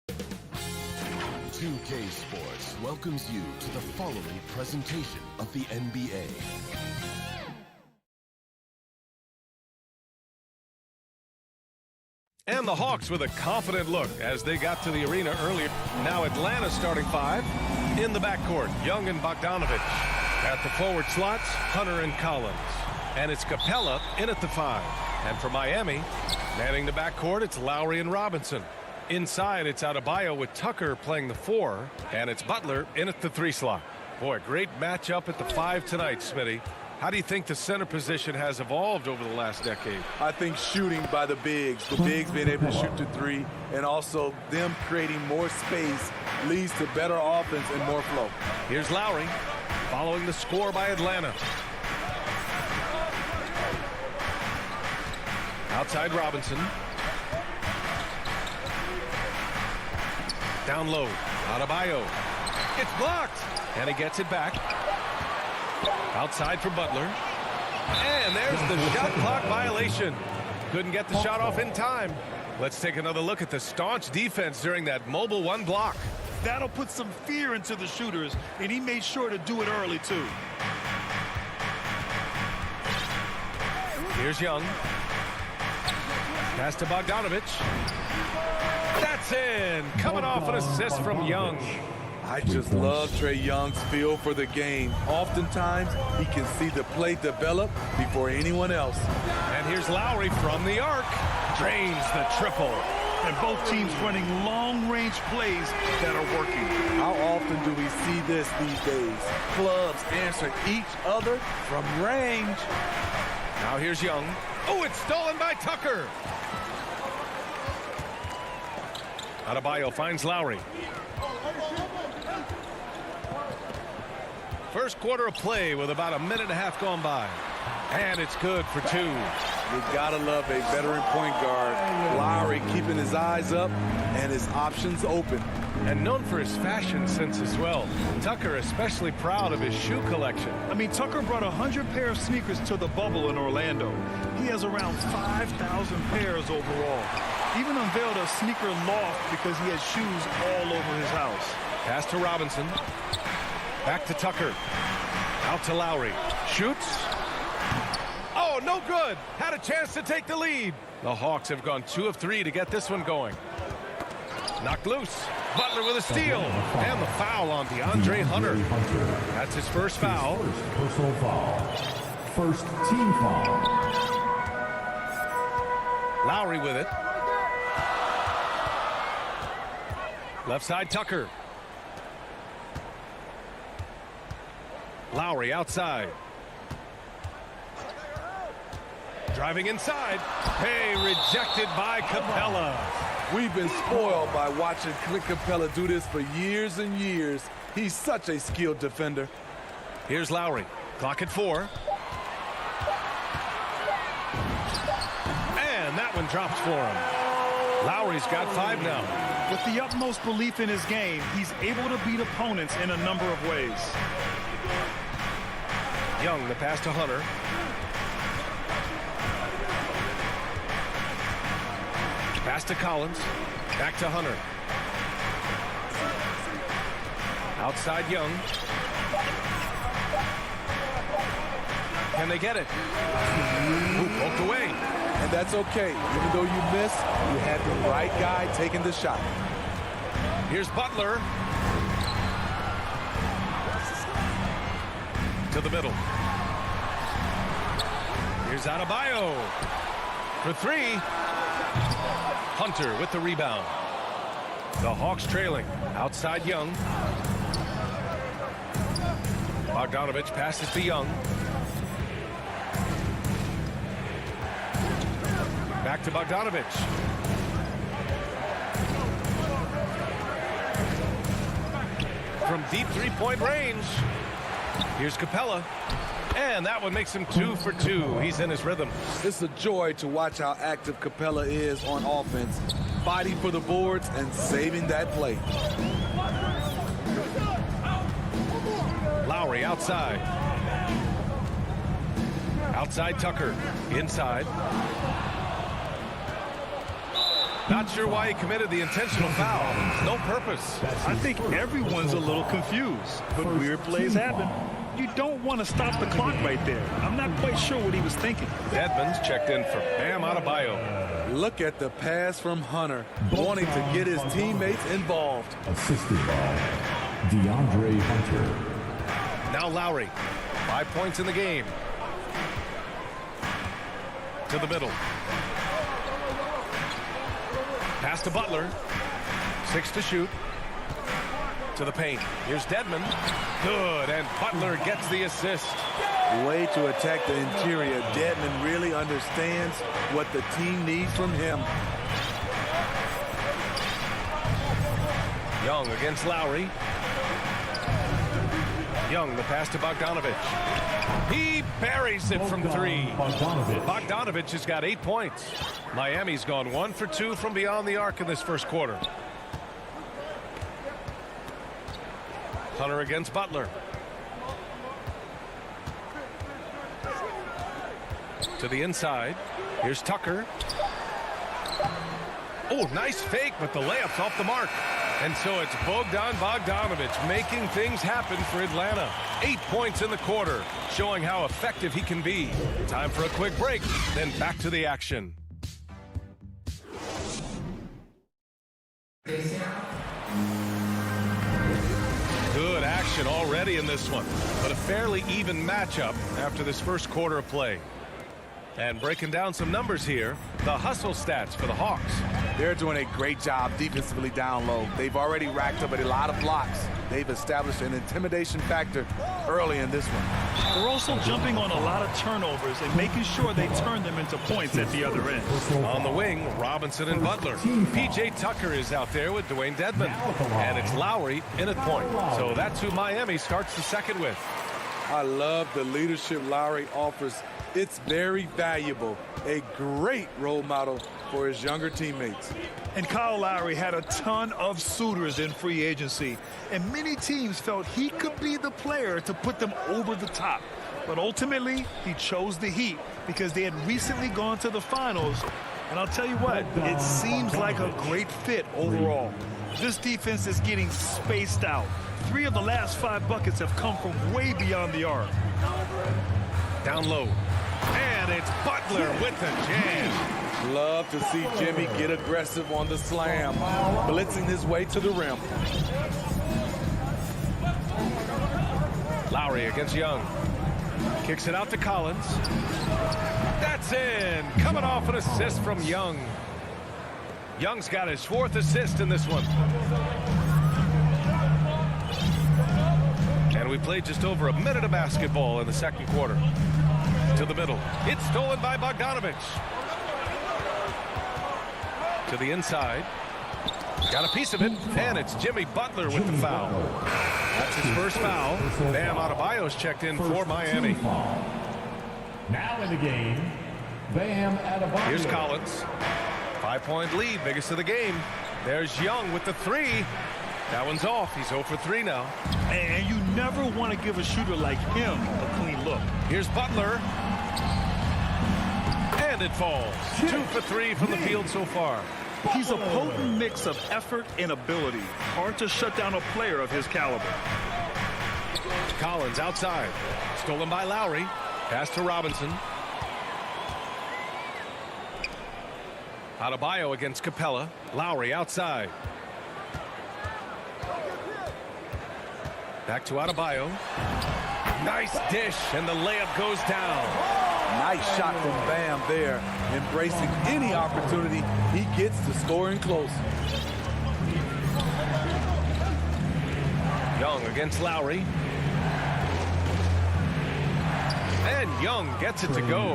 2K Sports welcomes you to the following presentation of the NBA. And the Hawks with a confident look as they got to the arena earlier. Now Atlanta starting five. In the backcourt, Young and Bogdanovich. At the forward slots, Hunter and Collins. And it's Capella in at the five. And for Miami, manning the backcourt, it's Lowry and Robinson. Inside, it's Adebayo with Tucker playing the four. And it's Butler in at the three slot. Boy, great matchup at the five tonight, Smitty. How do you think the center position has evolved over the last decade? I think shooting by the bigs being able to shoot the three, and also them creating more space leads to better offense and more flow. Here's Lowry following the score by Atlanta. Outside Robinson. Down low, Adebayo. It's blocked, and he gets it back. Outside for Butler. And there's the shot clock violation. Couldn't get the shot off in time. Let's take another look at the staunch defense during that mobile one block. That'll put some fear into the shooters, and he made sure to do it early, too. Here's Young. Pass to Bogdanovich. That's in. Coming off an assist from Young. I just love Trae Young's feel for the game. Oftentimes, he can see the play develop before anyone else. And here's Lowry from the arc. Drains the triple. And both teams running long-range plays that are working. How often do we see this these days? Clubs answer each other from range. Now here's Young. Oh, it's stolen by Tucker. Adebayo finds Lowry. First quarter of play with about a minute and a half gone by. And it's good for two. You gotta love a veteran point guard. Lowry keeping his eyes up and his options open. And known for his fashion sense as well. Tucker especially proud of his shoe collection. I mean, Tucker brought 100 pair of sneakers to the bubble in Orlando. He has around 5,000 pairs overall. Even unveiled a sneaker loft because he has shoes all over his house. Pass to Robinson. Back to Tucker. Out to Lowry. Shoots. Oh, no good. Had a chance to take the lead. The Hawks have gone 2 of 3 to get this one going. Knocked loose. Butler with a steal. And the foul on DeAndre Hunter. That's his first foul. Personal foul. First team foul. Lowry with it. Left side Tucker. Lowry outside. Driving inside. Hey, rejected by Capella. We've been spoiled by watching Clint Capella do this for years and years. He's such a skilled defender. Here's Lowry. Clock at 4. And that one drops for him. Lowry's got 5 now. With the utmost belief in his game, he's able to beat opponents in a number of ways. Young, the pass to Hunter. Pass to Collins. Back to Hunter. Outside Young. Can they get it? Ooh, poked away. And that's okay. Even though you missed, you had the right guy taking the shot. Here's Butler. To the middle. Here's Adebayo for 3. Hunter with the rebound. The Hawks trailing. Outside Young. Bogdanovich passes to Young. Back to Bogdanovich. From deep three-point range. Here's Capella. And that one makes him 2 for 2. He's in his rhythm. It's a joy to watch how active Capella is on offense, fighting for the boards and saving that play. Lowry outside. Outside Tucker. Inside. Not sure why he committed the intentional foul. No purpose. I think everyone's a little confused, but weird plays happen. You don't want to stop the clock right there. I'm not quite sure what he was thinking. Dedmon's checked in for Bam Adebayo. Look at the pass from Hunter, wanting to get his teammates involved. Assisted by DeAndre Hunter. Now Lowry. 5 points in the game. To the middle. Pass to Butler. 6 to shoot. To the paint. Here's Dedmon. Good, and Butler gets the assist. Way to attack the interior. Dedmon really understands what the team needs from him. Young against Lowry. Young, the pass to Bogdanovich. He buries it from 3. Bogdanovich has got 8 points. Miami's gone 1 for 2 from beyond the arc in this first quarter. Hunter against Butler. To the inside. Here's Tucker. Oh, nice fake, but the layup's off the mark. And so it's Bogdanovich making things happen for Atlanta. 8 points in the quarter, showing how effective he can be. Time for a quick break, then back to the action. Good action already in this one, but a fairly even matchup after this first quarter of play. And breaking down some numbers here, the hustle stats for the Hawks. They're doing a great job defensively down low. They've already racked up a lot of blocks. They've established an intimidation factor early in this one. They're also jumping on a lot of turnovers and making sure they turn them into points at the other end. On the wing, Robinson and Butler. P.J. Tucker is out there with Dwayne Dedmon. And it's Lowry in at point. So that's who Miami starts the second with. I love the leadership Lowry offers. It's very valuable. A great role model for his younger teammates. And Kyle Lowry had a ton of suitors in free agency, and many teams felt he could be the player to put them over the top. But ultimately, he chose the Heat because they had recently gone to the finals. And I'll tell you what, it seems like a great fit overall. This defense is getting spaced out. 3 of the last 5 buckets have come from way beyond the arc. Down low. And it's Butler with the jam. Love to see Jimmy get aggressive on the slam, blitzing his way to the rim. Lowry against Young. Kicks it out to Collins. That's in. Coming off an assist from Young. Young's got his 4th assist in this one. And we played just over a minute of basketball in the second quarter. To the middle. It's stolen by Bogdanovich. To the inside. Got a piece of it. And it's Jimmy Butler with the foul. That's his first foul. Bam Adebayo's checked in for Miami. Now in the game, Bam Adebayo. Here's Collins. 5-point lead, biggest of the game. There's Young with the 3. That one's off. He's 0 for 3 now. And you never want to give a shooter like him a clean look. Here's Butler. And it falls. 2 for 3 from the field so far. He's a potent mix of effort and ability. Hard to shut down a player of his caliber. Collins outside. Stolen by Lowry. Pass to Robinson. Adebayo against Capella. Lowry outside. Back to Adebayo. Nice dish, and the layup goes down. Nice shot from Bam there, embracing any opportunity he gets to scoring close. Young against Lowry. And Young gets it to go.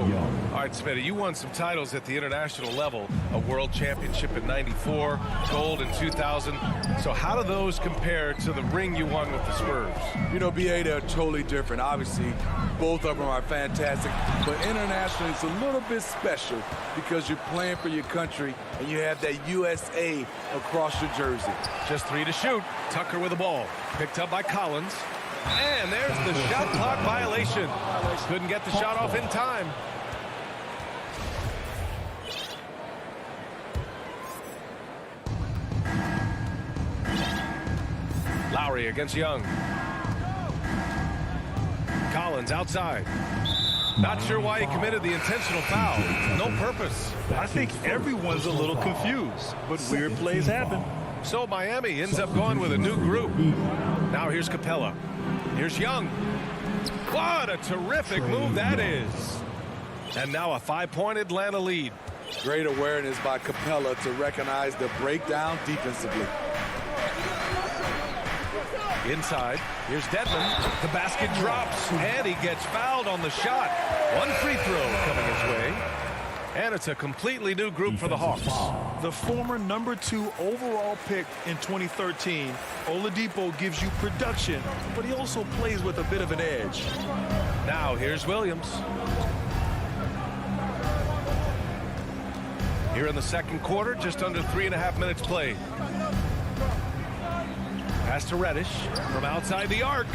All right, Smitty, you won some titles at the international level. A world championship in '94, gold in 2000. So how do those compare to the ring you won with the Spurs? You know, BA, they're totally different. Obviously, both of them are fantastic. But internationally, it's a little bit special because you're playing for your country and you have that USA across your jersey. Just 3 to shoot. Tucker with the ball. Picked up by Collins. And there's the shot clock violation. Couldn't get the shot off in time. Lowry against Young. Collins outside. Not sure why he committed the intentional foul. No purpose. I think everyone's a little confused, but weird plays happen. So Miami ends up going with a new group. Now here's Capella. Here's Young. What a terrific move that is. And now a 5-point Atlanta lead. Great awareness by Capella to recognize the breakdown defensively. Inside, here's Dedmon. The basket drops, and he gets fouled on the shot. One free throw coming his way. And it's a completely new group for the Hawks. The former #2 overall pick in 2013, Oladipo gives you production, but he also plays with a bit of an edge. Now here's Williams. Here in the second quarter, just under 3.5 minutes played. Pass to Reddish from outside the arc.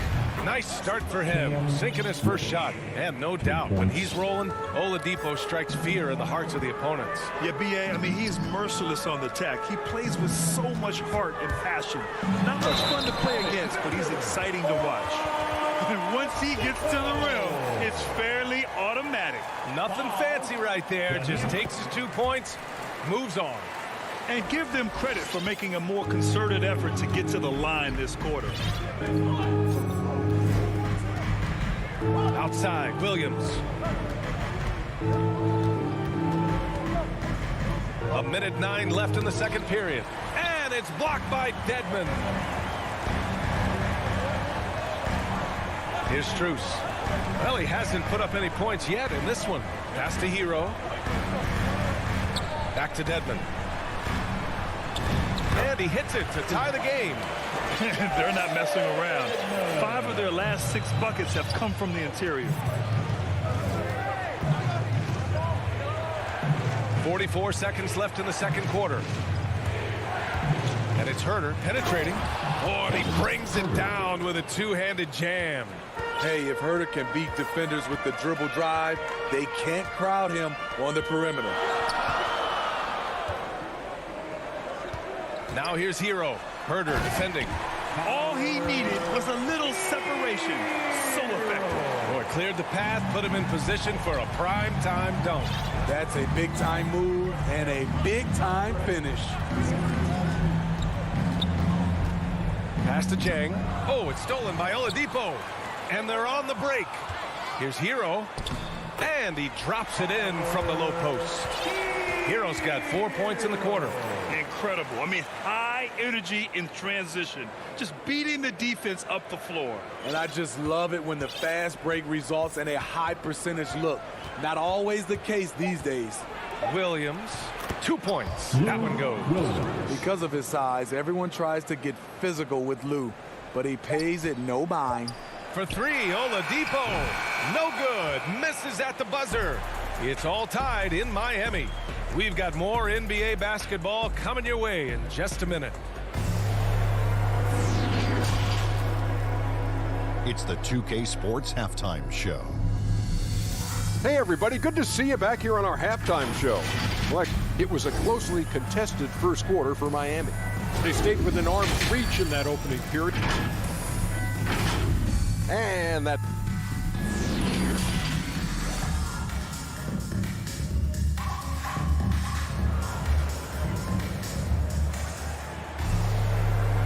Nice start for him, sinking his first shot. And no doubt, when he's rolling, Oladipo strikes fear in the hearts of the opponents. Yeah, B.A., I mean, he's merciless on the attack. He plays with so much heart and passion. Not much fun to play against, but he's exciting to watch. And once he gets to the rim, it's fairly automatic. Nothing fancy right there. Just takes his 2 points, moves on. And give them credit for making a more concerted effort to get to the line this quarter. Outside, Williams. A minute 9 left in the second period. And it's blocked by Dedmon. Here's Strus. Well, he hasn't put up any points yet in this one. Pass to Hero. Back to Dedmon. And he hits it to tie the game. They're not messing around. 5 of their last 6 buckets have come from the interior. 44 seconds left in the second quarter. And it's Herter penetrating. Oh, and he brings it down with a two-handed jam. Hey, if Herter can beat defenders with the dribble drive, they can't crowd him on the perimeter. Now here's Hero. Herter defending. All he needed was a little separation. So effective. Boy, cleared the path, put him in position for a prime-time dunk. That's a big-time move and a big-time finish. Pass to Jang. Oh, it's stolen by Oladipo. And they're on the break. Here's Hero. And he drops it in from the low post. Hero's got 4 points in the quarter. Incredible. I mean, high energy in transition. Just beating the defense up the floor. And I just love it when the fast break results in a high percentage look. Not always the case these days. Williams, 2 points. That one goes. Because of his size, everyone tries to get physical with Lou, but he pays it no mind. For 3, Oladipo. No good. Misses at the buzzer. It's all tied in Miami. We've got more NBA basketball coming your way in just a minute. It's the 2K Sports Halftime Show. Hey everybody, good to see you back here on our halftime show. Like, it was a closely contested first quarter for Miami. They stayed within arm's reach in that opening period. And that...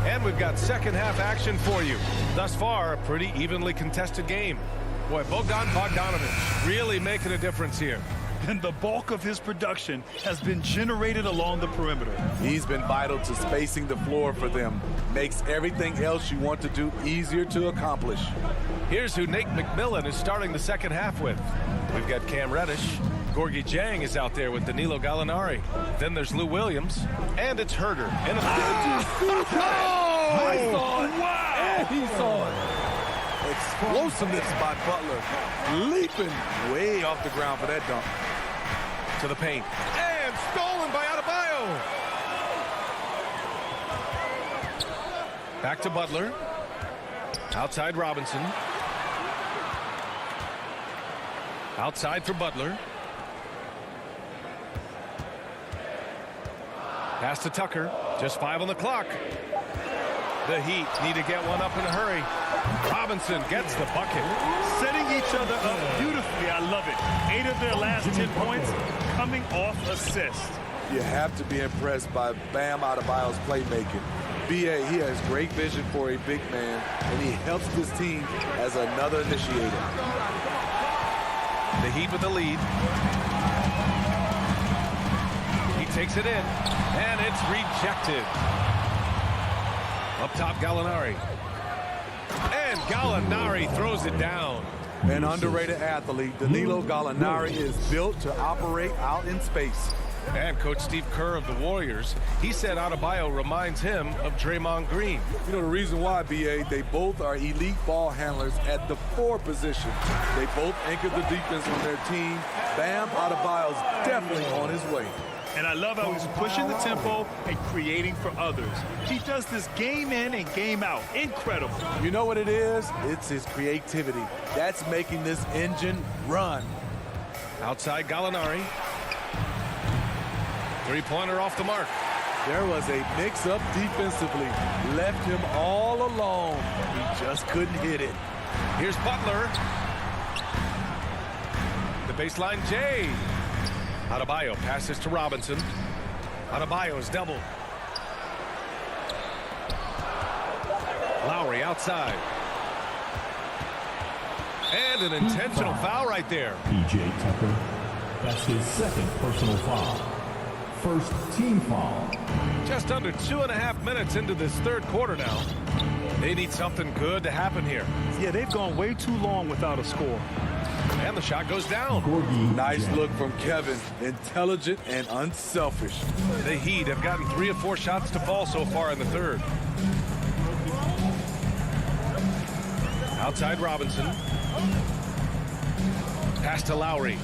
And we've got second half action for you. Thus far, a pretty evenly contested game. Boy, Bogdan Bogdanović really making a difference here. And the bulk of his production has been generated along the perimeter. He's been vital to spacing the floor for them. Makes everything else you want to do easier to accomplish. Here's who Nate McMillan is starting the second half with. We've got Cam Reddish. Gorgie Jang is out there with Danilo Gallinari. Then there's Lou Williams. And it's Herter. And I saw it. Wow. And he saw it. Explosiveness by Butler. Leaping way off the ground for that dunk. To the paint. And stolen by Adebayo. Back to Butler. Outside Robinson. Outside for Butler. Pass to Tucker. Just 5 on the clock. The Heat need to get one up in a hurry. Robinson gets the bucket. Setting each other up beautifully. I love it. 8 of their last 10 points coming off assist. You have to be impressed by Bam Adebayo's playmaking. B.A., he has great vision for a big man, and he helps this team as another initiator. The Heat with the lead. He takes it in, and it's rejected. Up top, Gallinari. And Gallinari throws it down. An underrated athlete, Danilo Gallinari is built to operate out in space. And Coach Steve Kerr of the Warriors, he said Adebayo reminds him of Draymond Green. You know the reason why, B.A., they both are elite ball handlers at the 4 position. They both anchor the defense on their team. Bam Adebayo's definitely on his way. And I love how he's pushing the tempo and creating for others. He does this game in and game out. Incredible. You know what it is? It's his creativity. That's making this engine run. Outside Gallinari. Three-pointer off the mark. There was a mix-up defensively. Left him all alone. He just couldn't hit it. Here's Butler. The baseline J. Adebayo passes to Robinson. Adebayo's doubled. Lowry outside. And an intentional foul right there. P.J. Tucker. That's his second personal foul. First team foul. Just under 2.5 minutes into this third quarter now. They need something good to happen here. Yeah, they've gone way too long without a score. And the shot goes down. Nice look from Kevin. Intelligent and unselfish. The Heat have gotten 3 of 4 shots to fall so far in the third. Outside Robinson. Pass to Lowry.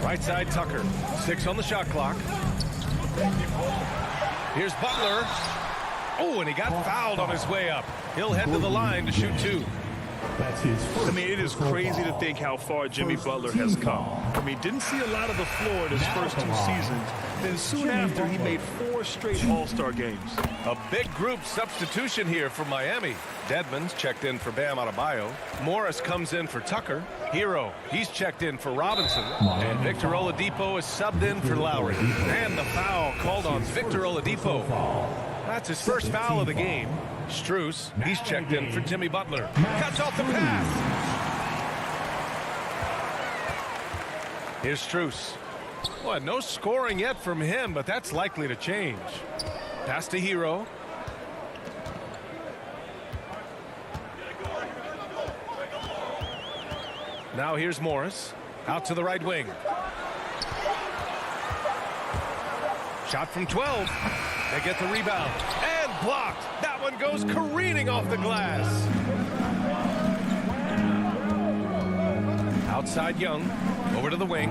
Right side Tucker. 6 on the shot clock. Here's Butler. Oh, and he got fouled on his way up. He'll head to the line to shoot 2. That's his first. I mean, it is crazy to think how far Jimmy Butler has come. I mean, didn't see a lot of the floor in his first 2 seasons. Then soon after, he made 4 straight All-Star games. A big group substitution here for Miami. Dedmon's checked in for Bam Adebayo. Morris comes in for Tucker. Hero, he's checked in for Robinson. And Victor Oladipo is subbed in for Lowry. And the foul called on Victor Oladipo. That's his first foul of the game. Strus, he's checked in for Jimmy Butler. Cuts off the pass. Here's Strus. Well, no scoring yet from him, but that's likely to change. Pass to Hero. Now here's Morris. Out to the right wing. Shot from 12. They get the rebound. And blocked. That one goes careening off the glass. Outside Young. Over to the wing.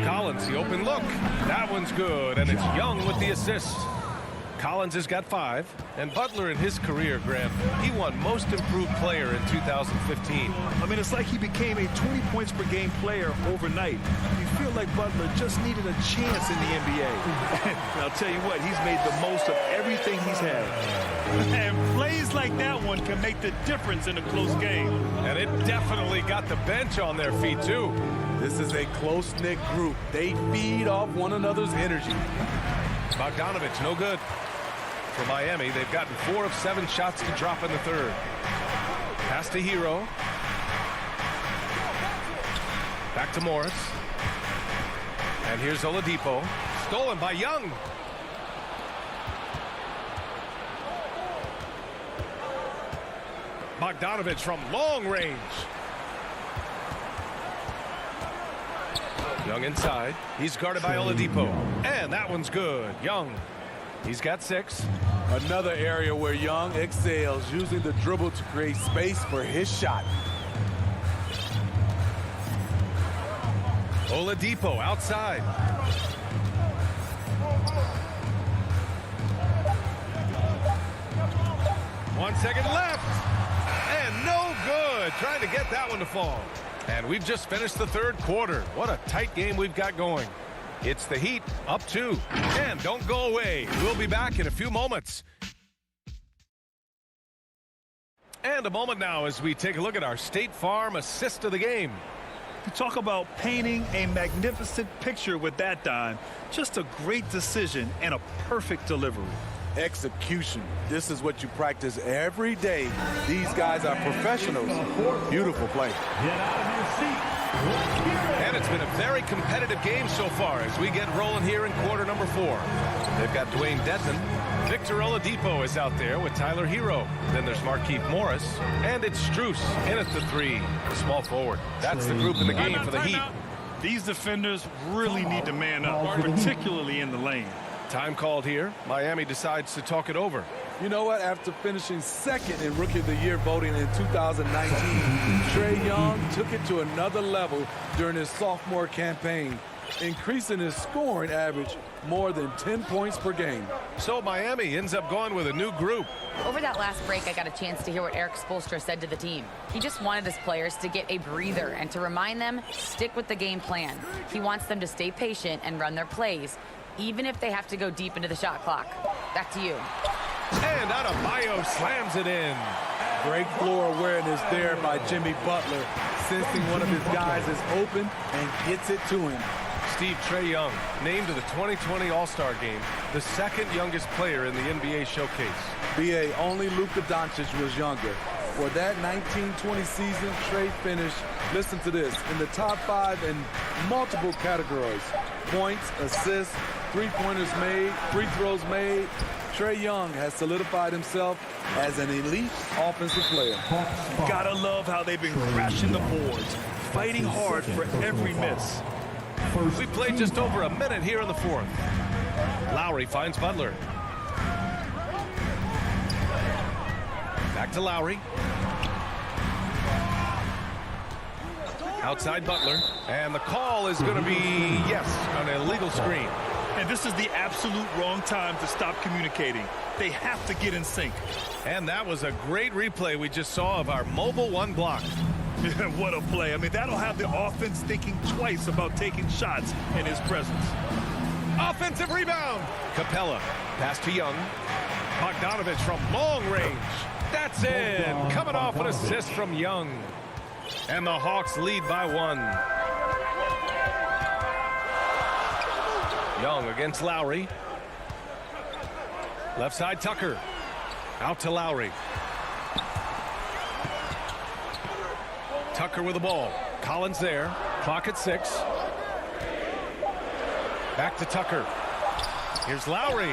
Collins, the open look. That one's good, and it's Young with the assist. Collins has got 5, and Butler in his career, Graham, he won Most Improved Player in 2015. I mean, it's like he became a 20 points per game player overnight. You feel like Butler just needed a chance in the NBA. And I'll tell you what, he's made the most of everything he's had. And plays like that one can make the difference in a close game. And it definitely got the bench on their feet, too. This is a close-knit group. They feed off one another's energy. Bogdanovich, no good. For Miami, they've gotten 4 of 7 shots to drop in the third. Pass to Hero. Back to Morris. And here's Oladipo. Stolen by Young. Bogdanovich from long range. Young inside. He's guarded by Oladipo. And that one's good. Young. He's got 6. Another area where Young excels, using the dribble to create space for his shot. Oladipo outside. One second left. And no good. Trying to get that one to fall. And we've just finished the third quarter. What a tight game we've got going. It's the Heat up 2. And don't go away. We'll be back in a few moments. And a moment now as we take a look at our State Farm assist of the game. You talk about painting a magnificent picture with that dime. Just a great decision and a perfect delivery. Execution. This is what you practice every day. These guys are professionals. Beautiful play. Get out of your seat. And it's been a very competitive game so far as we get rolling here in quarter number 4. They've got Dwayne Dedman. Victor Oladipo is out there with Tyler Hero. Then there's Markieff Morris. And it's Strus in at the 3, the small forward. That's the group in the game for the Heat. These defenders really need to man up, particularly in the lane. Time called here. Miami decides to talk it over. You know what? After finishing second in Rookie of the Year voting in 2019, Trae Young took it to another level during his sophomore campaign, increasing his scoring average more than 10 points per game. So Miami ends up going with a new group. Over that last break, I got a chance to hear what Eric Spoelstra said to the team. He just wanted his players to get a breather and to remind them, stick with the game plan. He wants them to stay patient and run their plays, even if they have to go deep into the shot clock. Back to you. And Adebayo slams it in. Great floor awareness there by Jimmy Butler, sensing one of his guys is open and gets it to him. Trae Young named to the 2020 All-Star Game, the second youngest player in the NBA showcase. BA, only Luka Doncic was younger. For that 1920 season, Trae finished, listen to this, in the top 5 in multiple categories. Points, assists, three-pointers made, free throws made. Trae Young has solidified himself as an elite offensive player. Gotta love how they've been crashing the boards, fighting hard for every miss. We played just over a minute here in the 4th. Lowry finds Butler. Back to Lowry. Outside Butler. And the call is going to be, yes, an illegal screen. And this is the absolute wrong time to stop communicating. They have to get in sync. And that was a great replay we just saw of our mobile 1 block. What a play. I mean, that'll have the offense thinking twice about taking shots in his presence. Offensive rebound. Capella. Pass to Young. Bogdanovich from long range. That's in. Coming off an assist from Young. And the Hawks lead by 1. Young against Lowry. Left side Tucker. Out to Lowry. Tucker with the ball. Collins there. Clock at 6. Back to Tucker. Here's Lowry.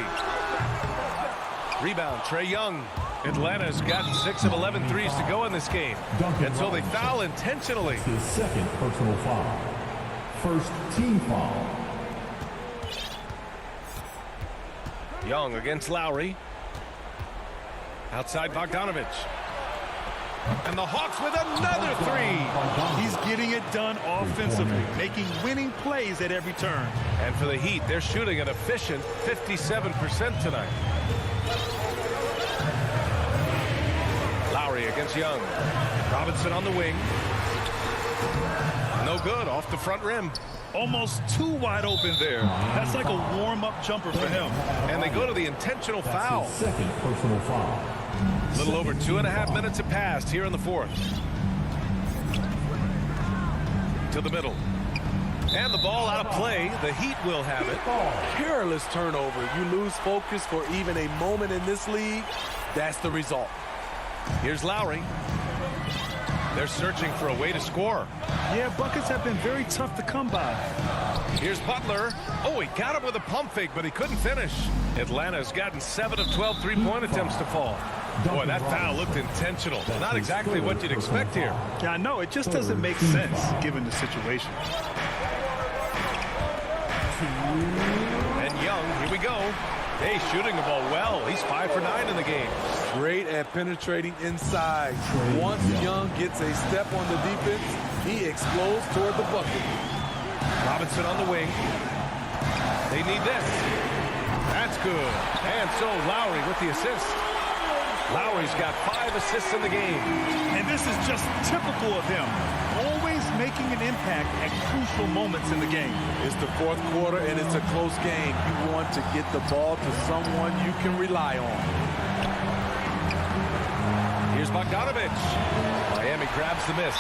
Rebound, Trae Young. Atlanta's gotten 6 of 11 threes to go in this game. And so they foul intentionally. His second personal foul. First team foul. Young against Lowry. Outside Bogdanovich. And the Hawks with another 3. He's getting it done offensively, making winning plays at every turn. And for the Heat, they're shooting an efficient 57% tonight. Lowry against Young. Robinson on the wing. No good, off the front rim. Almost too wide open there. That's like a warm-up jumper for him. And they go to the intentional foul. Second personal foul. A little over 2.5 minutes have passed here in the 4th. To the middle. And the ball out of play. The Heat will have it. Careless turnover. You lose focus for even a moment in this league. That's the result. Here's Lowry. They're searching for a way to score. Yeah, buckets have been very tough to come by. Here's Butler. Oh, he got him with a pump fake, but he couldn't finish. Atlanta's gotten 7 of 12 three-point attempts to fall. Boy, that foul looked intentional. Not exactly what you'd expect here. Yeah, I know. It just doesn't make sense given the situation. And Young, here we go. Hey, shooting the ball well. He's 5 for 9 in the game. Great at penetrating inside. Once Young gets a step on the defense, he explodes toward the bucket. Robinson on the wing. They need this. That's good. And so Lowry with the assist. Lowry's got 5 assists in the game. And this is just typical of him. Always making an impact at crucial moments in the game. It's the fourth quarter, and it's a close game. You want to get the ball to someone you can rely on. Here's Bogdanovich. Miami grabs the miss.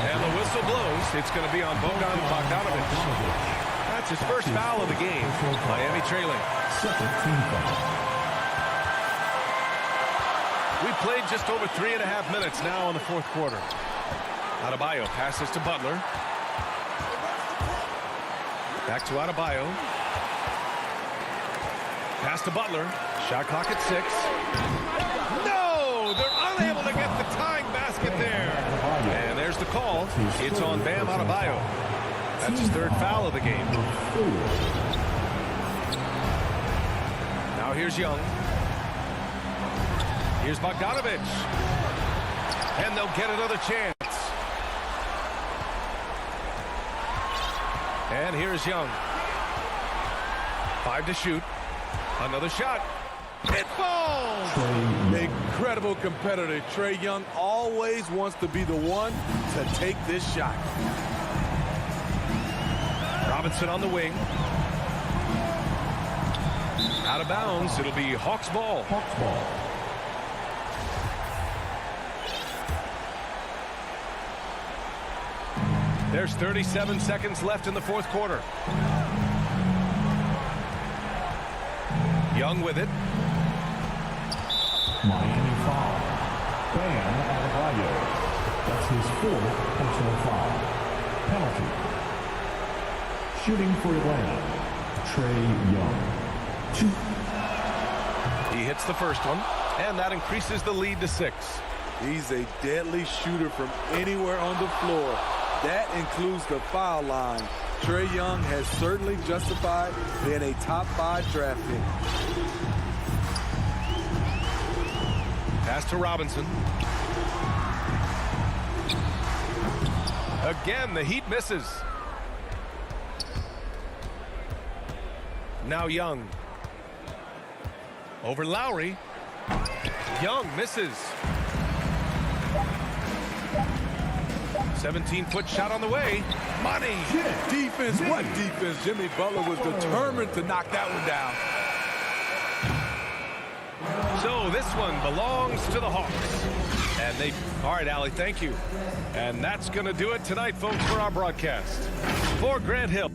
And the whistle blows. It's going to be on Bojan Bogdanovich. That's his first foul of the game. Miami trailing. Second team foul. We played just over 3.5 minutes now in the fourth quarter. Adebayo passes to Butler. Back to Adebayo. Pass to Butler. Shot clock at 6. No! They're unable to get the tying basket there. And there's the call. It's on Bam Adebayo. That's his third foul of the game. Now here's Young. Here's Bogdanovich. And they'll get another chance. And here's Young. 5 to shoot. Another shot. It falls! Incredible competitor. Trae Young always wants to be the one to take this shot. Robinson on the wing. Out of bounds. It'll be Hawks ball. Hawks ball. There's 37 seconds left in the fourth quarter. Young with it. Miami foul. Bam Adebayo. That's his fourth personal foul. Penalty. Shooting for Atlanta, Trae Young. 2. He hits the first one, and that increases the lead to 6. He's a deadly shooter from anywhere on the floor. That includes the foul line. Trae Young has certainly justified being a top 5 draft pick. Pass to Robinson. Again, the Heat misses. Now Young. Over Lowry. Young misses. 17-foot shot on the way. Money. Defense, what defense? Jimmy Butler was determined to knock that one down. So this one belongs to the Hawks. And they, all right, Allie, thank you. And that's going to do it tonight, folks, for our broadcast. For Grant Hill.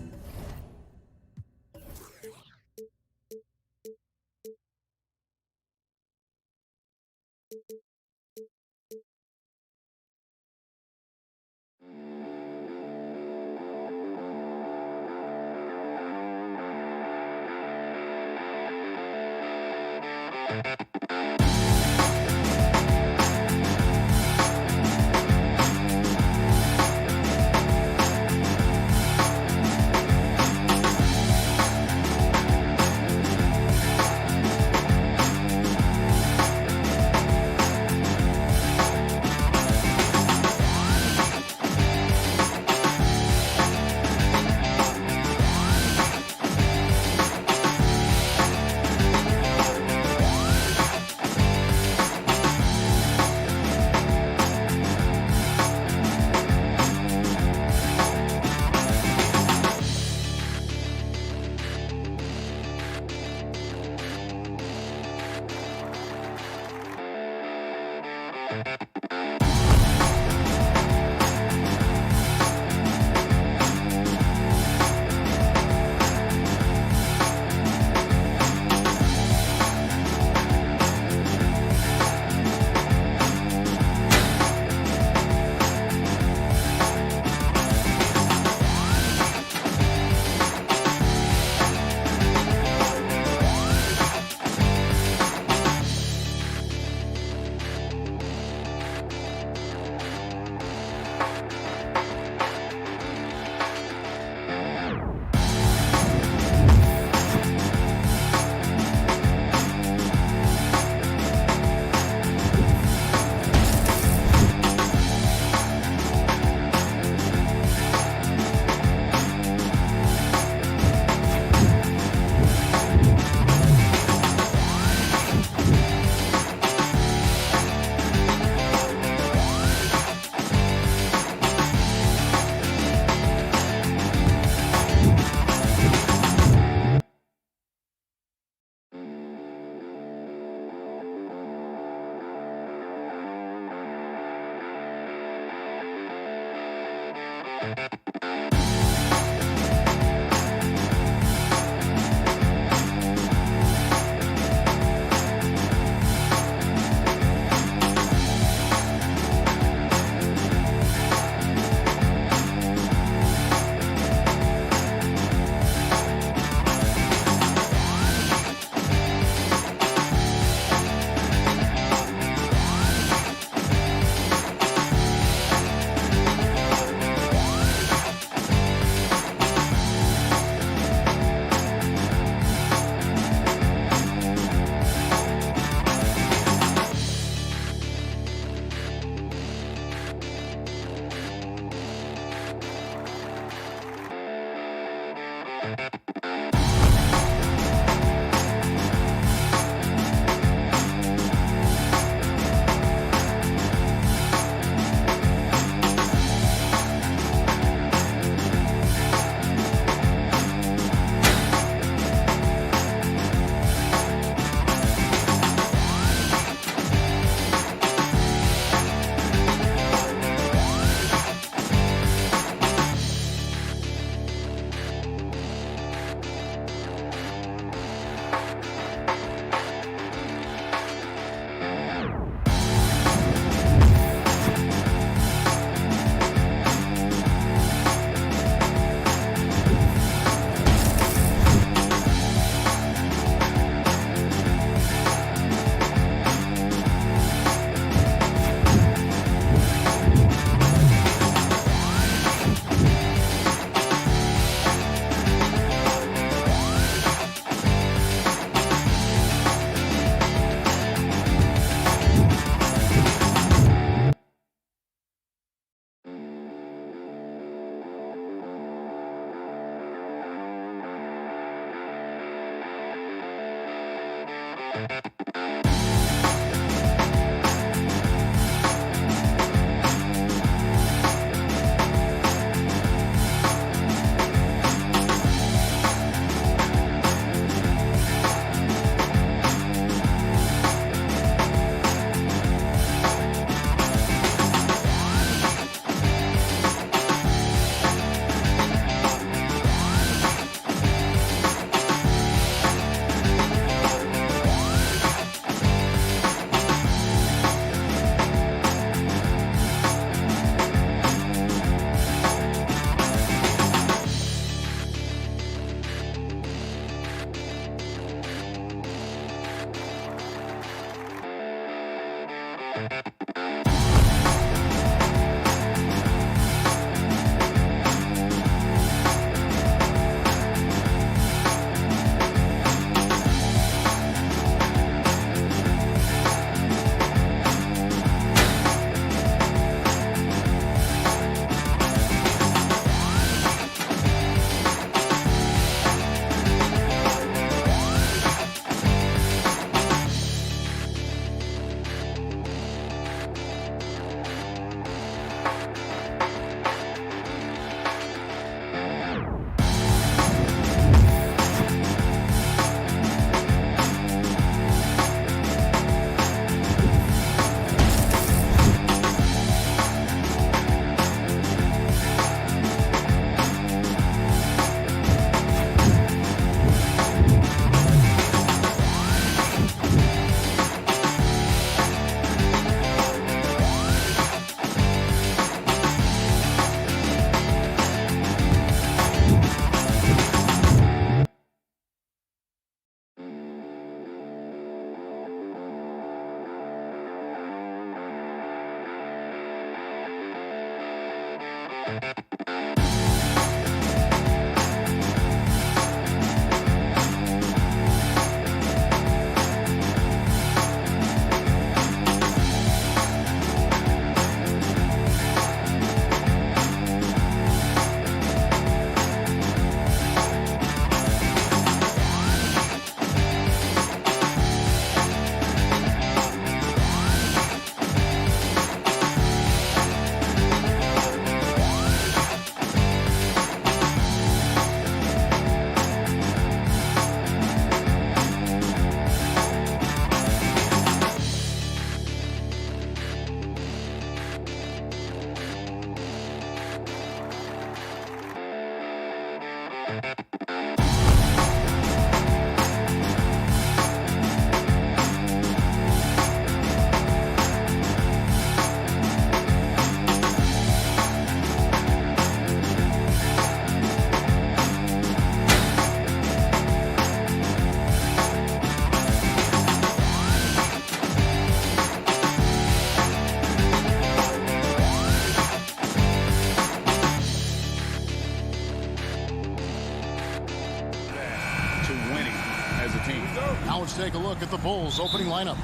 at the Bulls' opening lineup.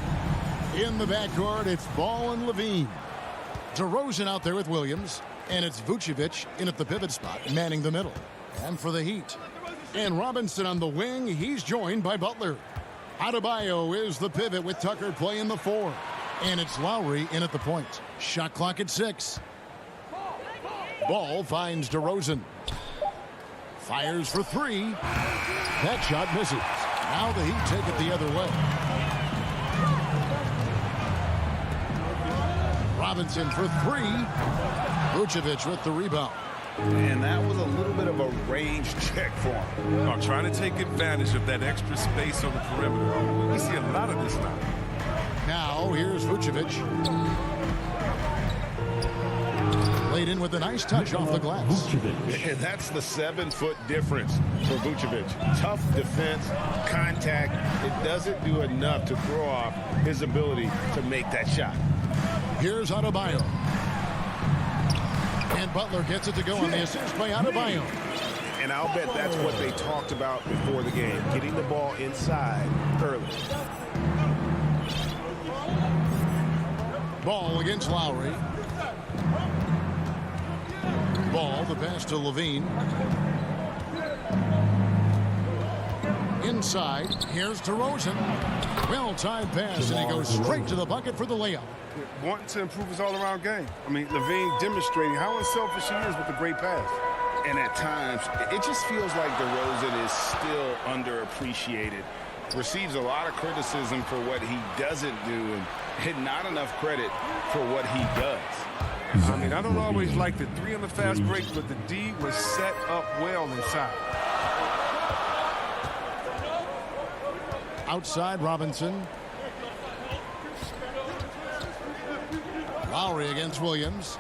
In the backcourt, it's Ball and Levine. DeRozan out there with Williams. And it's Vucevic in at the pivot spot, manning the middle. And for the Heat. And Robinson on the wing, he's joined by Butler. Adebayo is the pivot with Tucker playing the 4. And it's Lowry in at the point. Shot clock at 6. Ball finds DeRozan. Fires for 3. That shot misses. Now the Heat take it the other way. Robinson for 3. Vucevic with the rebound. And that was a little bit of a range check for him. Oh, trying to take advantage of that extra space on the perimeter. We see a lot of this now. Now here's Vucevic. Laid in with a nice touch off the glass. And that's the 7-foot difference for Vucevic. Tough defense, contact. It doesn't do enough to throw off his ability to make that shot. Here's Adebayo. And Butler gets it to go on the assist by Adebayo. And I'll bet that's what they talked about before the game, getting the ball inside early. Ball against Lowry. Ball, the pass to Levine. Inside, here's DeRozan. Well-timed pass, and he goes straight to the bucket for the layup. Wanting to improve his all-around game. I mean, Levine demonstrating how unselfish he is with the great pass. And at times, it just feels like DeRozan is still underappreciated. Receives a lot of criticism for what he doesn't do and not enough credit for what he does. I mean, I don't always like the 3 on the fast break, but the D was set up well inside. Outside, Robinson. Lowry against Williams.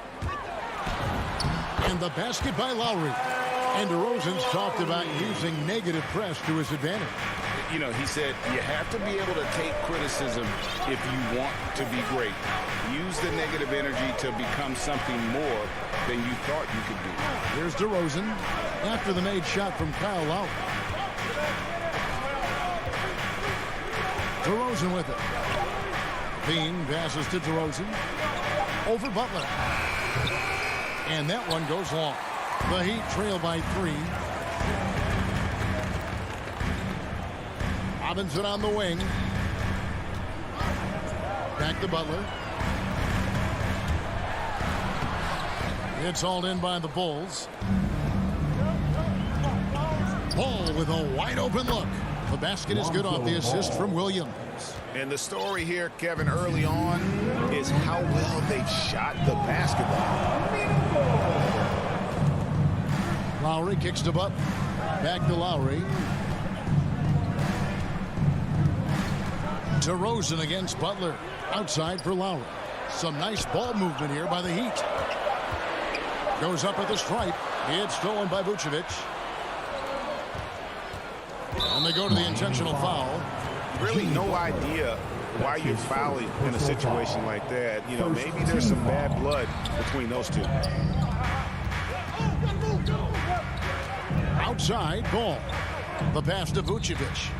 And the basket by Lowry. And DeRozan's talked about using negative press to his advantage. You know, he said you have to be able to take criticism if you want to be great. Use the negative energy to become something more than you thought you could be. Here's DeRozan after the made shot from Kyle Lowry. DeRozan with it. Bean passes to DeRozan. Over Butler. And that one goes long. The Heat trail by 3. Robinson on the wing. Back to Butler. It's hauled in by the Bulls. Ball with a wide open look. The basket is good off the assist from Williams. And the story here, Kevin, early on is how well they've shot the basketball. Lowry kicks to Butler. Back to Lowry. DeRozan against Butler. Outside for Lowry. Some nice ball movement here by the Heat. Goes up at the stripe. It's stolen by Vucevic. And they go to the intentional foul. Really no idea why you're fouling in a situation like that. You know, maybe there's some bad blood between those two. Outside, Ball. The pass to Vucevic.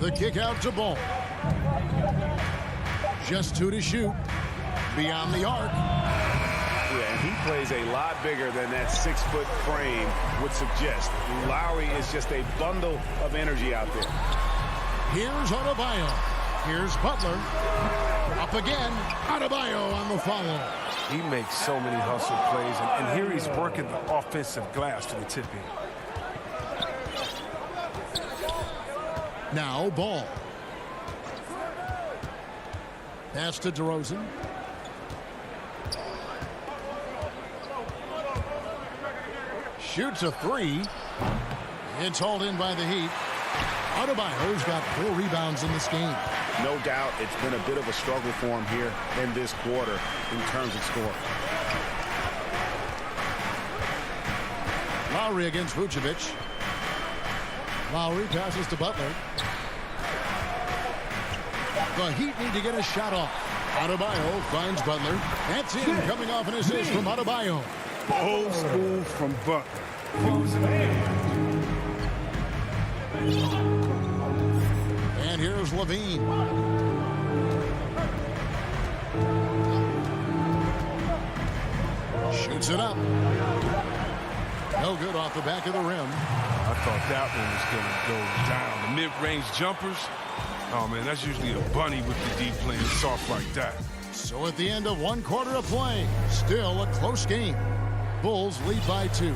The kick out to Ball. Just 2 to shoot. Beyond the arc. Yeah, and he plays a lot bigger than that 6-foot frame would suggest. Lowry is just a bundle of energy out there. Here's Adebayo. Here's Butler. Up again. Adebayo on the follow. He makes so many hustle plays, and here he's working the offensive glass to the tip in. Now Ball. Pass to DeRozan. Shoots a 3. It's hauled in by the Heat. Adebayo's got 4 rebounds in this game. No doubt it's been a bit of a struggle for him here in this quarter in terms of scoring. Lowry against Vucevic. Lowry passes to Butler. The Heat need to get a shot off. Adebayo finds Butler. That's in, coming off an assist from Adebayo. Old school from Butler. And here's Levine. Shoots it up. No good off the back of the rim. I thought that one was going to go down. The mid-range jumpers, oh, man, that's usually a bunny with the deep playing soft like that. So at the end of 1 quarter of play, still a close game. Bulls lead by 2.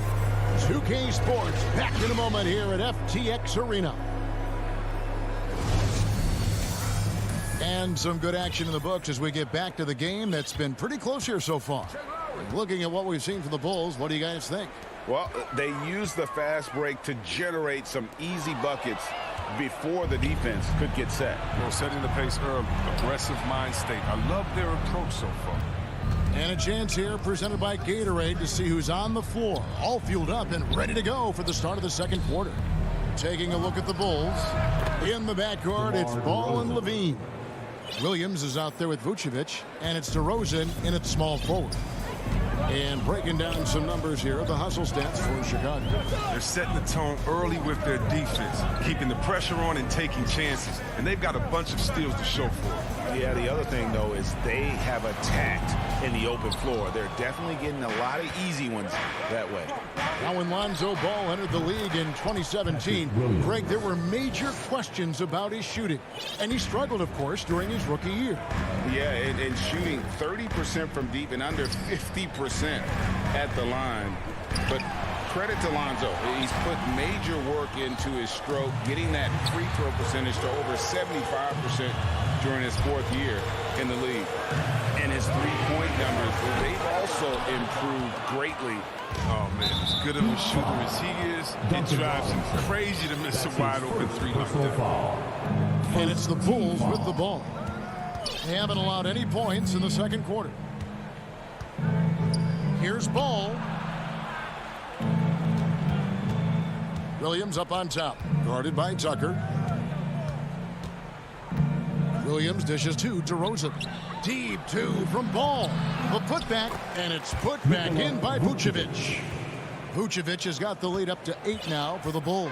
2K Sports back in a moment here at FTX Arena. And some good action in the books as we get back to the game that's been pretty close here so far. Looking at what we've seen from the Bulls, what do you guys think? Well, they used the fast break to generate some easy buckets before the defense could get set. Well, setting the pace early, aggressive mind state. I love their approach so far. And a chance here presented by Gatorade to see who's on the floor, all fueled up and ready to go for the start of the second quarter. Taking a look at the Bulls. In the backcourt, it's Ball and Levine. Williams is out there with Vucevic, and it's DeRozan in at small forward. And breaking down some numbers here, the hustle stats for Chicago. They're setting the tone early with their defense, keeping the pressure on and taking chances. And they've got a bunch of steals to show for it. Yeah, the other thing, though, is they have attacked in the open floor. They're definitely getting a lot of easy ones that way. Now, when Lonzo Ball entered the league in 2017, Greg, there were major questions about his shooting. And he struggled, of course, during his rookie year. Yeah, and shooting 30% from deep and under 50% at the line. But credit to Lonzo. He's put major work into his stroke, getting that free throw percentage to over 75% during his 4th year in the league. And his three-point numbers, they've also improved greatly. Oh, man, as good of a shooter as he is, it drives him crazy to miss a wide-open three like that. And it's the Bulls with the ball. They haven't allowed any points in the second quarter. Here's Ball. Williams up on top, guarded by Tucker. Williams dishes to DeRozan. Deep 2 from Ball. The putback, and it's put back in by Vucevic. Vucevic has got the lead up to 8 now for the Bulls.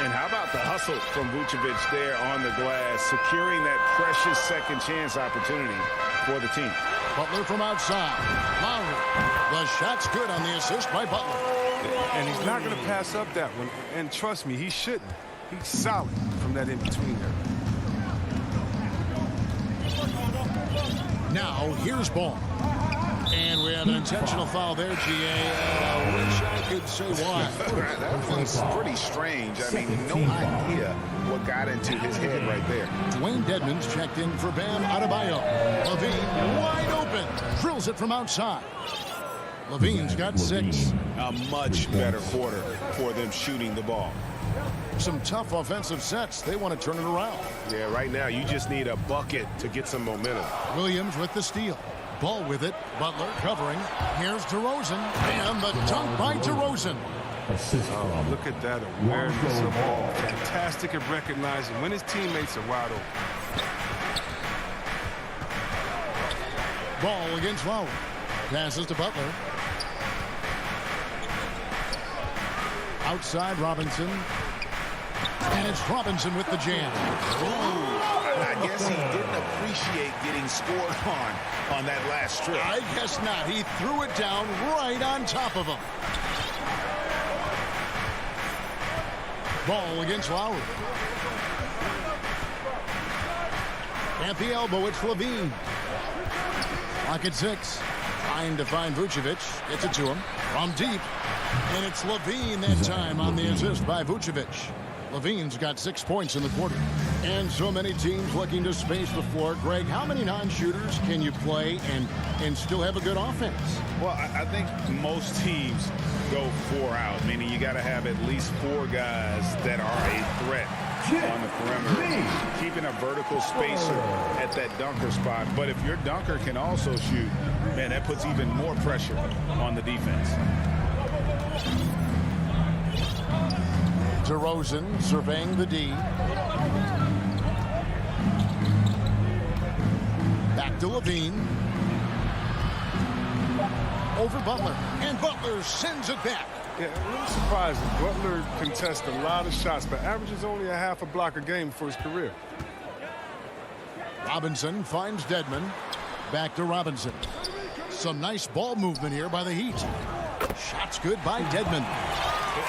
And how about the hustle from Vucevic there on the glass, securing that precious second chance opportunity for the team. Butler from outside. Lowry. The shot's good on the assist by Butler. And he's not going to pass up that one. And trust me, he shouldn't. He's solid from that in-between there. Now, here's Ball. And we have an intentional foul there, G.A. I wish I could say why. That one's pretty strange. I mean, no idea what got into his head right there. Dwayne Dedmon's checked in for Bam Adebayo. Levine wide open. Drills it from outside. Levine's got 6. A much better quarter for them shooting the ball. Some tough offensive sets. They want to turn it around. Yeah, right now you just need a bucket to get some momentum. Williams with the steal. Ball with it. Butler covering. Here's DeRozan. And the dunk by DeRozan. Oh, look at that awareness of ball. Fantastic at recognizing when his teammates are wide open. Ball against Lowry. Passes to Butler. Outside Robinson. And it's Robinson with the jam. I guess he didn't appreciate getting scored on that last trip. I guess not. He threw it down right on top of him. Ball against Lowry. At the elbow, it's Levine. Lock at 6. Trying to find Vucevic. Gets it to him from deep. And it's Levine that time on the assist by Vucevic. Levine's got 6 points in the quarter. And so many teams looking to space the floor. Greg, how many non-shooters can you play and still have a good offense? Well, I think most teams go 4 out, meaning you got to have at least 4 guys that are a threat on the perimeter, keeping a vertical spacer at that dunker spot. But if your dunker can also shoot, man, that puts even more pressure on the defense. DeRozan surveying the D. Back to Levine. over Butler. And Butler sends it back. Yeah, a little surprising. Butler contests a lot of shots, but averages only a half a block a game for his career. Robinson finds Dedmon. Back to Robinson. Some nice ball movement here by the Heat. Shots good by Dedmon.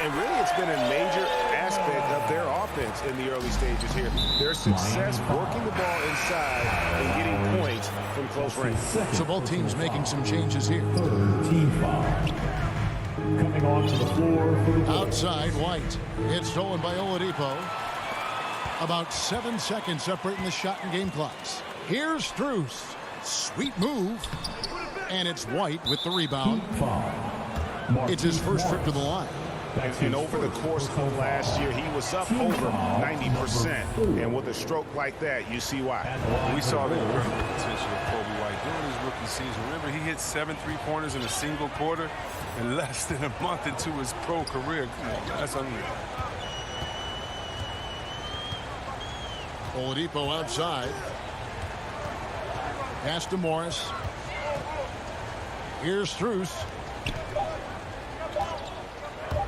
And really, it's been a major aspect of their offense in the early stages here. Their success working the ball inside and getting points from close range. So both teams making some changes here. Third team foul. Coming onto the floor for the Outside, White. It's stolen by Oladipo. About 7 seconds separating the shot and game clocks. Here's Strus. Sweet move. And it's White with the rebound. It's his first trip to the line. And over the course of last year, he was up over 90%. And with a stroke like that, you see why. We saw the incredible potential of Kobe White during his rookie season. Remember, he hit 7 3-pointers in a single quarter in less than a month into his pro career. Come on, that's unreal. Oladipo outside. Pass to Morris. Here's Strus.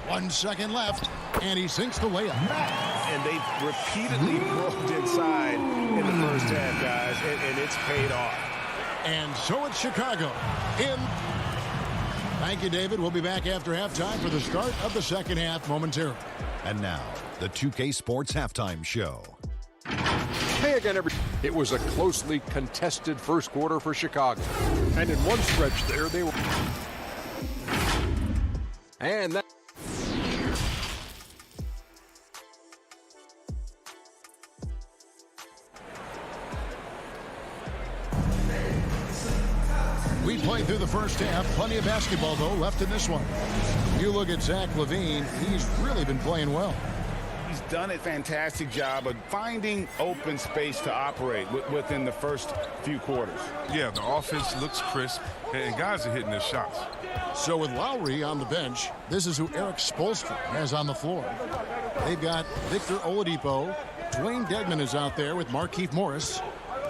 1 second left, and he sinks the layup. And they've repeatedly broke inside in the first half, guys, and it's paid off. And so it's Chicago in. Thank you, David. We'll be back after halftime for the start of the second half momentarily. And now, the 2K Sports Halftime Show. Hey again, it was a closely contested first quarter for Chicago. And in one stretch there, they were... And that... We played through the first half. Plenty of basketball, though, left in this one. You look at Zach LaVine. He's really been playing well. He's done a fantastic job of finding open space to operate within the first few quarters. Yeah, the offense looks crisp, and guys are hitting their shots. So with Lowry on the bench, this is who Eric Spoelstra has on the floor. They've got Victor Oladipo. Dwayne Dedmon is out there with Markieff Morris.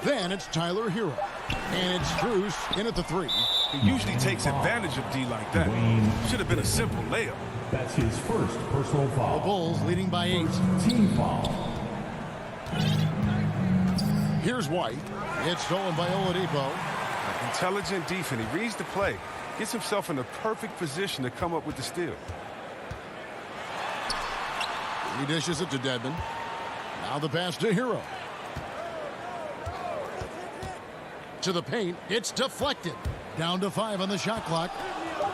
Then it's Tyler Hero. And it's Strus in at the 3. He usually takes advantage of D like that. Should have been a simple layup. That's his first personal foul. The Bulls leading by 8. Team foul. Here's White. It's stolen by Oladipo. Intelligent defense. He reads the play. Gets himself in the perfect position to come up with the steal. He dishes it to Dedmon. Now the pass to Hero. To the paint. It's deflected. Down to 5 on the shot clock.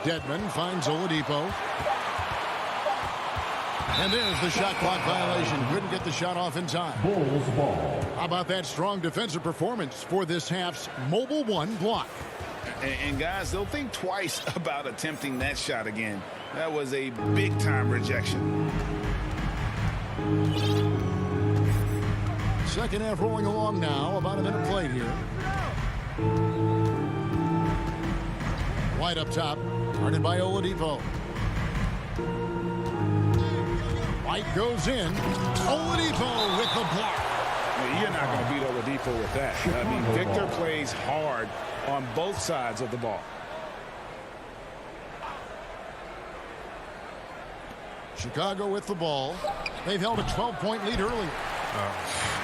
Dedmon finds Oladipo. And there's the shot clock violation. Couldn't get the shot off in time. Bulls ball. How about that strong defensive performance for this half's Mobile One block? And guys, they'll think twice about attempting that shot again. That was a big-time rejection. Second half rolling along now. About a minute played here. White up top. Guarded by Oladipo. White goes in. Oladipo with the block. You're not going to beat Oladipo with that. I mean, Victor plays hard on both sides of the ball. Chicago with the ball. They've held a 12-point lead early.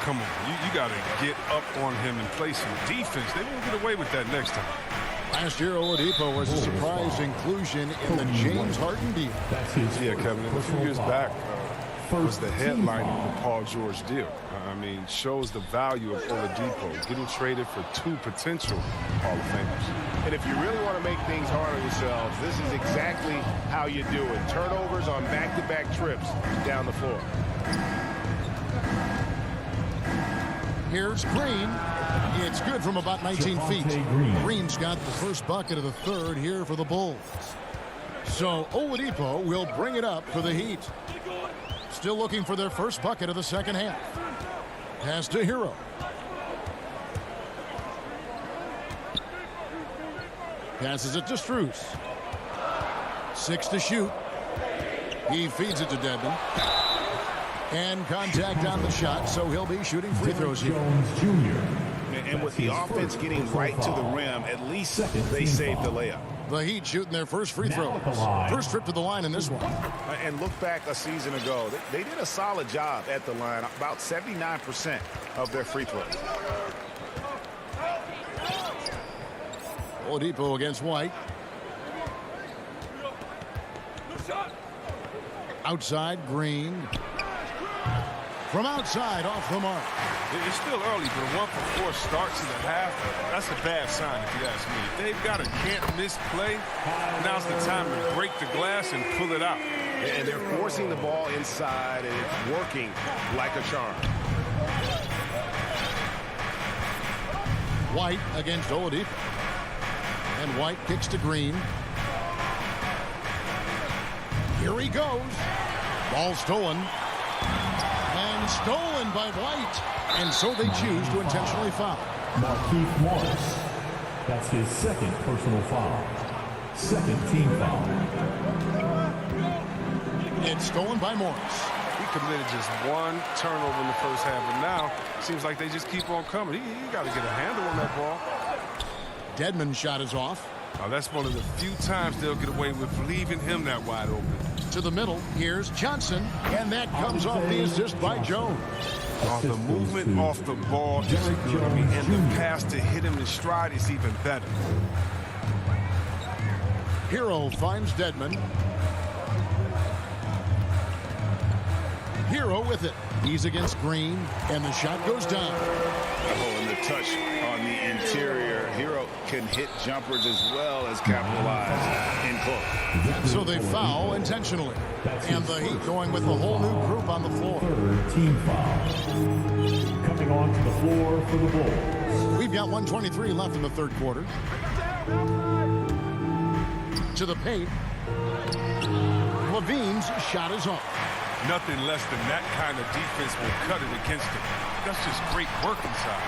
Come on. You got to get up on him and play some defense. They won't get away with that next time. Last year, Oladipo was a surprise inclusion in the James Harden deal. Yeah, Kevin. A few years back was the headline of the Paul George deal. I mean, shows the value of Oladipo getting traded for 2 potential Hall of Famers. And if you really want to make things hard on yourselves, this is exactly how you do it. Turnovers on back-to-back trips down the floor. Here's Green. It's good from about 19 feet. Green's got the first bucket of the third here for the Bulls. So Oladipo will bring it up for the Heat. Still looking for their first bucket of the second half. Pass to Hero. Passes it to Strus. 6 to shoot. He feeds it to Dedmon. And contact on the shot, so he'll be shooting free throws here. Jones Jr. And with the offense getting right to the rim, at least they saved the layup. The Heat shooting their first free throws. First trip to the line in this one. And look back a season ago. They did a solid job at the line. About 79% of their free throws. Oladipo against White. Outside, Green. From outside, off the mark. It's still early, but a 1-for-4 starts in the half. That's a bad sign, if you ask me. If they've got a can't-miss play, now's the time to break the glass and pull it out. And they're forcing the ball inside, and it's working like a charm. White against Oladipo. And White kicks to Green. Here he goes. Ball stolen. And stolen by White. And so they choose to intentionally foul. Markieff Morris. That's his second personal foul. Second team foul. It's stolen by Morris. He committed just one turnover in the first half, but now it seems like they just keep on coming. He got to get a handle on that ball. Dedmon's shot is off. Now, that's one of the few times they'll get away with leaving him that wide open. To the middle, here's Johnson, and that comes off the assist by Jones. The movement off the ball is good. And the pass to hit him in stride is even better. Hero finds Dedmon. Hero with it. He's against Green, and the shot goes down. Oh, and the touch on the interior. Hero can hit jumpers as well as capitalize in close. So they foul intentionally. And the Heat going with a whole new group on the floor. Third team foul. Coming onto the floor for the Bulls. We've got 1:23 left in the third quarter. To the paint. Levine's shot is off. Nothing less than that kind of defense will cut it against him. That's just great work inside.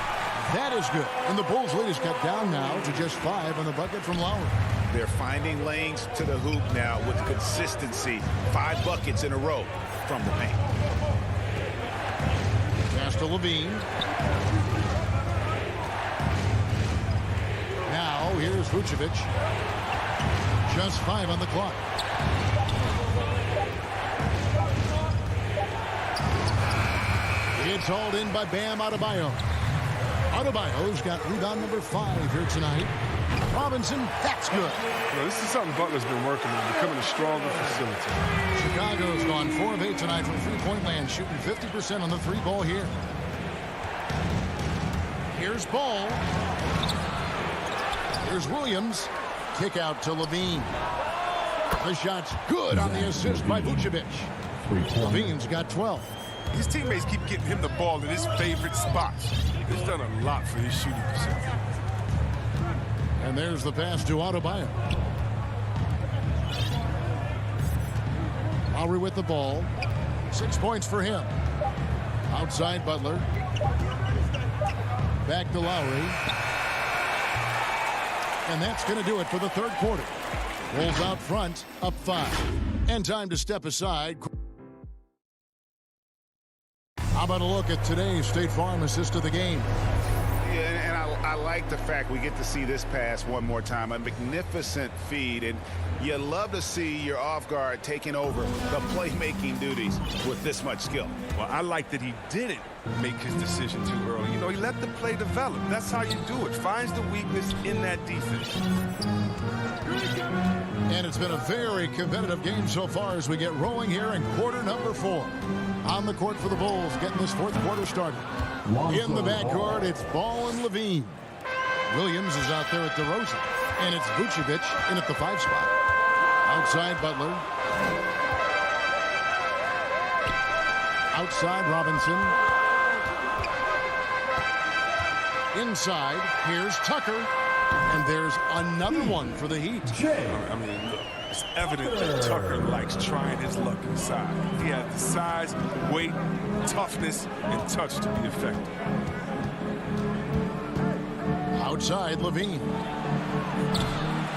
That is good. And the Bulls' lead is cut down now to just 5 on the bucket from Lowry. They're finding lanes to the hoop now with consistency. 5 buckets in a row from the paint. Pass to Levine. Now here's Vucevic. Just 5 on the clock. It's hauled in by Bam Adebayo. Adebayo's got rebound number 5 here tonight. Robinson, that's good. This is something Butler's been working on, becoming a stronger facility. Chicago's gone 4 of 8 tonight from three-point land, shooting 50% on the 3-ball here. Here's Ball. Here's Williams. Kick out to Levine. The shot's good on the assist by Vucevic. Levine's got 12. His teammates keep getting him the ball in his favorite spots. He's done a lot for his shooting percentage. And there's the pass to Adebayo. Lowry with the ball. 6 points for him. Outside Butler. Back to Lowry. And that's going to do it for the third quarter. Bulls out front, up 5. And time to step aside. How about a look at today's State Farm assist of the game? Yeah, and I like the fact we get to see this pass one more time. A magnificent feed, and you love to see your off guard taking over the playmaking duties with this much skill. Well, I like that he didn't make his decision too early. You know, he let the play develop. That's how you do it. Finds the weakness in that defense. And it's been a very competitive game so far as we get rolling here in quarter number 4. On the court for the Bulls, getting this fourth quarter started. In the backcourt, it's Ball and Levine. Williams is out there at DeRozan. And it's Vucevic in at the 5 spot. Outside Butler. Outside Robinson. Inside, here's Tucker. And there's another one for the Heat. I mean, look, it's evident that Tucker likes trying his luck inside. He has the size, weight, toughness, and touch to be effective. Outside Levine.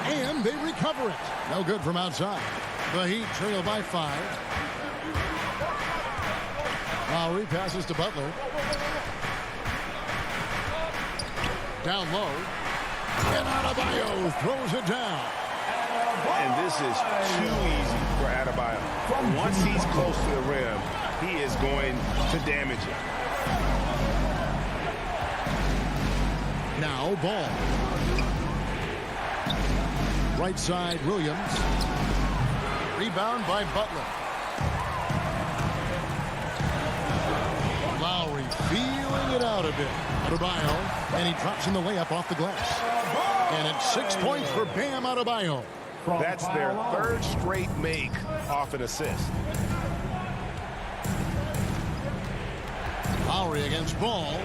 And they recover it. No good from outside. The Heat trail by 5. Lowry passes to Butler. Down low. And Adebayo throws it down. And this is too easy for Adebayo. Once he's close to the rim, he is going to damage it. Now Ball. Right side, Williams. Rebound by Butler. Lowry feeling it out a bit. Adebayo, and he drops in the layup off the glass. And it's 6 points for Bam Adebayo. That's their third straight make off an assist. Lowry against Ball.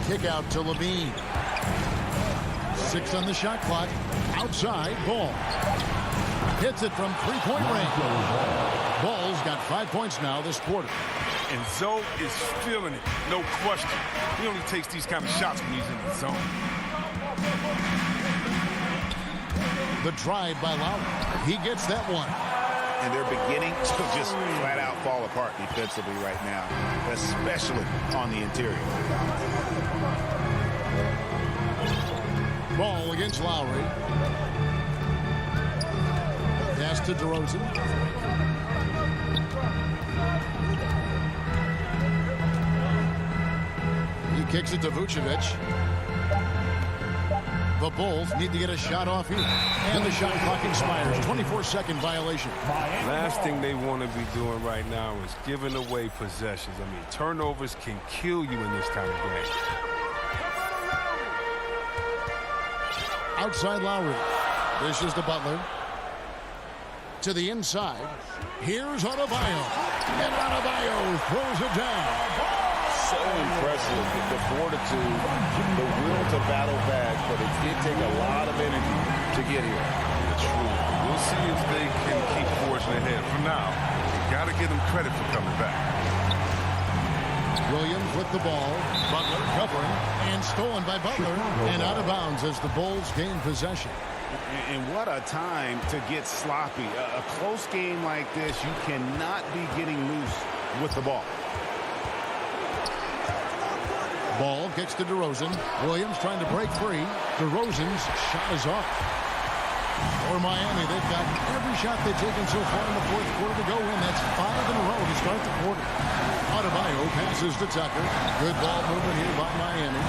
Kick out to Levine. 6 on the shot clock. Outside, Ball. Hits it from three-point range. Ball's got 5 points now this quarter. And Zoe is feeling it, no question. He only takes these kind of shots when he's in the zone. The drive by Lowry. He gets that one. And they're beginning to just flat out fall apart defensively right now, especially on the interior. Ball against Lowry. Pass to DeRozan. He kicks it to Vucevic. The Bulls need to get a shot off here. And the shot clock expires. 24-second violation. Last thing they want to be doing right now is giving away possessions. I mean, turnovers can kill you in this kind of game. Outside Lowry. This is to Butler. To the inside. Here's Adebayo. And Adebayo throws it down. So impressive, the fortitude, the will to battle back, but it did take a lot of energy to get here. True. We'll see if they can keep forging ahead. For now, you got to give them credit for coming back. Williams with the ball. Butler covering and stolen by Butler and out of bounds as the Bulls gain possession. And what a time to get sloppy. A close game like this, you cannot be getting loose with the ball. Ball kicks to DeRozan. Williams trying to break free. DeRozan's shot is off. For Miami, they've got every shot they've taken so far in the fourth quarter to go in. That's 5 in a row to start the quarter. Adebayo passes to Tucker. Good ball movement here by Miami.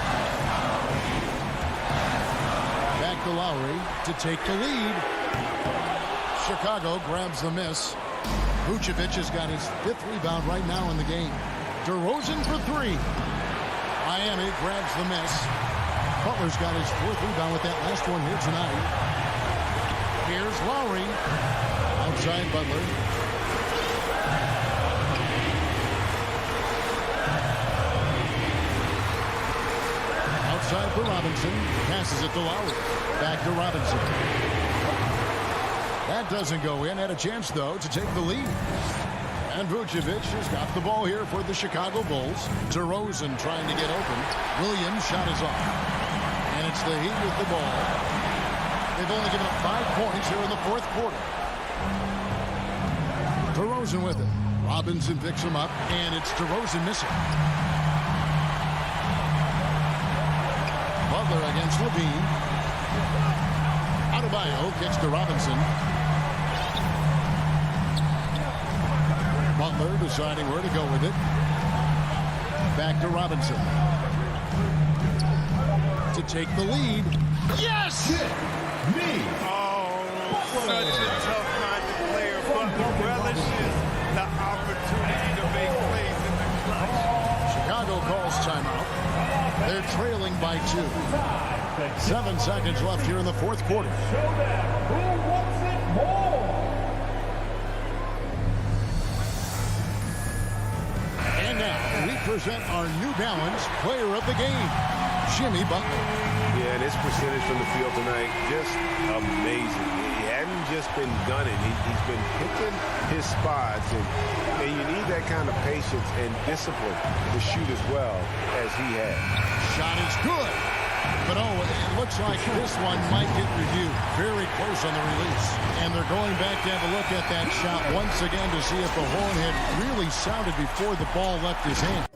Back to Lowry to take the lead. Chicago grabs the miss. Vucevic has got his 5th rebound right now in the game. DeRozan for 3. Miami grabs the miss. Butler's got his 4th rebound with that last one here tonight. Here's Lowry. Outside Butler. Outside for Robinson. Passes it to Lowry. Back to Robinson. That doesn't go in. Had a chance, though, to take the lead. And Vucevic has got the ball here for the Chicago Bulls. DeRozan trying to get open. Williams' shot is off. And it's the Heat with the ball. They've only given up 5 points here in the fourth quarter. DeRozan with it. Robinson picks him up, and it's DeRozan missing. Butler against Levine. Adebayo kicks to Robinson. Butler deciding where to go with it. Back to Robinson. To take the lead. Yes! Oh, such a tough-minded player, but relishes the opportunity to make plays in the clutch. Chicago calls timeout. They're trailing by 2. 7 seconds left here in the fourth quarter. Who wants it more? And now we present our New Balance player of the game, Jimmy Butler. Yeah, and his percentage from the field tonight, just amazing. He hadn't just been gunning. He's been picking his spots, and you need that kind of patience and discipline to shoot as well as he had. Shot is good. But, it looks like this one might get reviewed. Very close on the release. And they're going back to have a look at that shot once again to see if the horn had really sounded before the ball left his hand.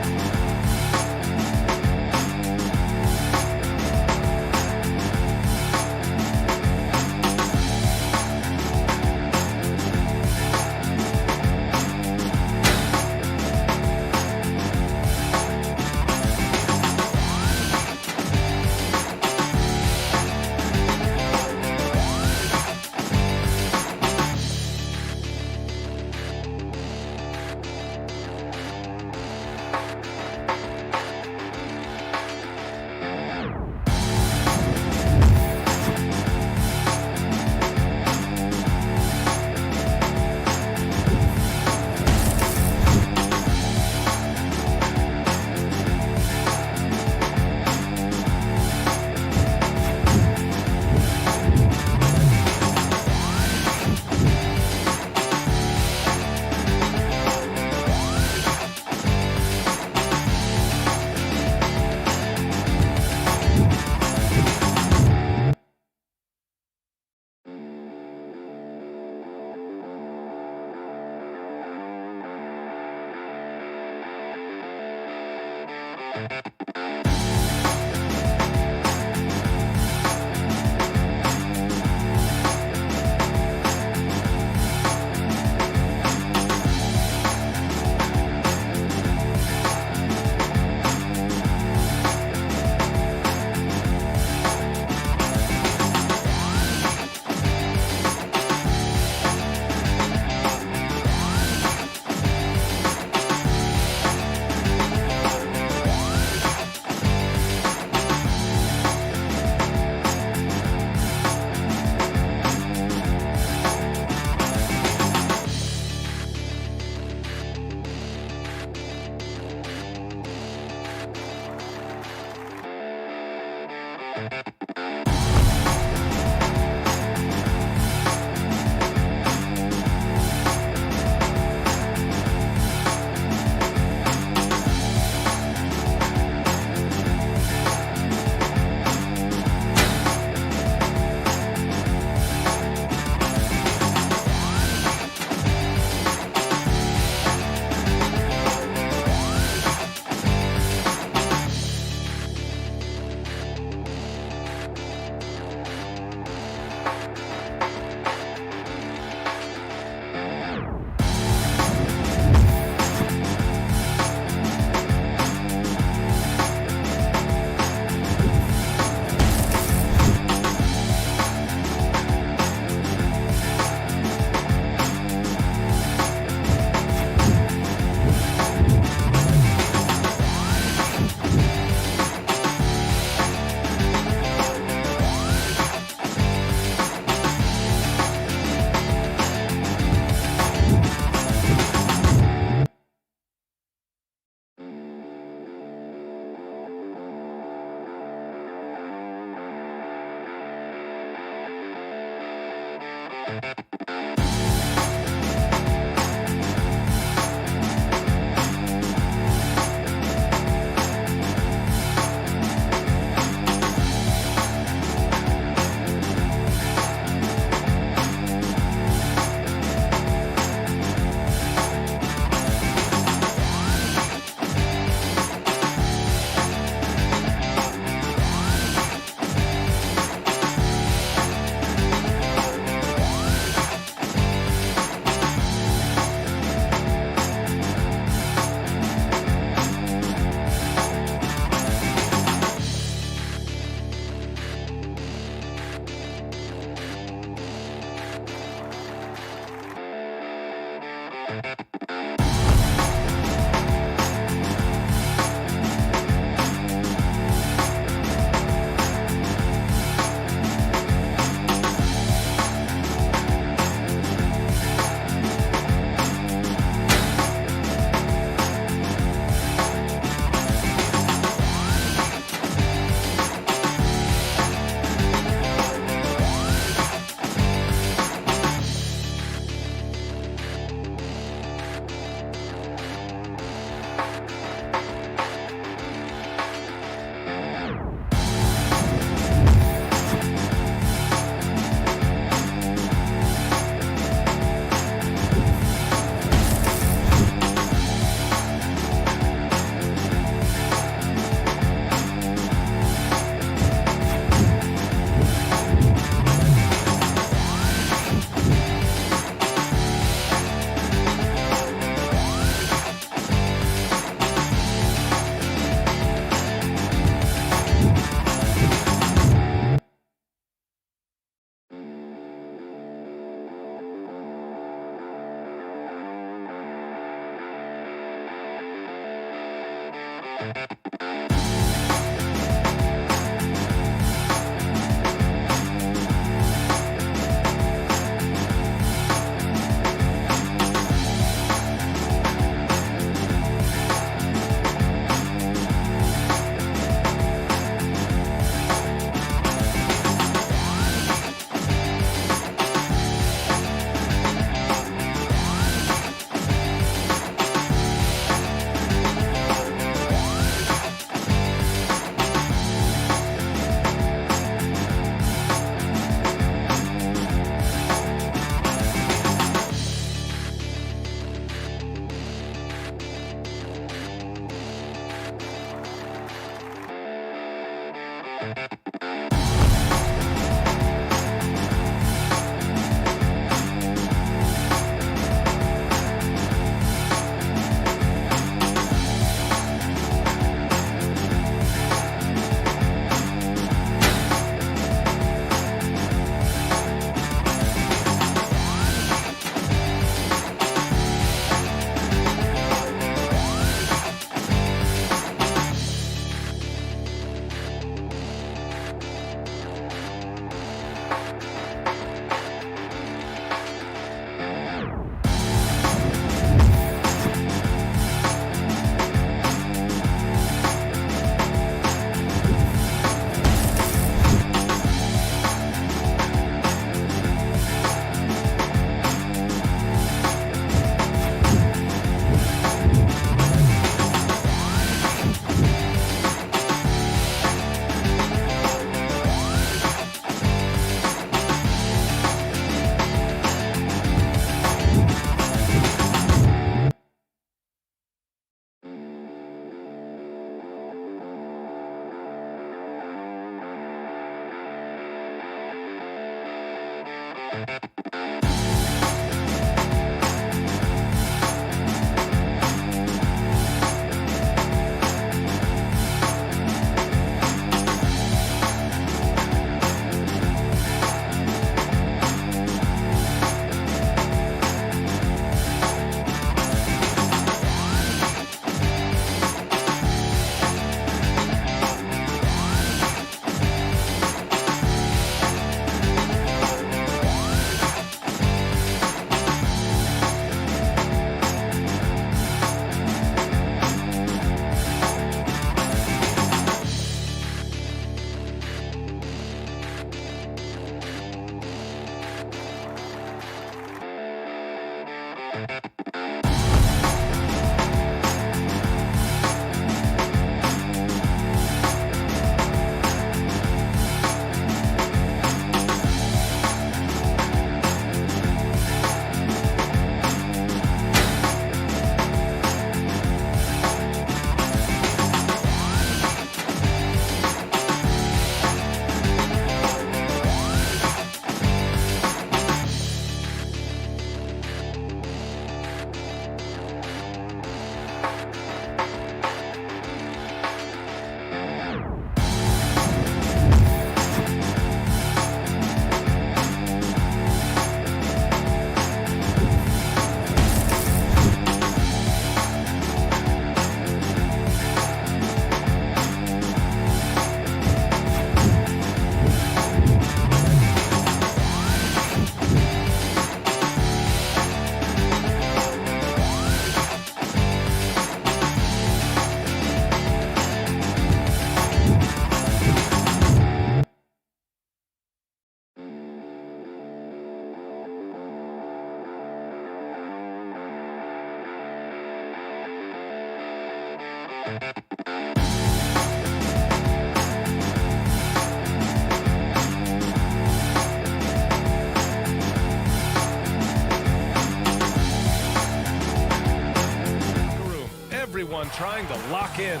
Everyone trying to lock in.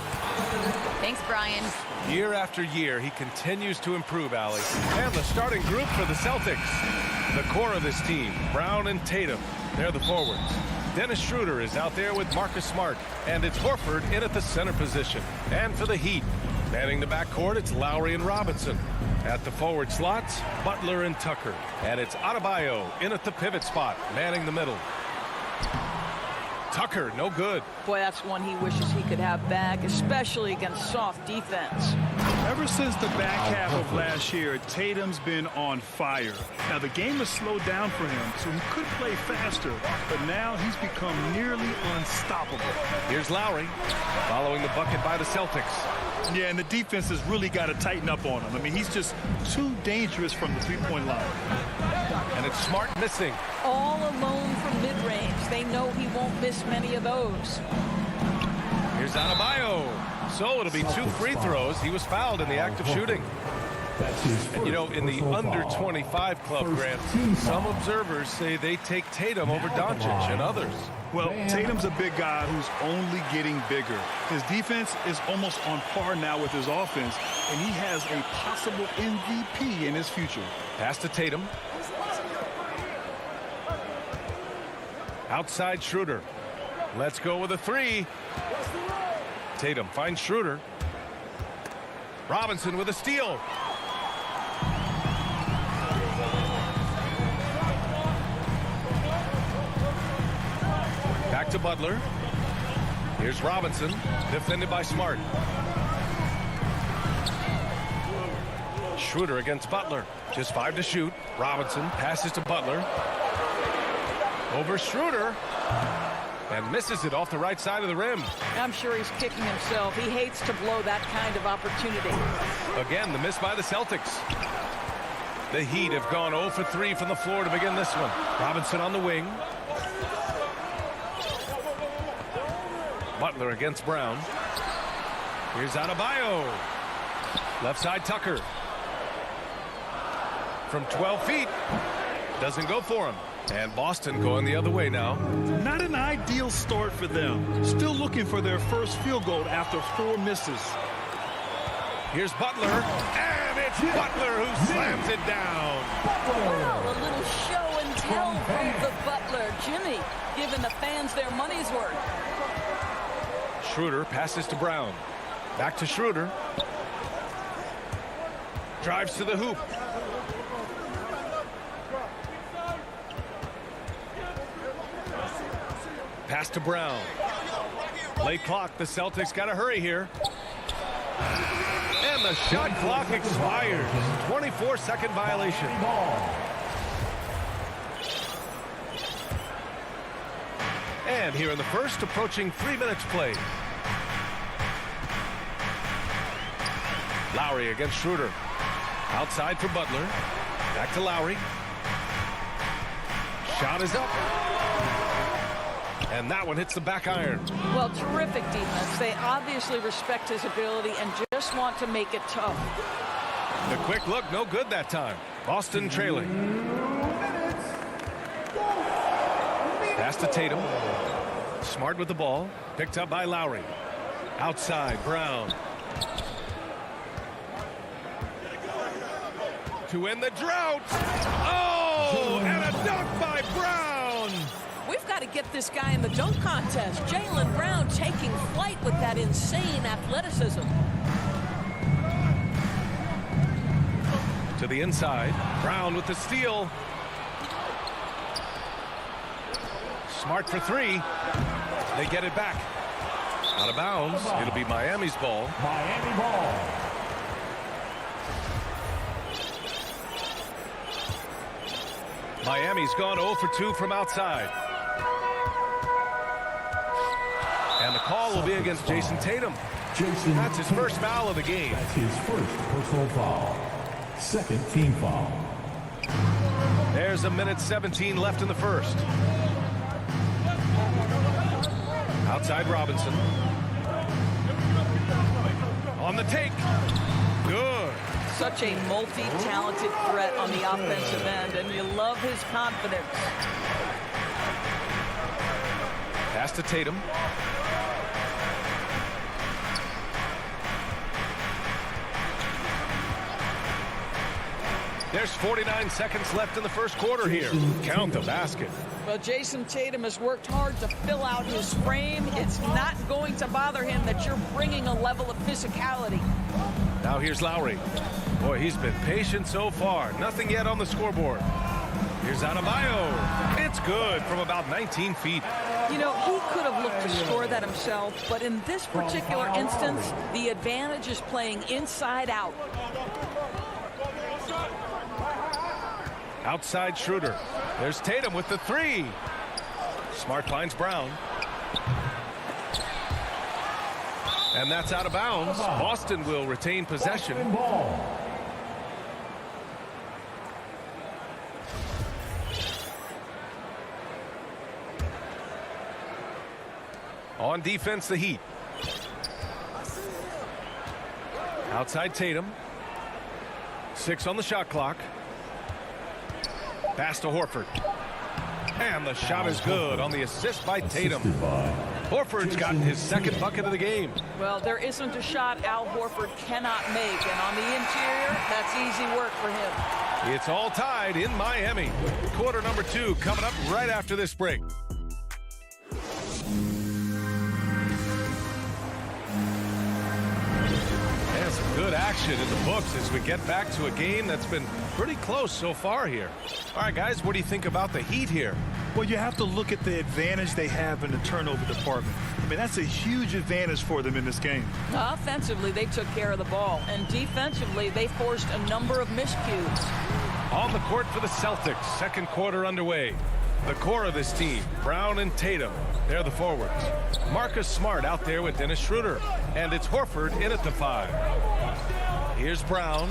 Thanks, Brian. Year after year, he continues to improve, Allie. And the starting group for the Celtics. The core of this team, Brown and Tatum. They're the forwards. Dennis Schroeder is out there with Marcus Smart. And it's Horford in at the center position. And for the Heat, manning the backcourt, it's Lowry and Robinson. At the forward slots, Butler and Tucker. And it's Adebayo in at the pivot spot, manning the middle. Tucker, no good. Boy, that's one he wishes he could have back, especially against soft defense. Ever since the back half of last year, Tatum's been on fire. Now, the game has slowed down for him, so he could play faster, but now he's become nearly unstoppable. Here's Lowry, following the bucket by the Celtics. Yeah, and the defense has really got to tighten up on him. I mean, he's just too dangerous from the three-point line. And it's Smart missing. All alone from mid-range. They know he won't miss many of those. Here's Adebayo. So it'll be 2 free throws. He was fouled in the act of shooting. And you know, in the under 25 club, Grant, some observers say they take Tatum over Doncic and others Well, Tatum's a big guy who's only getting bigger. His defense is almost on par now with his offense, and he has a possible MVP in his future. Pass to Tatum. Outside Schroeder. Let's go with a three. Tatum finds Schroeder. Robinson with a steal. Back to Butler. Here's Robinson, defended by Smart. Schroeder against Butler. Just 5 to shoot. Robinson passes to Butler. Over Schroeder. And misses it off the right side of the rim. I'm sure he's kicking himself. He hates to blow that kind of opportunity. Again, the miss by the Celtics. The Heat have gone 0 for 3 from the floor to begin this one. Robinson on the wing. Butler against Brown. Here's Adebayo. Left side Tucker. From 12 feet. Doesn't go for him. And Boston going the other way now. Not an ideal start for them. Still looking for their first field goal after 4 misses. Here's Butler. And it's Butler who slams it down. Wow, a little show and tell from the Butler. Jimmy giving the fans their money's worth. Schroeder passes to Brown. Back to Schroeder. Drives to the hoop. Pass to Brown. Late clock. The Celtics got to hurry here. And the shot clock expires. 24-second violation. And here in the first, approaching 3 minutes played. Lowry against Schroeder. Outside for Butler. Back to Lowry. Shot is up. And that one hits the back iron. Well, terrific defense. They obviously respect his ability and just want to make it tough. The quick look, no good that time. Boston trailing. Pass to Tatum. Smart with the ball. Picked up by Lowry. Outside, Brown. To end the drought. Oh, and a dunk by Brown. We've got to get this guy in the dunk contest. Jaylen Brown taking flight with that insane athleticism. To the inside. Brown with the steal. Smart for 3. They get it back. Out of bounds. It'll be Miami's ball. Miami ball. Miami's gone 0 for 2 from outside. And the call will be against Jason Tatum. That's his first foul of the game. That's his first personal foul. Second team foul. There's a minute 17 left in the first. Outside Robinson. On the take. Good. Such a multi-talented threat on the offensive end, and you love his confidence. Pass to Tatum. There's 49 seconds left in the first quarter here. Count the basket. Well, Jason Tatum has worked hard to fill out his frame. It's not going to bother him that you're bringing a level of physicality. Now here's Lowry. Boy, he's been patient so far. Nothing yet on the scoreboard. Here's Adebayo. It's good from about 19 feet. You know, he could have looked to score that himself, but in this particular instance, the advantage is playing inside out. Outside Schroeder. There's Tatum with the 3. Smart finds Brown. And that's out of bounds. Boston will retain possession. On defense, the Heat. Outside Tatum. 6 on the shot clock. Pass to Horford. And the shot is good on the assist by Tatum. Horford's gotten his second bucket of the game. Well, there isn't a shot Al Horford cannot make, and on the interior, that's easy work for him. It's all tied in Miami. Quarter number 2 coming up right after this break. And some good action in the books as we get back to a game that's been pretty close so far here. All right, guys, what do you think about the Heat here? Well, you have to look at the advantage they have in the turnover department. I mean, that's a huge advantage for them in this game. Offensively, they took care of the ball, and defensively, they forced a number of miscues. On the court for the Celtics, second quarter underway. The core of this team, Brown and Tatum, they're the forwards. Marcus Smart out there with Dennis Schroeder, and it's Horford in at the 5. Here's Brown.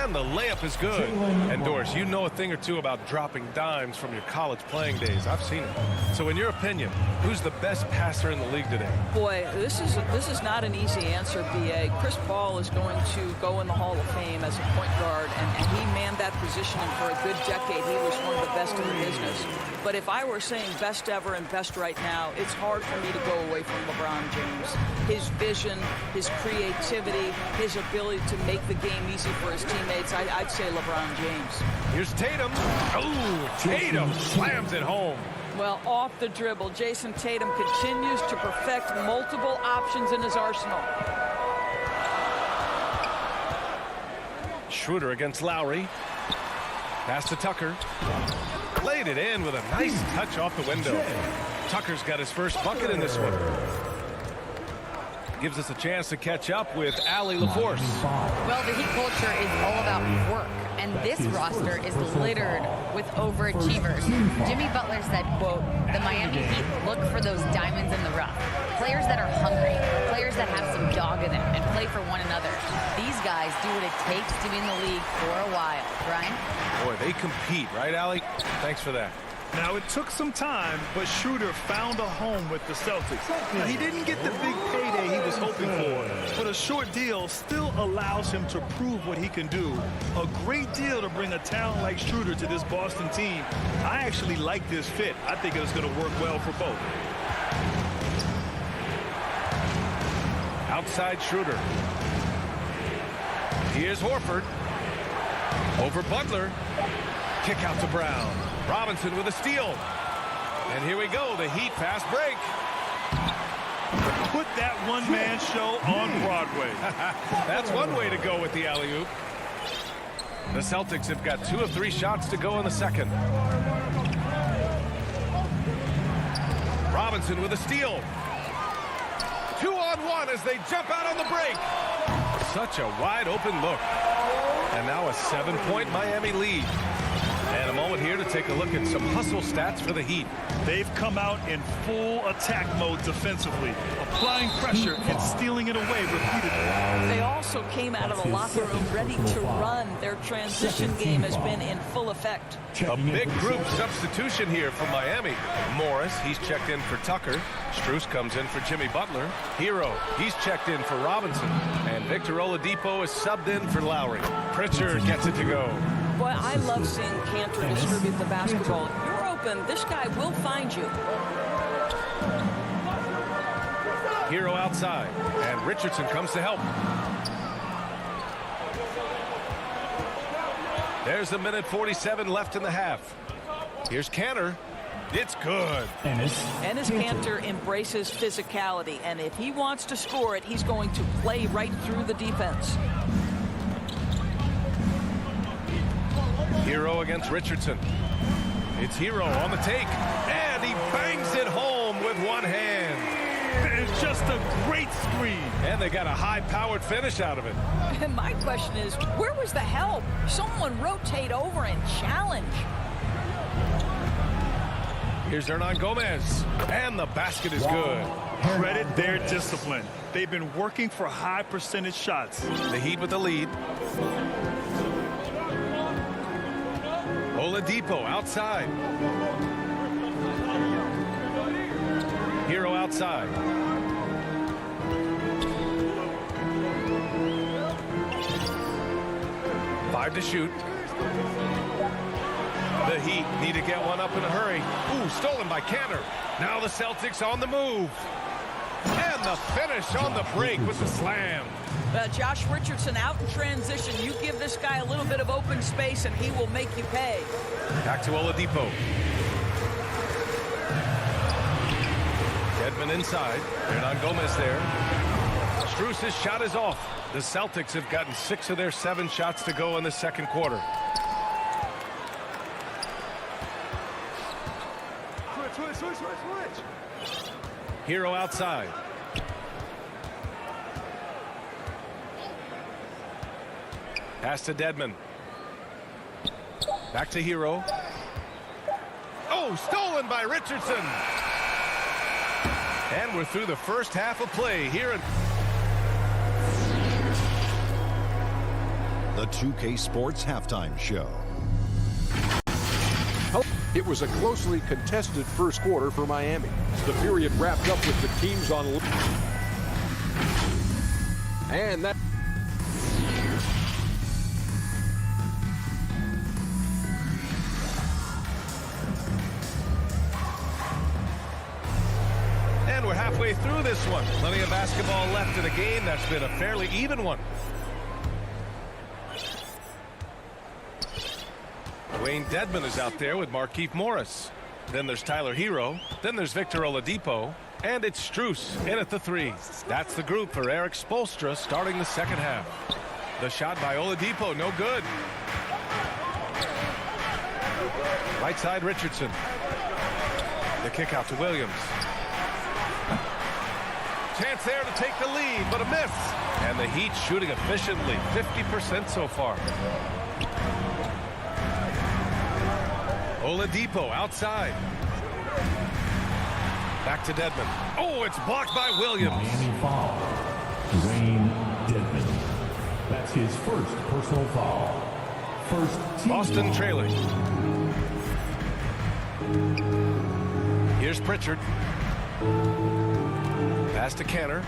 And the layup is good. And Doris, you know a thing or two about dropping dimes from your college playing days. I've seen it. So in your opinion, who's the best passer in the league today? Boy, this is not an easy answer, B.A. Chris Paul is going to go in the Hall of Fame as a point guard, and he manned that position, and for a good decade, he was one of the best in the business. But if I were saying best ever and best right now, it's hard for me to go away from LeBron James. His vision, his creativity, his ability to make the game easy for his teammates, I'd say LeBron James. Here's Tatum. Oh, Tatum slams it home. Well, off the dribble, Jason Tatum continues to perfect multiple options in his arsenal. Schroeder against Lowry. Pass to Tucker. Laid it in with a nice touch off the window. Tucker's got his first bucket in this one. Gives us a chance to catch up with Allie LaForce. Well, the Heat culture is all about work, and this roster is littered with overachievers. Jimmy Butler said, quote, the Miami Heat look for those diamonds in the rough. Players that are hungry, players that have some dog in them and play for one another. These guys do what it takes to be in the league for a while. Brian? Boy, they compete, right, Allie? Thanks for that. Now, it took some time, but Schroeder found a home with the Celtics. Now, he didn't get the big payday he was hoping for, but a short deal still allows him to prove what he can do. A great deal to bring a talent like Schroeder to this Boston team. I actually like this fit. I think it's going to work well for both. Outside Schroeder. Here's Horford. Over Butler. Kick out to Brown. Robinson with a steal. And here we go, the Heat fast break. Put that one-man show on Broadway. That's one way to go with the alley-oop. The Celtics have got 2 of 3 shots to go in the second. Robinson with a steal. 2-on-1 as they jump out on the break. Such a wide open look. And now a 7-point Miami lead. And a moment here to take a look at some hustle stats for the Heat. They've come out in full attack mode defensively, applying pressure and stealing it away repeatedly. They also came out of the locker room ready to run. Their transition game has been in full effect. A big group substitution here for Miami. Morris, he's checked in for Tucker. Strus comes in for Jimmy Butler. Hero, he's checked in for Robinson. And Victor Oladipo is subbed in for Lowry. Pritchard gets it to go. Boy, I love seeing Cantor distribute the basketball. You're open. This guy will find you. Hero outside, and Richardson comes to help. There's a minute 47 left in the half. Here's Cantor. It's good. Enes Kanter embraces physicality, and if he wants to score it, he's going to play right through the defense. Hero against Richardson. It's Hero on the take, and he bangs it home with one hand. It's just a great screen. And they got a high-powered finish out of it. And my question is, where was the help? Someone rotate over and challenge. Here's Hernan Gomez, and the basket is good. Credit their discipline. They've been working for high percentage shots. The Heat with the lead. Oladipo outside. Hero outside. Five to shoot. The the Heat need to get one up in a hurry. Ooh, stolen by Canner. Now the Celtics on the move. And the finish on the break with the slam. Josh Richardson out in transition. You give this guy a little bit of open space and he will make you pay. Back to Oladipo. Edmond inside. Hernan Gomez there. Strus's shot is off. The Celtics have gotten 6 of their 7 shots to go in the second quarter. Switch. Hero outside. Pass to Dedmon. Back to Hero. Oh, stolen by Richardson. And we're through the first half of play here in the 2K Sports Halftime Show. It was a closely contested first quarter for Miami. The period wrapped up with the teams on... And that... And we're halfway through this one. Plenty of basketball left in a game that's been a fairly even one. Dwayne Dedmon is out there with Markieff Morris. Then there's Tyler Hero. Then there's Victor Oladipo. And it's Strus in at the 3. That's the group for Eric Spoelstra starting the second half. The shot by Oladipo, no good. Right side Richardson. The kick out to Williams. Chance there to take the lead, but a miss. And the Heat shooting efficiently, 50% so far. Oladipo outside. Back to Dedmon. Oh, it's blocked by Williams. Miami foul. Dwayne Dedmon. That's his first personal foul. First team Boston trailing. Here's Pritchard. Pass to Canner.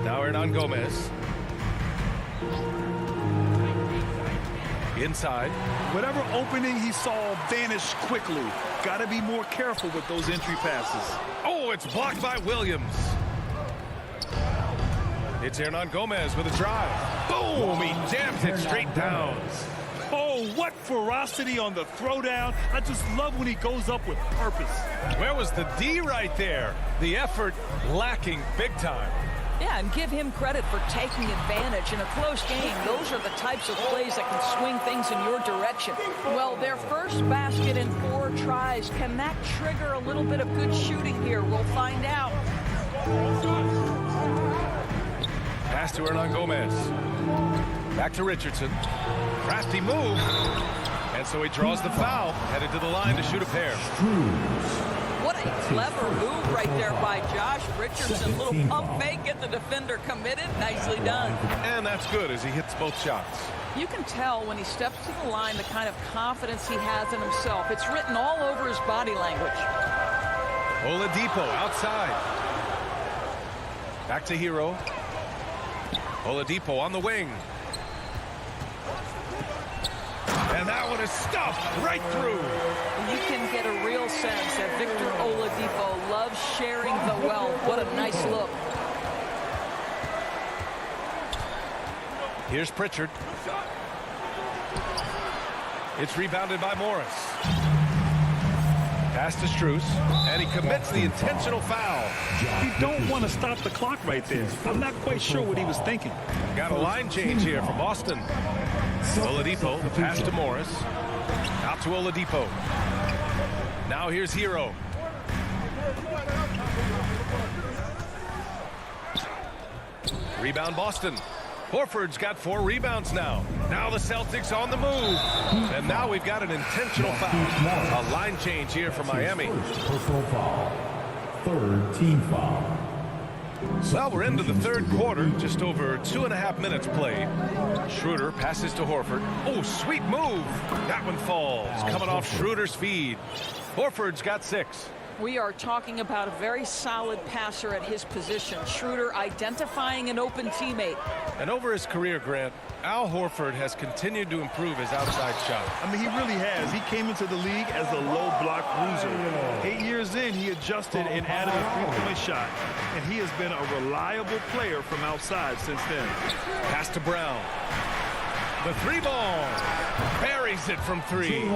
Now Hernan Gomez. Inside. Whatever opening he saw vanished quickly. Got to be more careful with those entry passes. Oh, it's blocked by Williams. It's Hernan Gomez with a drive. Boom! He jams it straight down. Oh, what ferocity on the throwdown. I just love when he goes up with purpose. Where was the D right there? The effort lacking big time. Yeah, and give him credit for taking advantage in a close game. Those are the types of plays that can swing things in your direction. Well, their first basket in 4 tries. Can that trigger a little bit of good shooting here? We'll find out. Pass to Hernan Gomez. Back to Richardson. Crafty move. And so he draws the foul. Headed to the line to shoot a pair. What a clever move right there by Josh Richardson. Little pump fake, get the defender committed. Nicely done. And that's good as he hits both shots. You can tell when he steps to the line the kind of confidence he has in himself. It's written all over his body language. Oladipo outside. Back to Hero. Oladipo on the wing. And that one is stuffed right through. You can get a real sense that Victor Oladipo loves sharing the wealth. What a nice look. Here's Pritchard. It's rebounded by Morris. Pass to Strus, and he commits the intentional foul. You don't want to stop the clock right there. I'm not quite sure what he was thinking. Got a line change here from Boston. Oladipo, the pass to Morris. Out to Oladipo. Now here's Hero. Rebound Boston. Horford's got 4 rebounds now. Now the Celtics on the move. And now we've got an intentional foul. A line change here for Miami. Personal foul. Third team foul. Well, we're into the third quarter. Just over 2.5 minutes played. Schroeder passes to Horford. Oh, sweet move. That one falls. Coming off Schroeder's feed. Horford's got 6. We are talking about a very solid passer at his position. Schroeder identifying an open teammate. And over his career, Grant, Al Horford has continued to improve his outside shot. I mean, he really has. He came into the league as a low block bruiser. 8 years in, he adjusted and added a three-point shot, and he has been a reliable player from outside since then. Pass to Brown. The three ball. Buries it from three.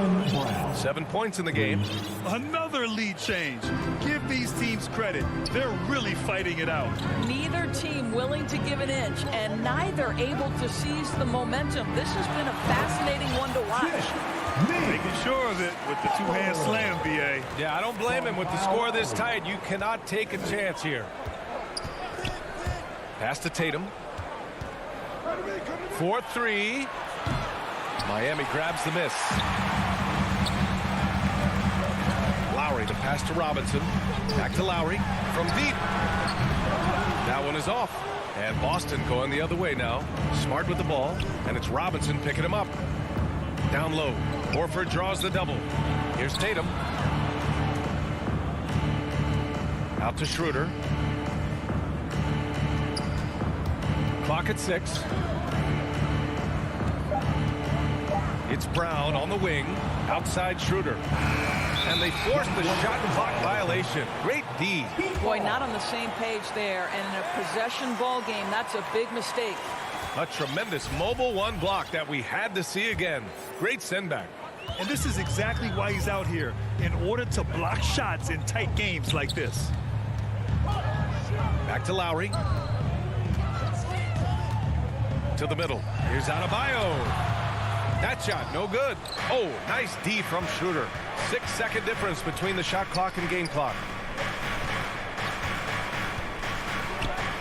7 points in the game. Another lead change. Give these teams credit. They're really fighting it out. Neither team willing to give an inch, and neither able to seize the momentum. This has been a fascinating one to watch. Making sure of it with the two-hand slam, B.A. Yeah, I don't blame him. With the score this tight, you cannot take a chance here. Pass to Tatum. 4-3. Miami grabs the miss. Lowry to pass to Robinson. Back to Lowry from deep. That one is off. And Boston going the other way now. Smart with the ball. And it's Robinson picking him up. Down low. Horford draws the double. Here's Tatum. Out to Schroeder. Clock at 6. It's Brown on the wing. Outside Schroeder. And they forced the shot clock violation. Great D. Boy, not on the same page there. And in a possession ball game, that's a big mistake. A tremendous mobile one block that we had to see again. Great send back. And this is exactly why he's out here, in order to block shots in tight games like this. Back to Lowry. To the middle. Here's Adebayo. That shot, no good. Oh, nice D from Schroeder. 6-second difference between the shot clock and game clock.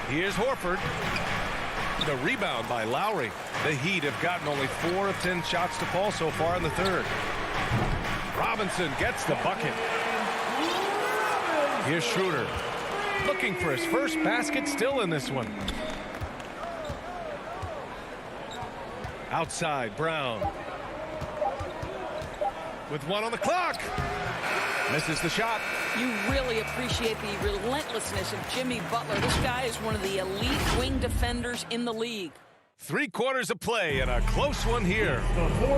Here's Horford. The rebound by Lowry. The Heat have gotten only 4 of 10 shots to fall so far in the third. Robinson gets the bucket. Here's Schroeder. Looking for his first basket still in this one. Outside, Brown. With 1 on the clock. Misses the shot. You really appreciate the relentlessness of Jimmy Butler. This guy is one of the elite wing defenders in the league. 3 quarters of play and a close one here.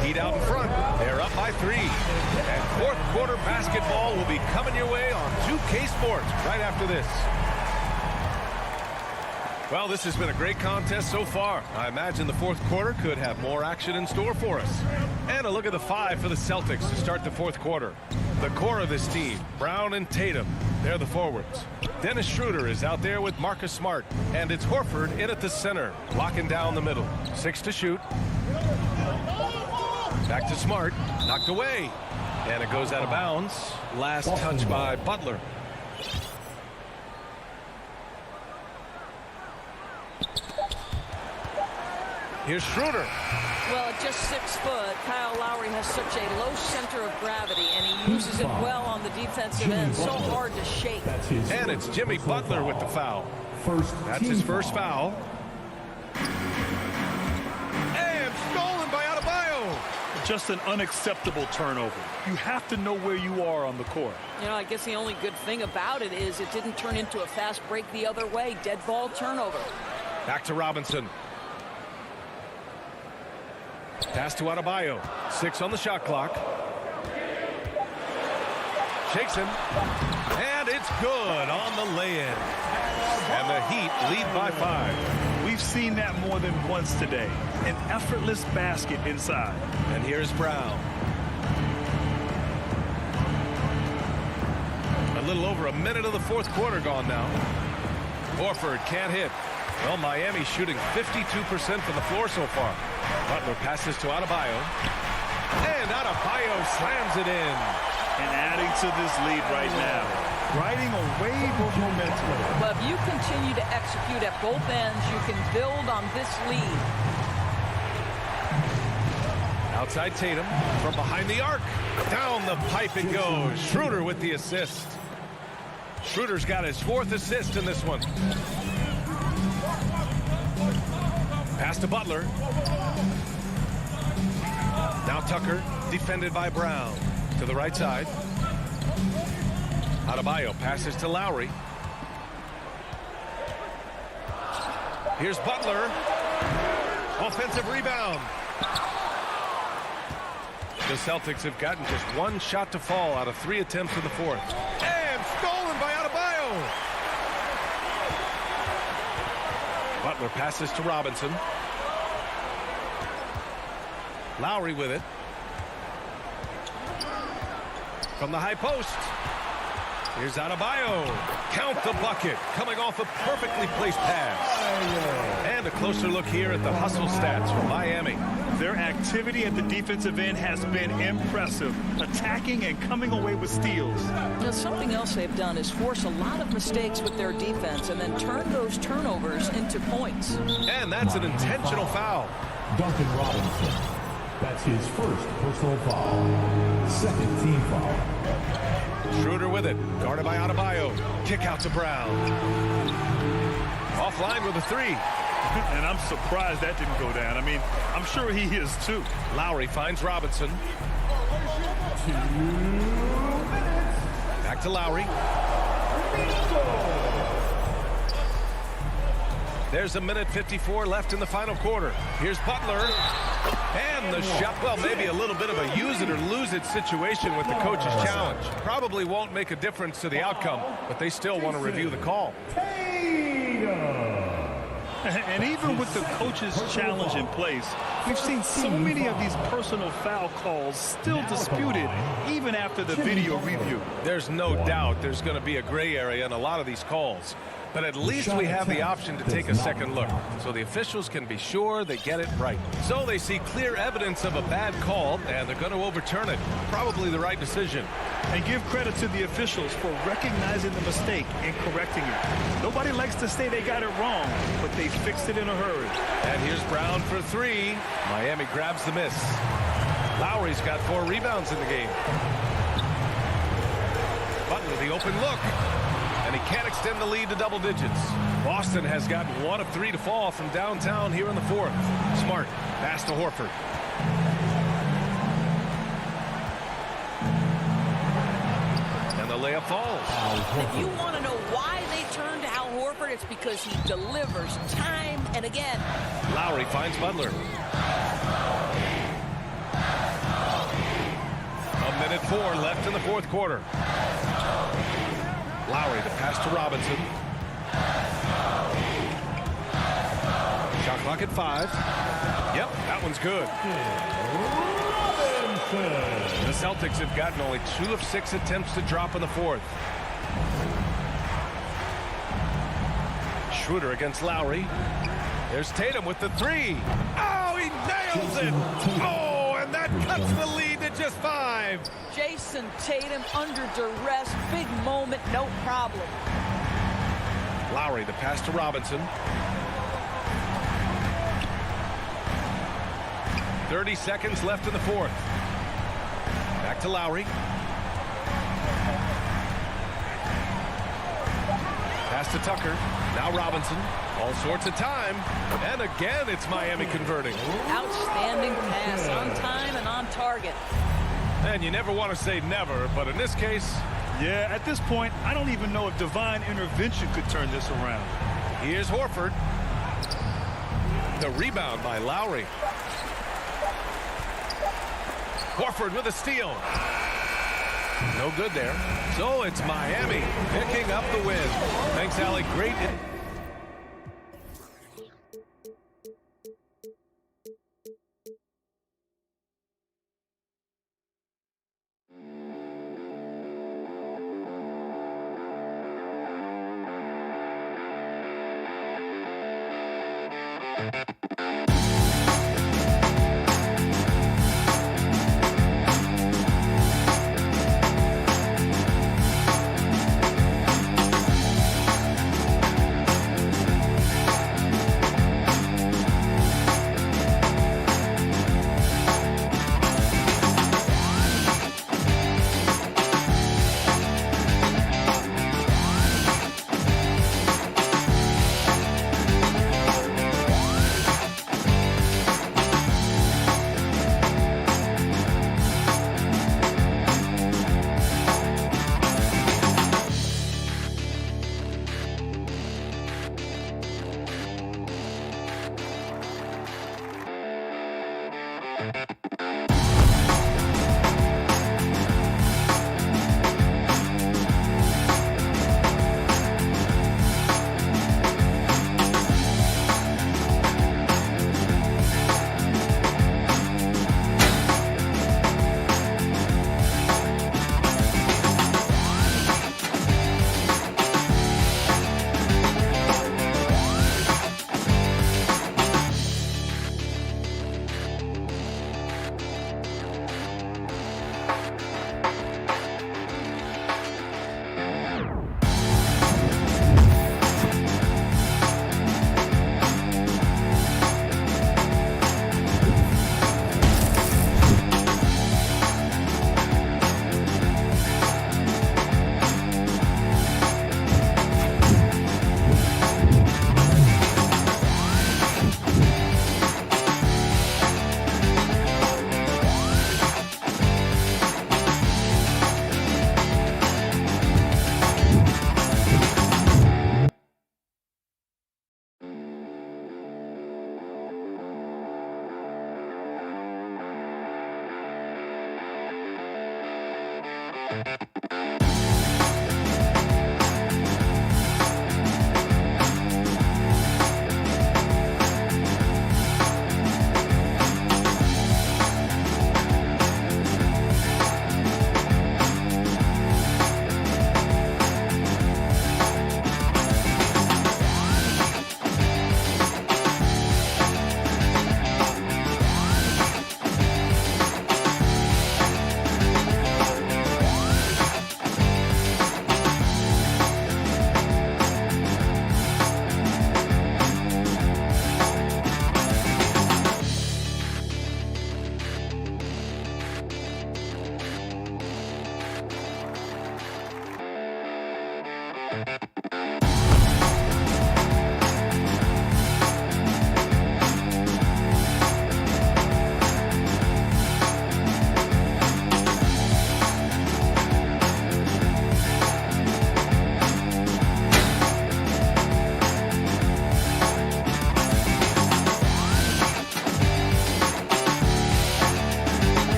Heat out in front. They're up by 3. And fourth quarter basketball will be coming your way on 2K Sports right after this. Well, this has been a great contest so far. I imagine the fourth quarter could have more action in store for us. And a look at the 5 for the Celtics to start the fourth quarter. The core of this team, Brown and Tatum, they're the forwards. Dennis Schroeder is out there with Marcus Smart. And it's Horford in at the center, locking down the middle. 6 to shoot. Back to Smart, knocked away. And it goes out of bounds. Last touch by Butler. Here's Schroeder. Well, at just 6 foot, Kyle Lowry has such a low center of gravity, and he uses it well on the defensive end. So hard to shake. And it's Jimmy Butler with the foul. That's his first foul. And stolen by Adebayo. Just an unacceptable turnover. You have to know where you are on the court. You know, I guess the only good thing about it is it didn't turn into a fast break the other way. Dead ball turnover. Back to Robinson. Pass to Adebayo. 6 on the shot clock. Shakes him. And it's good on the lay-in. And the Heat lead by 5. We've seen that more than once today. An effortless basket inside. And here's Brown. A little over a minute of the fourth quarter gone now. Horford can't hit. Well, Miami shooting 52% from the floor so far. Butler passes to Adebayo. And Adebayo slams it in. And adding to this lead right now. Riding a wave of momentum. But if you continue to execute at both ends, you can build on this lead. Outside Tatum from behind the arc. Down the pipe it goes. Schroeder with the assist. Schroeder's got his 4th assist in this one. Pass to Butler. Now Tucker, defended by Brown. To the right side. Adebayo passes to Lowry. Here's Butler. Offensive rebound. The Celtics have gotten just one shot to fall out of 3 attempts in the fourth. And stolen by Adebayo. Butler passes to Robinson. Lowry with it. From the high post. Here's Adebayo. Count the bucket. Coming off a perfectly placed pass. And a closer look here at the hustle stats for Miami. Their activity at the defensive end has been impressive, attacking and coming away with steals. Now, something else they've done is force a lot of mistakes with their defense and then turn those turnovers into points. And that's an intentional foul. Duncan Robinson. That's his first personal foul. Second team foul. Schroeder with it. Guarded by Adebayo. Kick out to Brown. Offline with a 3. And I'm surprised that didn't go down. I mean, I'm sure he is too. Lowry finds Robinson. Back to Lowry. There's a minute 54 left in the final quarter. Here's Butler. And the shot, well, maybe a little bit of a use it or lose it situation with the coach's challenge. Probably won't make a difference to the outcome, but they still want to review the call. And even with the coach's challenge in place, we've seen so many of these personal foul calls still disputed even after the video review. There's no doubt there's going to be a gray area in a lot of these calls. But at least we have the option to take a second look, so the officials can be sure they get it right. So they see clear evidence of a bad call, and they're going to overturn it. Probably the right decision. And give credit to the officials for recognizing the mistake and correcting it. Nobody likes to say they got it wrong, but they fixed it in a hurry. And here's Brown for 3. Miami grabs the miss. Lowry's got 4 rebounds in the game. Butler, the open look. And he can't extend the lead to double digits. Boston has gotten 1 of 3 to fall from downtown here in the fourth. Smart. Pass to Horford. And the layup falls. If you want to know why they turn to Al Horford, it's because he delivers time and again. Lowry finds Butler. A minute 4 left in the fourth quarter. Lowry to pass to Robinson. Shot clock at 5. Yep, that one's good. The Celtics have gotten only 2 of 6 attempts to drop in the fourth. Schroeder against Lowry. There's Tatum with the 3. Oh, he nails it! Oh, and that cuts the lead to just 5. Jason Tatum under duress, big moment, no problem. Lowry the pass to Robinson. 30 seconds left in the fourth. Back to Lowry. Pass to Tucker. Now Robinson. All sorts of time. And again, it's Miami converting. Outstanding pass, on time and on target. And you never want to say never, but in this case... Yeah, at this point, I don't even know if divine intervention could turn this around. Here's Horford. The rebound by Lowry. Horford with a steal. No good there. So it's Miami picking up the win. Thanks, Allie. Great.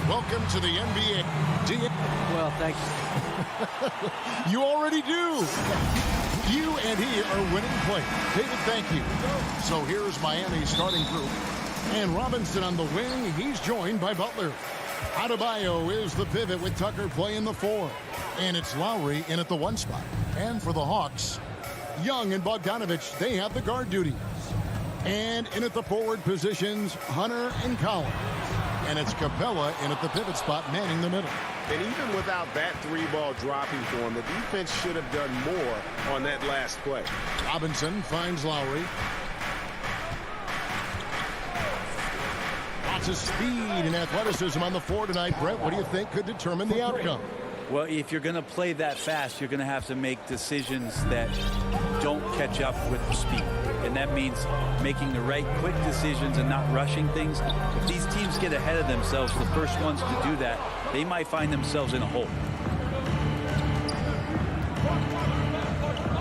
Welcome to the NBA. Well, thanks. You already do. You and he are winning play. David, thank you. So here's Miami's starting group. And Robinson on the wing. He's joined by Butler. Adebayo is the pivot with Tucker playing the 4. And it's Lowry in at the 1 spot. And for the Hawks, Young and Bogdanovich, they have the guard duties. And in at the forward positions, Hunter and Collins. And it's Capella in at the pivot spot, manning the middle. And even without that 3-ball dropping for him, the defense should have done more on that last play. Robinson finds Lowry. Lots of speed and athleticism on the floor tonight. Brett, what do you think could determine the outcome? Well, if you're going to play that fast, you're going to have to make decisions that don't catch up with the speed. And that means making the right quick decisions and not rushing things. If these teams get ahead of themselves, the first ones to do that, they might find themselves in a hole.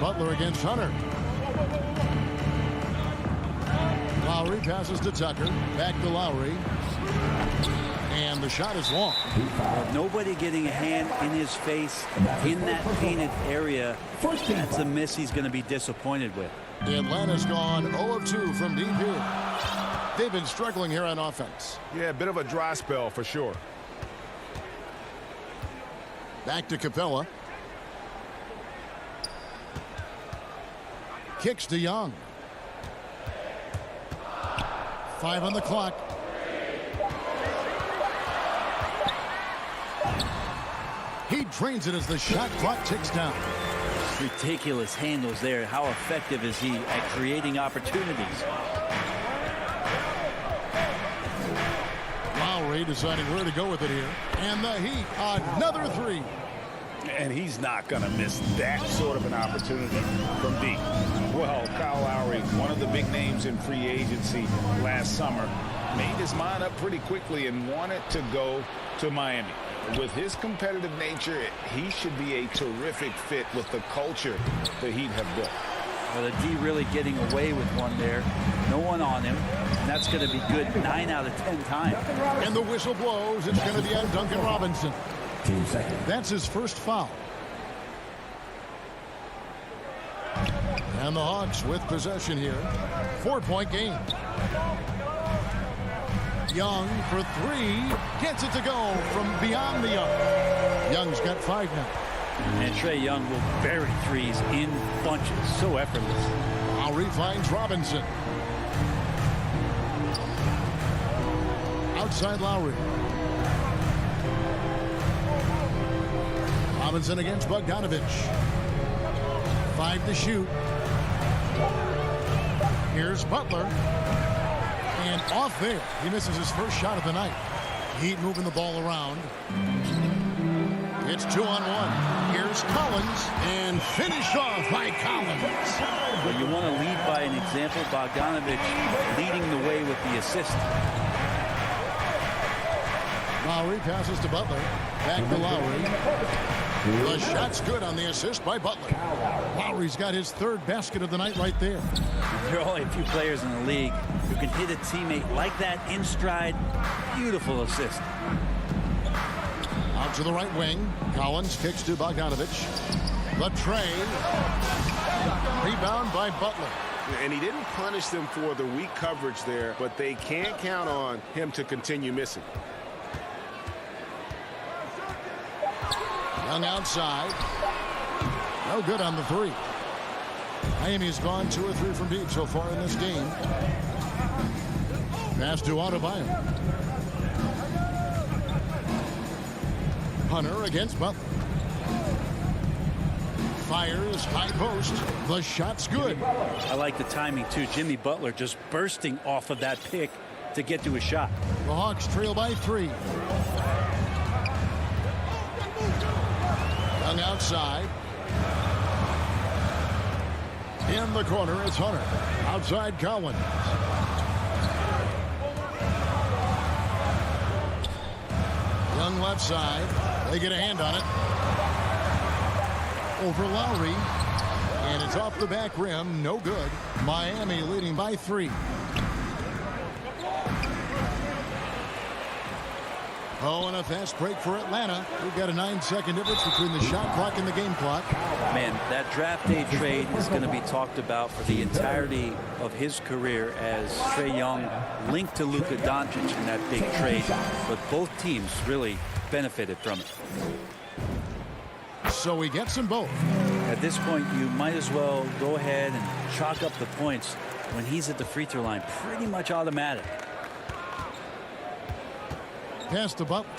Butler against Hunter. Lowry passes to Tucker. Back to Lowry. And the shot is long. Nobody getting a hand in his face in that painted area. That's a miss he's going to be disappointed with. Atlanta's gone 0 of 2 from deep here. They've been struggling here on offense. Yeah, a bit of a dry spell for sure. Back to Capella. Kicks to Young. 5 on the clock. He drains it as the shot clock ticks down. Ridiculous handles there. How effective is he at creating opportunities? Lowry deciding where to go with it here. And the Heat, another 3. And he's not going to miss that sort of an opportunity from deep. Well, Kyle Lowry, one of the big names in free agency last summer, made his mind up pretty quickly and wanted to go to Miami. With his competitive nature, he should be a terrific fit with the culture the Heat have built. Well, the D really getting away with one there. No one on him. And that's going to be good 9 out of 10 times. And the whistle blows. It's going to be on Duncan Robinson. That's his first foul. And the Hawks with possession here. 4-point game. Young for 3. Gets it to go from beyond the arc. Young's got 5 now. And Trae Young will bury threes in bunches. So effortless. Lowry finds Robinson. Outside Lowry. Robinson against Bogdanovich. 5 to shoot. Here's Butler. And off there. He misses his first shot of the night. Heat moving the ball around. It's 2-on-1. Here's Collins. And finished off by Collins. Well, you want to lead by an example. Bogdanovich leading the way with the assist. Lowry passes to Butler. Back to Lowry. The shot's good on the assist by Butler. Lowry's got his 3rd basket of the night right there. There are only a few players in the league who can hit a teammate like that in stride. Beautiful assist. Out to the right wing. Collins kicks to Bogdanovich. The tray. Rebound by Butler. And he didn't punish them for the weak coverage there, but they can't count on him to continue missing. Young outside. No good on the 3. Miami's gone 2 or 3 from deep so far in this game. Pass to Adebayo. Hunter against Butler. Fires high post. The shot's good. I like the timing too. Jimmy Butler just bursting off of that pick to get to a shot. The Hawks trail by 3. Young outside. In the corner, it's Hunter. Outside Collins. Young left side. They get a hand on it. Over Lowry. And it's off the back rim. No good. Miami leading by 3. Oh, and a fast break for Atlanta. We've got a 9-second difference between the shot clock and the game clock. Man, that draft day trade is going to be talked about for the entirety of his career as Trae Young linked to Luka Doncic in that big trade. But both teams really benefited from it. So he gets them both. At this point, you might as well go ahead and chalk up the points when he's at the free throw line. Pretty much automatic. Pass to Butler.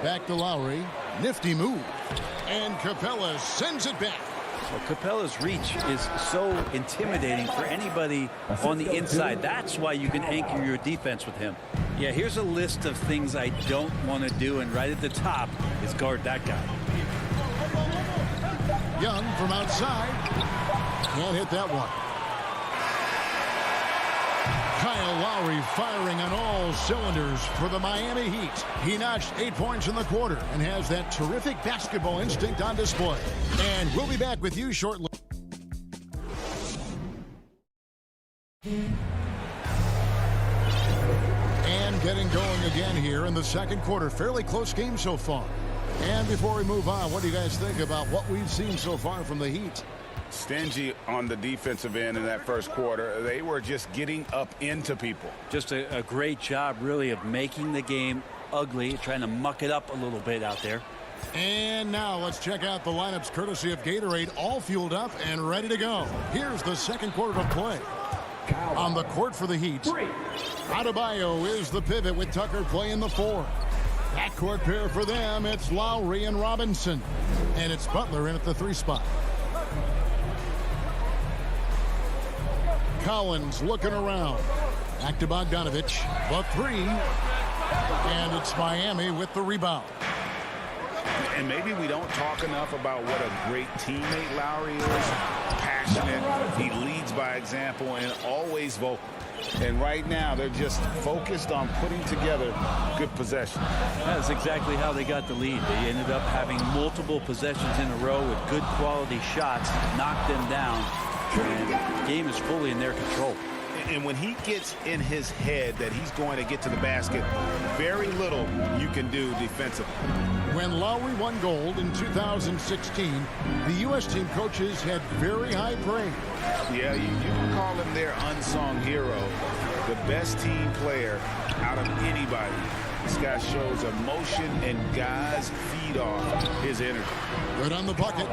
Back to Lowry. Nifty move. And Capella sends it back. Well, Capella's reach is so intimidating for anybody on the inside. That's why you can anchor your defense with him. Yeah, here's a list of things I don't want to do, and right at the top is guard that guy. Young from outside. Can't hit that one. Kyle Lowry firing on all cylinders for the Miami Heat. He notched 8 points in the quarter and has that terrific basketball instinct on display. And we'll be back with you shortly. And getting going again here in the second quarter. Fairly close game so far. And before we move on, what do you guys think about what we've seen so far from the Heat? Stingy on the defensive end in that first quarter. They were just getting up into people. Just a great job, really, of making the game ugly, trying to muck it up a little bit out there. And now let's check out the lineups courtesy of Gatorade, all fueled up and ready to go. Here's the second quarter of play. On the court for the Heat, Adebayo is the pivot with Tucker playing the 4. Backcourt pair for them, it's Lowry and Robinson. And it's Butler in at the 3 spot. Collins looking around. Back to Bogdanovich. The 3. And it's Miami with the rebound. And maybe we don't talk enough about what a great teammate Lowry is. Passionate. He leads by example and always vocal. And right now, they're just focused on putting together good possession. That's exactly how they got the lead. They ended up having multiple possessions in a row with good quality shots, knocked them down, and the game is fully in their control. And when he gets in his head that he's going to get to the basket, very little you can do defensively. When Lowry won gold in 2016, the U.S. team coaches had very high praise. Yeah, you can call him their unsung hero, the best team player out of anybody This guy shows emotion, and guys feed off his energy. Good on the bucket.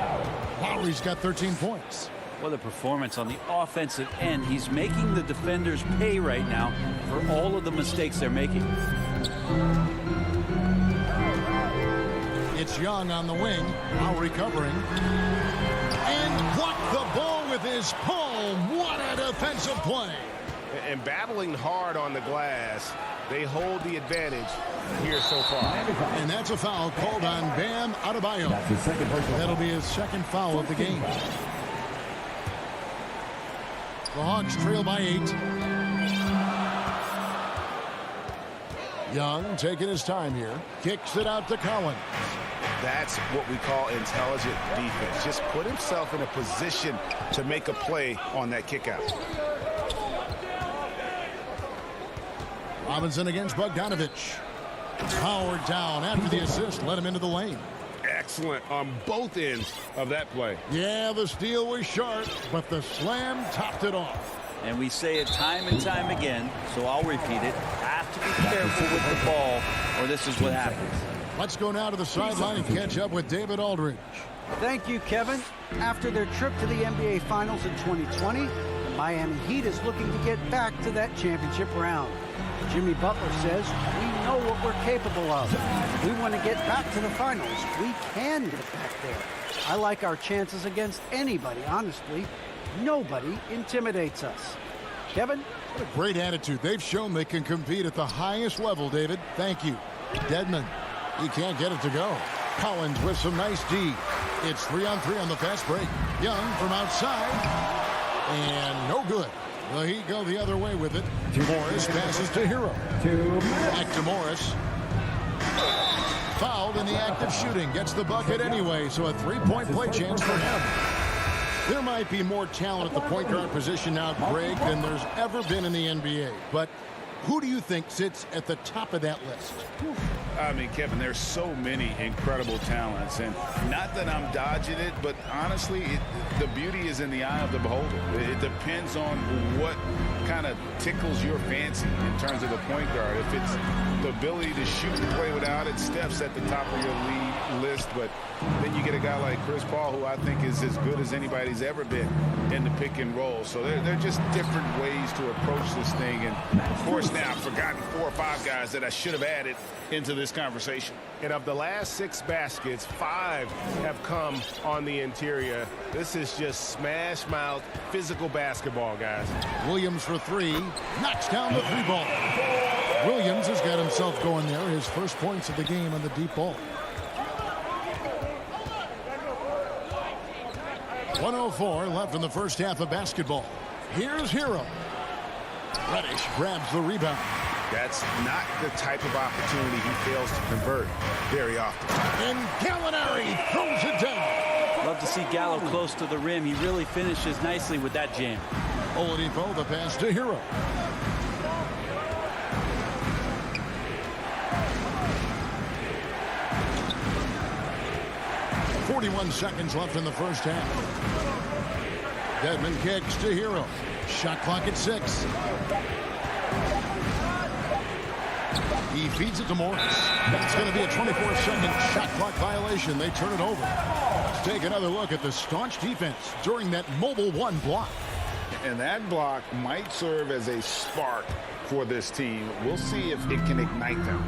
Lowry's got 13 points. What a performance on the offensive end. He's making the defenders pay right now for all of the mistakes they're making. It's Young on the wing. Lowry covering. And blocked the ball with his palm. What a defensive play. And battling hard on the glass, they hold the advantage here so far. And that's a foul called on Bam Adebayo. That'll be his second foul of the game. The Hawks trail by 8. Young taking his time here. Kicks it out to Collins. That's what we call intelligent defense. Just put himself in a position to make a play on that kick out. Robinson against Bogdanovich. Powered down after the assist. Let him into the lane. Excellent on both ends of that play. Yeah, the steal was sharp, but the slam topped it off. And we say it time and time again, so I'll repeat it. Have to be careful with the ball, or this is what happens. Let's go now to the sideline and catch up with David Aldridge. Thank you, Kevin. After their trip to the NBA Finals in 2020, the Miami Heat is looking to get back to that championship round. Jimmy Butler says, we know what we're capable of. If we want to get back to the finals, we can get back there. I like our chances against anybody, honestly. Nobody intimidates us. Kevin? What a great attitude. They've shown they can compete at the highest level, David. Thank you. Dedmon. He can't get it to go. Collins with some nice D. It's 3-on-3 on the fast break. Young from outside. And no good. The Heat go the other way with it. Morris passes to Hero. Back to Morris. Fouled in the act of shooting. Gets the bucket anyway, so a three-point play chance for him. There might be more talent at the point guard position now, Greg, than there's ever been in the NBA. But who do you think sits at the top of that list? I mean, Kevin, there's so many incredible talents. And not that I'm dodging it, but honestly, the beauty is in the eye of the beholder. It depends on what kind of tickles your fancy in terms of the point guard. If it's the ability to shoot and play without it, Steph's at the top of your league list. But then you get a guy like Chris Paul, who I think is as good as anybody's ever been in the pick and roll. So they're just different ways to approach this thing. And, of course, now I've forgotten 4 or 5 guys that I should have added into this conversation. And of the last 6 baskets, 5 have come on the interior. This is just smash mouth physical basketball, guys. Williams for 3. Knocks down the 3 ball. Williams has got himself going there. His first points of the game on the deep ball. 1:04 left in the first half of basketball. Here's Hero. Reddish grabs the rebound. That's not the type of opportunity he fails to convert very often. And Gallinari throws it down. Love to see Gallo close to the rim. He really finishes nicely with that jam. Oladipo, the pass to Hero. .41 seconds left in the first half. Dedmon kicks to Hero. Shot clock at 6. He feeds it to Morris. That's going to be a 24-second shot clock violation. They turn it over. Let's take another look at the staunch defense during that mobile 1 block. And that block might serve as a spark for this team. We'll see if it can ignite them.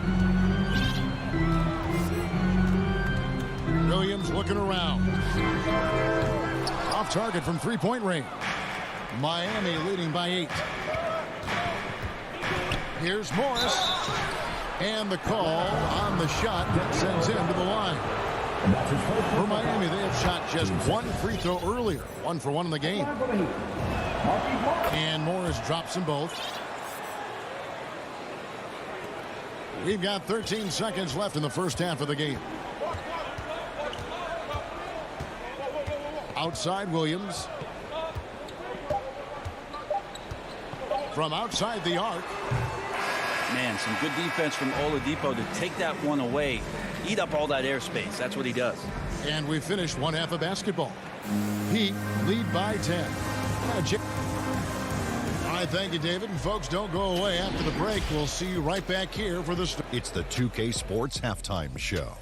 Williams looking around. Off target from three-point range. Miami leading by 8. Here's Morris. And the call on the shot that sends him to the line. For Miami, they have shot just 1 free throw earlier. 1 for 1 in the game. And Morris drops them both. We've got 13 seconds left in the first half of the game. Outside Williams. From outside the arc. Man, some good defense from Oladipo to take that one away. Eat up all that airspace. That's what he does. And we finished 1 half of basketball. Heat lead by 10. right, thank you, David. And folks, don't go away after the break. We'll see you right back here for the... It's the 2K Sports Halftime Show.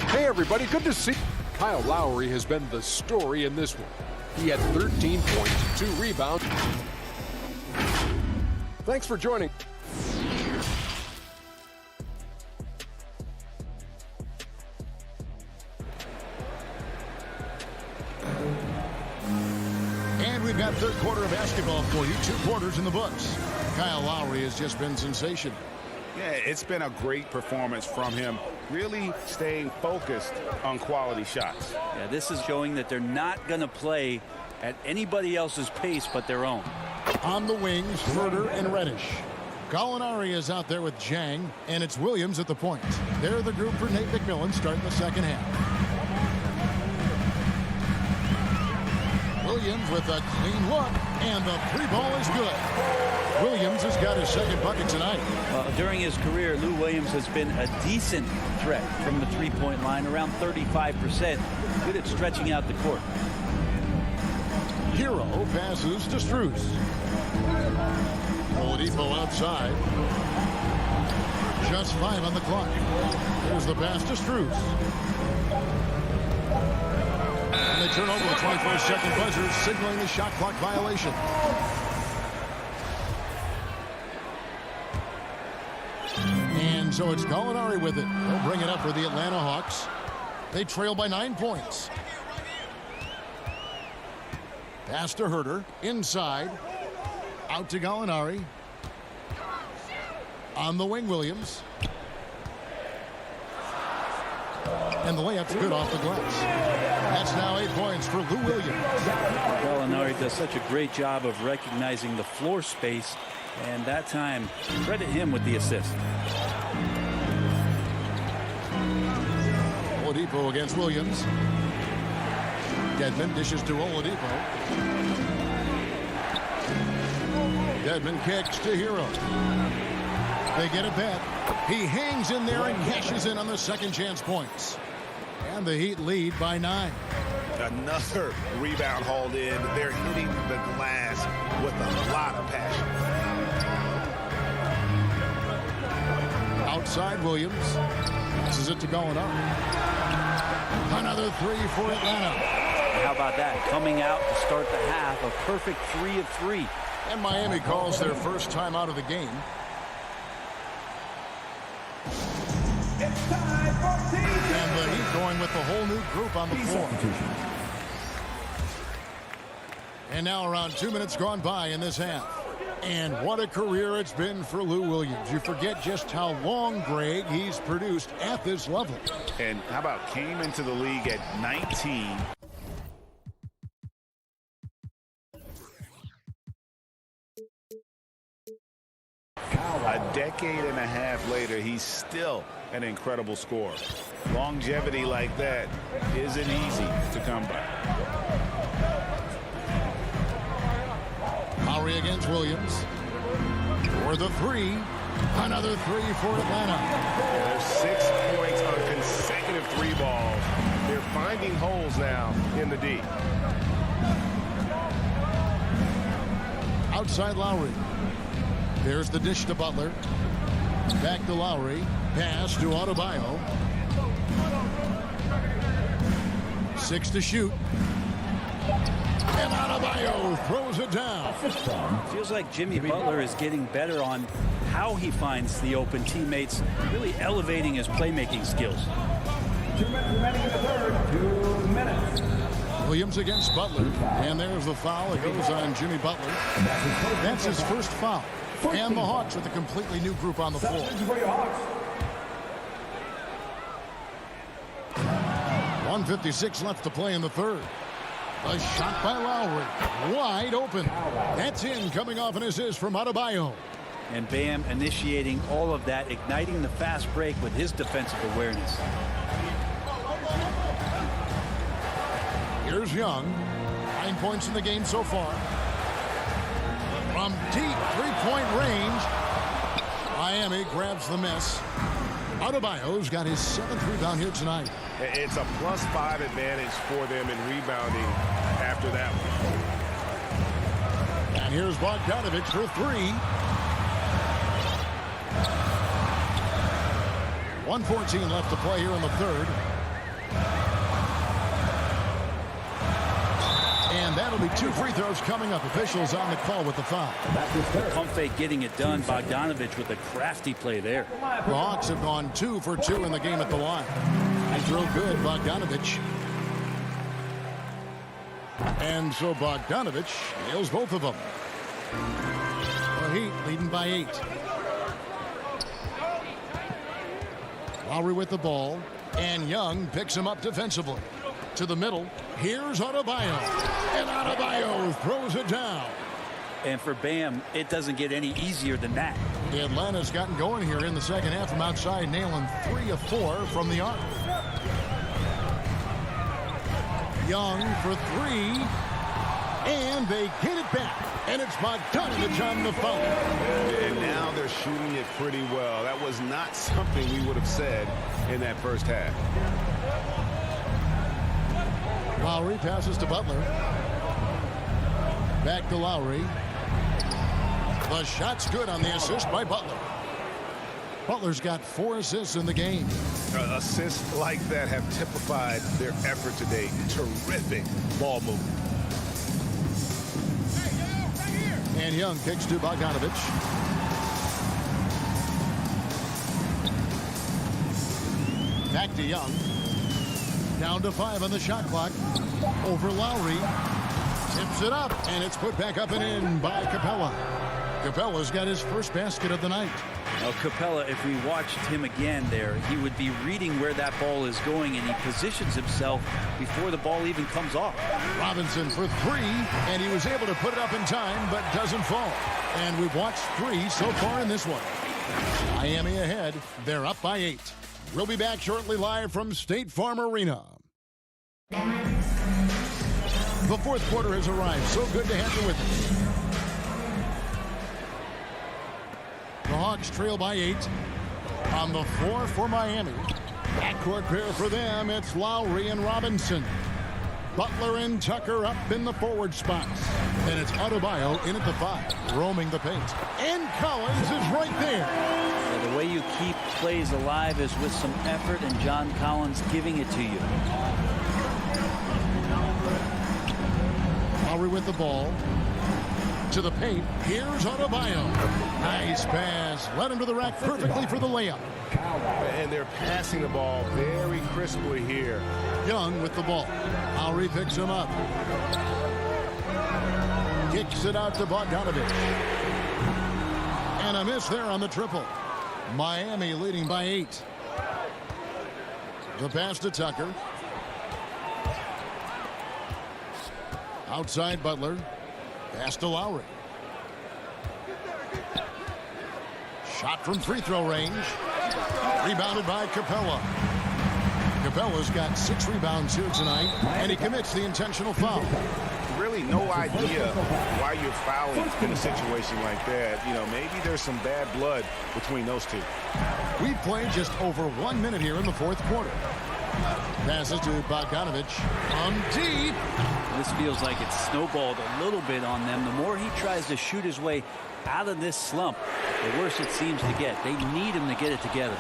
Hey, everybody, good to see you. Kyle Lowry has been the story in this one. He had 13 points, 2 rebounds. Thanks for joining. And we've got third quarter of basketball for you. 2 quarters in the books. Kyle Lowry has just been sensational. Yeah, it's been a great performance from him, really staying focused on quality shots. Yeah, this is showing that they're not going to play at anybody else's pace but their own. On the wings, Herder and Reddish. Gallinari is out there with Jang, and it's Williams at the point. They're the group for Nate McMillan starting the second half. Williams with a clean look, and the 3 ball is good. Williams has got his second bucket tonight. During his career, Lou Williams has been a decent threat from the three-point line, around 35%. Good at stretching out the court. Hero passes to Strus. Oladipo outside. Just 5 on the clock. There's the pass to Strus. And they turn over the 21st-second buzzer, signaling the shot clock violation. And so it's Gallinari with it. They'll bring it up for the Atlanta Hawks. They trail by 9 points. Pass to Herder. Inside. Out to Gallinari. On the wing, Williams. And the layup's good off the glass. That's now 8 points for Lou Williams. Gallinari does such a great job of recognizing the floor space, and that time, credit him with the assist. Oladipo against Williams. Dedmon dishes to Oladipo. Dedmon kicks to Hero. They get it back. He hangs in there and cashes in on the second chance points. And the Heat lead by 9. Another rebound hauled in. They're hitting the glass with a lot of passion. Outside Williams. Passes it to Gallinari. Another 3 for Atlanta. How about that? Coming out to start the half, a perfect 3 of 3. And Miami calls their first time out of the game. And the Heat going with the whole new group on the floor. And now around 2 minutes gone by in this half. And what a career it's been for Lou Williams. You forget just how long, Greg, he's produced at this level. And how about came into the league at 19. A decade and a half later, he's still an incredible scorer. Longevity like that isn't easy to come by. Lowry against Williams. For the 3. Another 3 for Atlanta. There's 6 points on consecutive 3 balls. They're finding holes now in the D. Outside Lowry. There's the dish to Butler. Back to Lowry. Pass to Adebayo. 6 to shoot. And Adebayo throws it down. Feels like Jimmy Butler is getting better on how he finds the open teammates, really elevating his playmaking skills. 2 minutes remaining in the third. 2 minutes. Williams against Butler. And there's the foul. It goes on Jimmy Butler. That's his first foul. And the Hawks with a completely new group on the floor. 1:56 left to play in the third. A shot by Lowry. Wide open. That's in, coming off an assist from Adebayo. And Bam initiating all of that, igniting the fast break with his defensive awareness. Here's Young. 9 points in the game so far. From deep three-point range, Miami grabs the miss. Adebayo's got his 7th rebound here tonight. It's a +5 advantage for them in rebounding after that one. And here's Bogdanovich for three. 1:14 left to play here in the third. And that'll be 2 free throws coming up. Officials on the call with the foul. Pump fake getting it done. Bogdanovich with a crafty play there. The Hawks have gone 2 for 2 in the game at the line. He's real good, Bogdanovich. And so Bogdanovich nails both of them. The Heat leading by 8. Lowry with the ball. And Young picks him up defensively. To the middle. Here's Adebayo. And Adebayo throws it down. And for Bam, it doesn't get any easier than that. The Atlanta's gotten going here in the second half from outside, nailing 3 of 4 from the arc. Young for 3. And they get it back. And it's Bogdanovich on the foul. And now they're shooting it pretty well. That was not something we would have said in that first half. Lowry passes to Butler. Back to Lowry. The shot's good on the assist by Butler. Butler's got 4 assists in the game. Assists like that have typified their effort today. Terrific ball movement. And Young kicks to Bogdanovich. Back to Young. Down to 5 on the shot clock. Over Lowry. Tips it up, and it's put back up and in by Capella. Capella's got his first basket of the night. Now, Capella, if we watched him again there, he would be reading where that ball is going, and he positions himself before the ball even comes off. Robinson for 3, and he was able to put it up in time, but doesn't fall. And we've watched 3 so far in this one. Miami ahead. They're up by 8. We'll be back shortly live from State Farm Arena. The fourth quarter has arrived. So good to have you with us. The Hawks trail by 8. On the floor for Miami. Backcourt pair for them. It's Lowry and Robinson. Butler and Tucker up in the forward spots. And it's Adebayo in at the 5, roaming the paint. And Collins is right there. Yeah, the way you keep plays alive is with some effort, and John Collins giving it to you. Lowry with the ball. To the paint. Here's Adebayo. Nice pass. Led him to the rack perfectly for the layup. And they're passing the ball very crisply here. Young with the ball. Lowry picks him up. Kicks it out to Bogdanovich. And a miss there on the triple. Miami leading by 8. The pass to Tucker. Outside Butler. Pass to Lowry. Shot from free throw range. Rebounded by Capella. Capella's got 6 rebounds here tonight, and he commits the intentional foul. Really no idea why you're fouling in a situation like that. You know, maybe there's some bad blood between those two. We've played just over 1 minute here in the fourth quarter. Passes to Bogdanovich from deep. This feels like it's snowballed a little bit on them. The more he tries to shoot his way out of this slump, the worse it seems to get. They need him to get it together.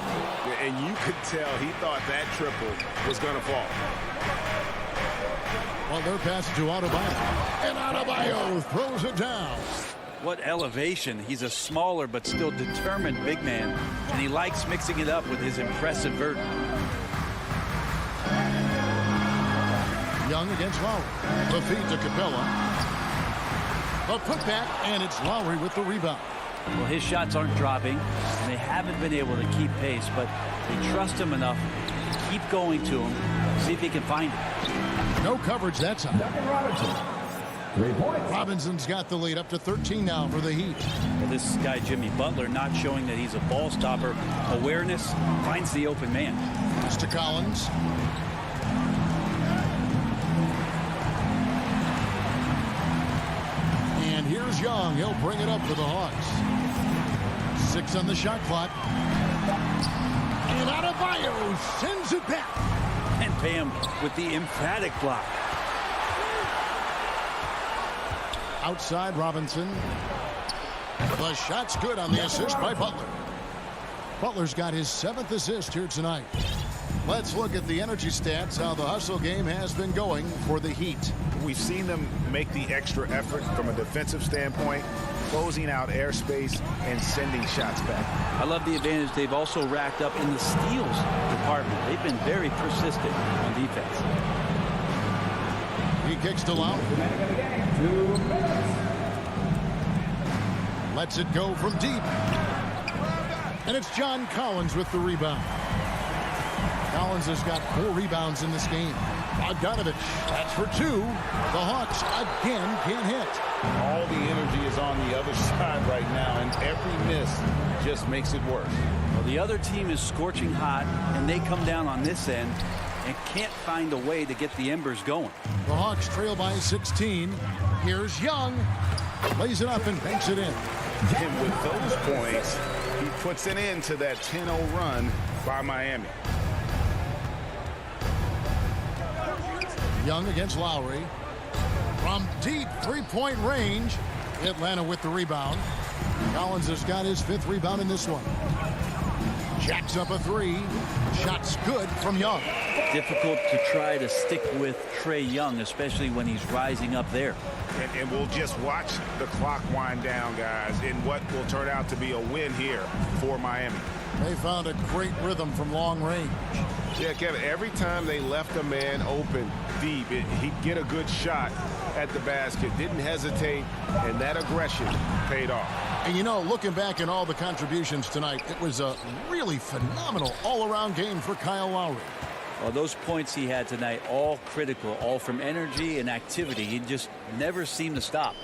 And you could tell he thought that triple was going to fall. Well, they're passing to Adebayo. And Adebayo throws it down. What elevation. He's a smaller but still determined big man. And he likes mixing it up with his impressive vert. Young against Lowry. The feed to Capella. A putback, and it's Lowry with the rebound. Well, his shots aren't dropping, and they haven't been able to keep pace, but they trust him enough to keep going to him, see if he can find it. No coverage that time. Robinson's got the lead up to 13 now for the Heat. Well, this guy, Jimmy Butler, not showing that he's a ball stopper. Awareness finds the open man. It's to Collins. And here's Young. He'll bring it up for the Hawks. 6 on the shot clock. And Adebayo sends it back. And Bam with the emphatic block. Outside Robinson. The shot's good on the assist by Butler. Butler's got his 7th assist here tonight. Let's look at the energy stats, how the hustle game has been going for the Heat. We've seen them make the extra effort from a defensive standpoint, closing out airspace and sending shots back. I love the advantage they've also racked up in the steals department. They've been very persistent on defense. He kicks to Lowry. Lets it go from deep. And it's John Collins with the rebound. Collins has got 4 rebounds in this game. Bogdanovich, that's for 2. The Hawks again can't hit. All the energy is on the other side right now, and every miss just makes it worse. Well, the other team is scorching hot, and they come down on this end and can't find a way to get the embers going. The Hawks trail by 16. Here's Young. Lays it up and banks it in. And with those points, he puts an end to that 10-0 run by Miami. Young against Lowry. From deep three-point range. Atlanta with the rebound. Collins has got his 5th rebound in this one. Jacks up a 3. Shot's good from Young. Difficult to try to stick with Trae Young, especially when he's rising up there. And we'll just watch the clock wind down, guys, in what will turn out to be a win here for Miami. They found a great rhythm from long range. Yeah, Kevin, every time they left a man open deep, he'd get a good shot at the basket. Didn't hesitate, and that aggression paid off. And, you know, looking back at all the contributions tonight, it was a really phenomenal all-around game for Kyle Lowry. Well, those points he had tonight, all critical, all from energy and activity. He just never seemed to stop.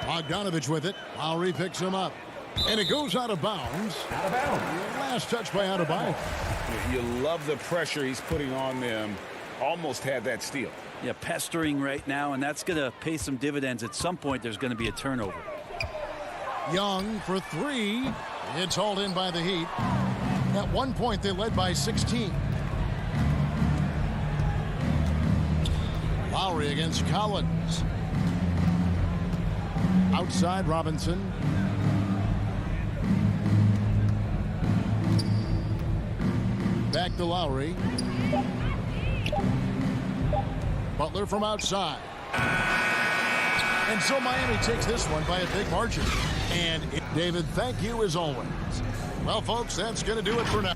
Bogdanovich with it. Lowry picks him up. And it goes out of bounds. Out of bounds. Last touch by Adebayo. You love the pressure he's putting on them. Almost had that steal. Yeah, pestering right now, and that's going to pay some dividends. At some point, there's going to be a turnover. Young for 3. It's hauled in by the Heat. At one point, they led by 16. Lowry against Collins. Outside Robinson. Back to Lowry. Butler from outside. And so Miami takes this one by a big margin. And David, thank you as always. Well, folks, that's going to do it for now.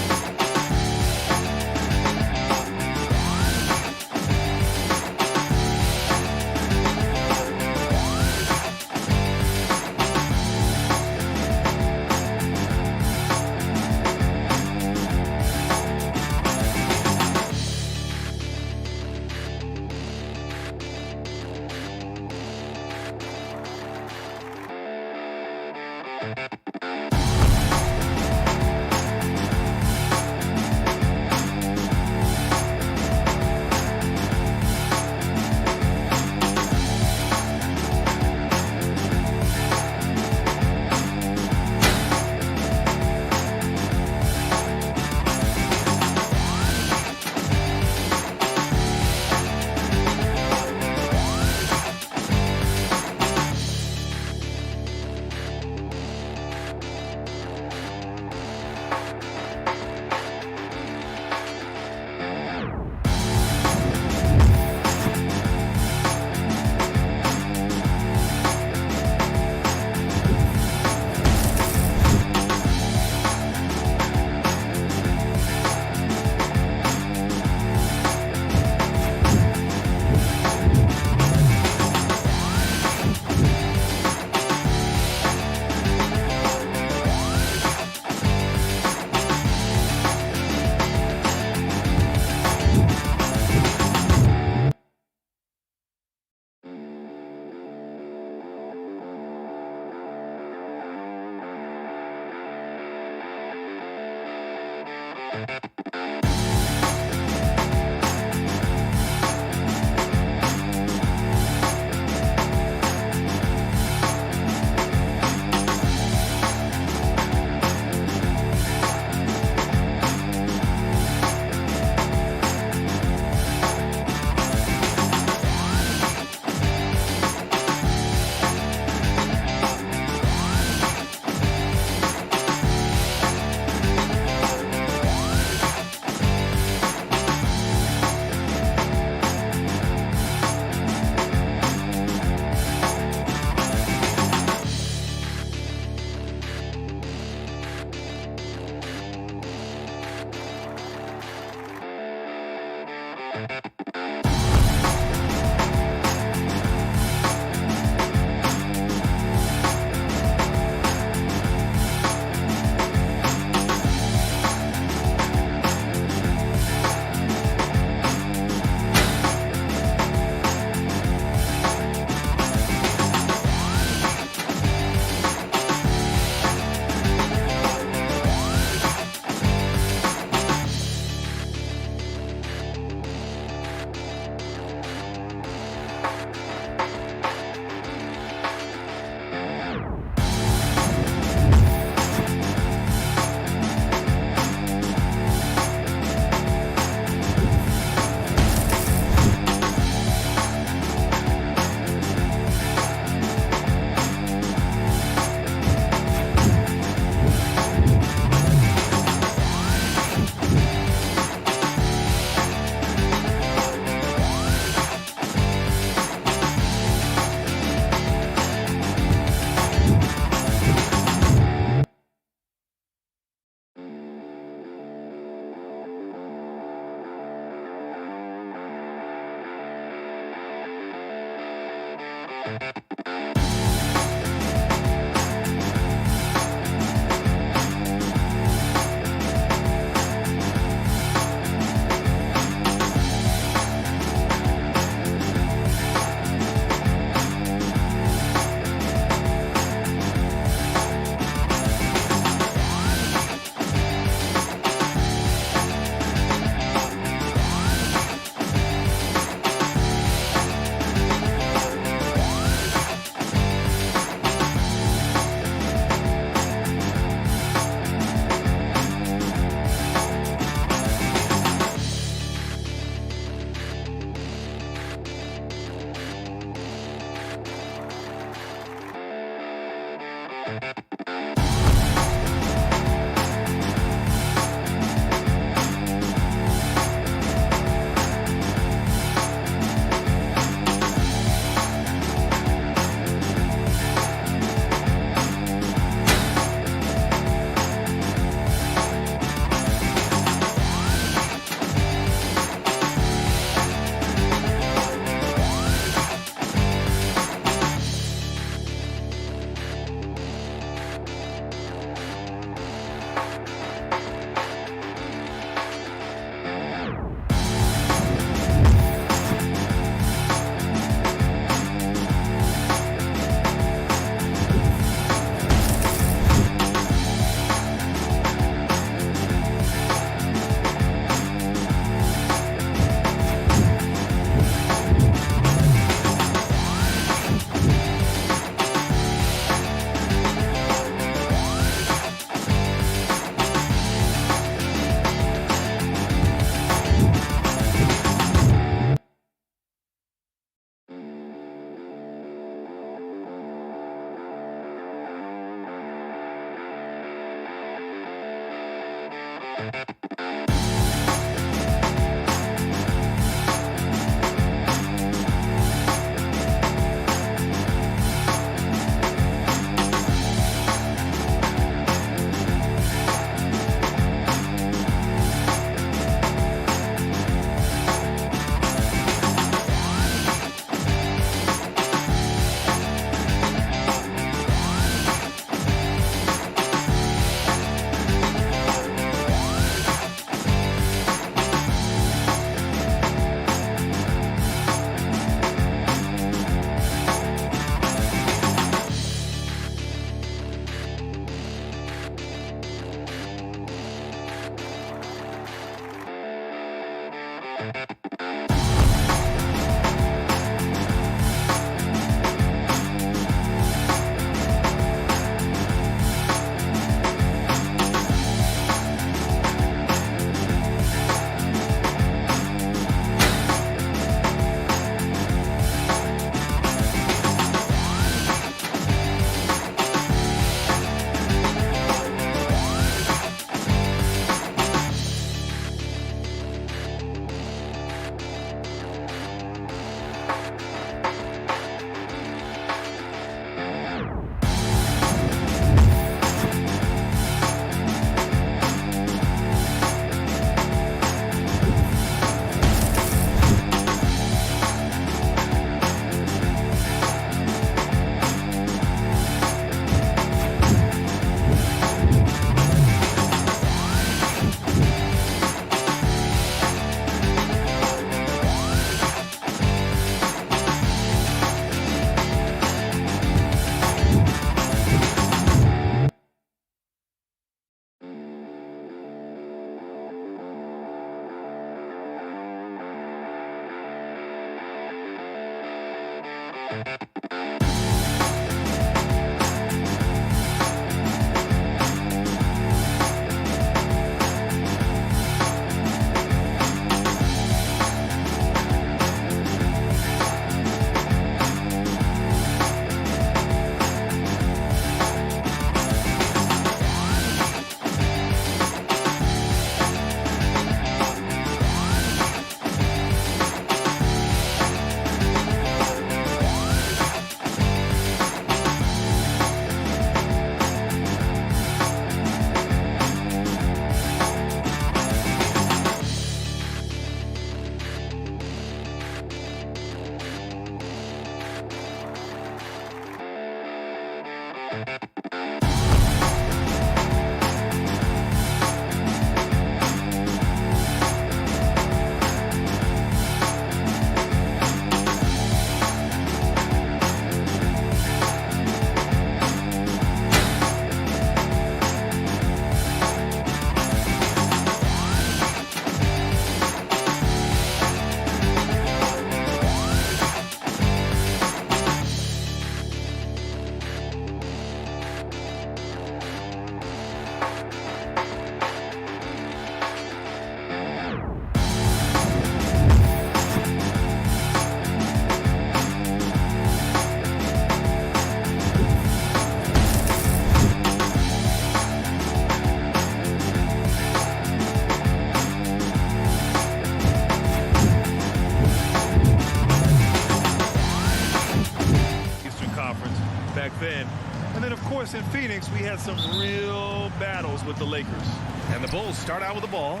In Phoenix, we had some real battles with the Lakers. And the Bulls start out with the ball.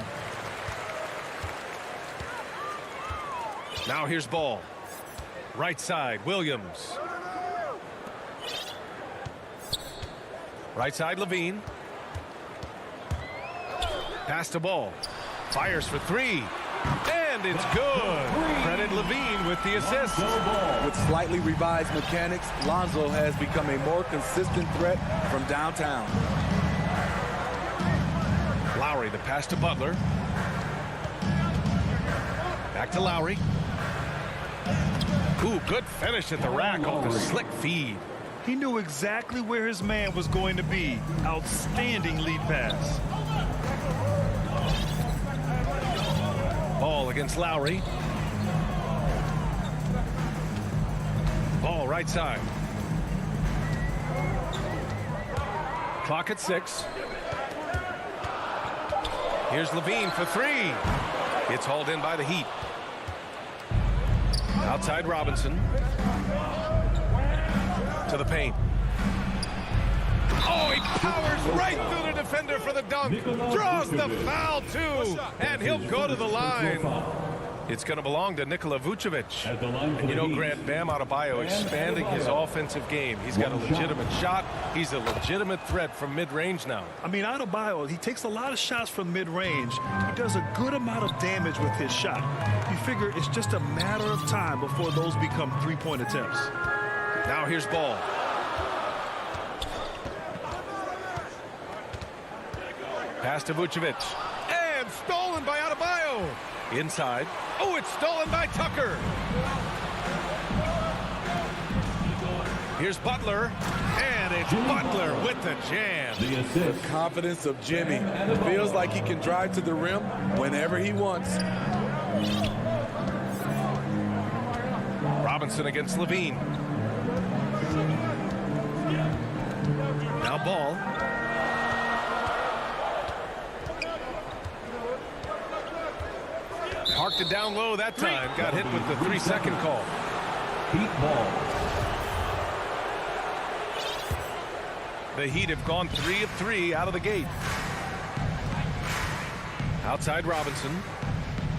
Now here's ball. Right side, Williams. Right side, Levine. Pass to ball. Fires for three. And it's good. Credit Levine with the assist. With slightly revised mechanics, Lonzo has become a more consistent threat from downtown. Lowry, the pass to Butler. Back to Lowry. Ooh, good finish at the rack off the slick feed. He knew exactly where his man was going to be. Outstanding lead pass. Ball against Lowry. Ball right side. Clock at 6. Here's Levine for three. It's hauled in by the Heat. Outside Robinson. To the paint. Oh, he powers right through the defender for the dunk. Draws the foul, too. And he'll go to the line. It's going to belong to Nikola Vucevic. And you know, Grant, Bam Adebayo expanding his offensive game. He's got a legitimate shot. He's a legitimate threat from mid-range now. I mean, Adebayo, he takes a lot of shots from mid-range. He does a good amount of damage with his shot. You figure it's just a matter of time before those become three-point attempts. Now here's ball. Pass to Vucevic. And stolen by Adebayo. Inside. Oh, it's stolen by Tucker. Here's Butler. And it's Butler with the jam. The confidence of Jimmy. Feels like he can drive to the rim whenever he wants. Robinson against Levine. Now ball. Parked it down low that time. Got hit with the 3-second call. Heat ball. The Heat have gone 3 of 3 out of the gate. Outside Robinson.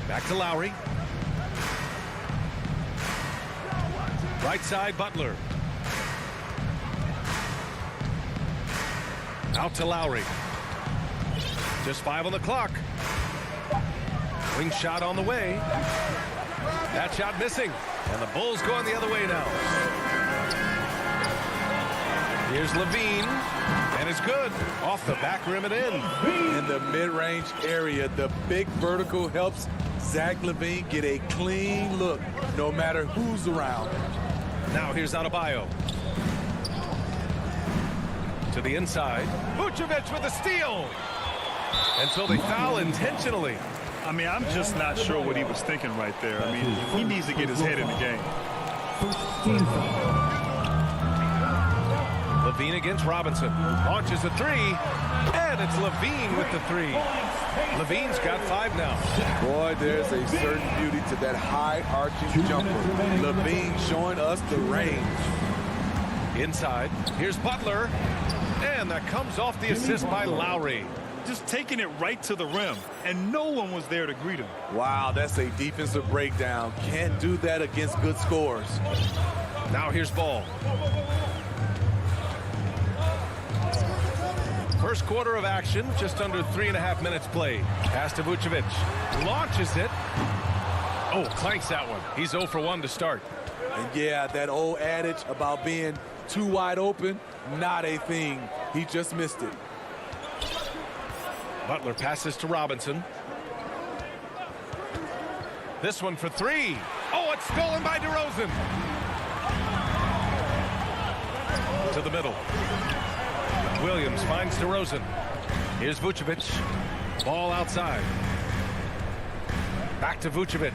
Back to Lowry. Right side Butler. Out to Lowry. Just 5 on the clock. Wing shot on the way. That shot missing. And the Bulls going the other way now. Here's Levine. And it's good. Off the back rim and in. In the mid-range area, the big vertical helps Zach LaVine get a clean look no matter who's around. Now here's Adebayo. To the inside. Vucevic with a steal. And so they foul intentionally. I mean, I'm just not sure what he was thinking right there. I mean, he needs to get his head in the game. Levine against Robinson. Launches a three. And it's Levine with the three. Levine's got 5 now. Boy, there's a certain beauty to that high-arching jumper. Levine showing us the range. Inside. Here's Butler. And that comes off the assist by Lowry. Just taking it right to the rim, and no one was there to greet him. Wow, that's a defensive breakdown. Can't do that against good scores. Now here's Ball. First quarter of action, just under 3.5 minutes played. Pass to Vucevic. Launches it. Oh, clanks that one. He's 0 for 1 to start. And yeah, that old adage about being too wide open, not a thing. He just missed it. Butler passes to Robinson. This one for 3. Oh, it's stolen by DeRozan. To the middle. Williams finds DeRozan. Here's Vucevic. Ball outside. Back to Vucevic.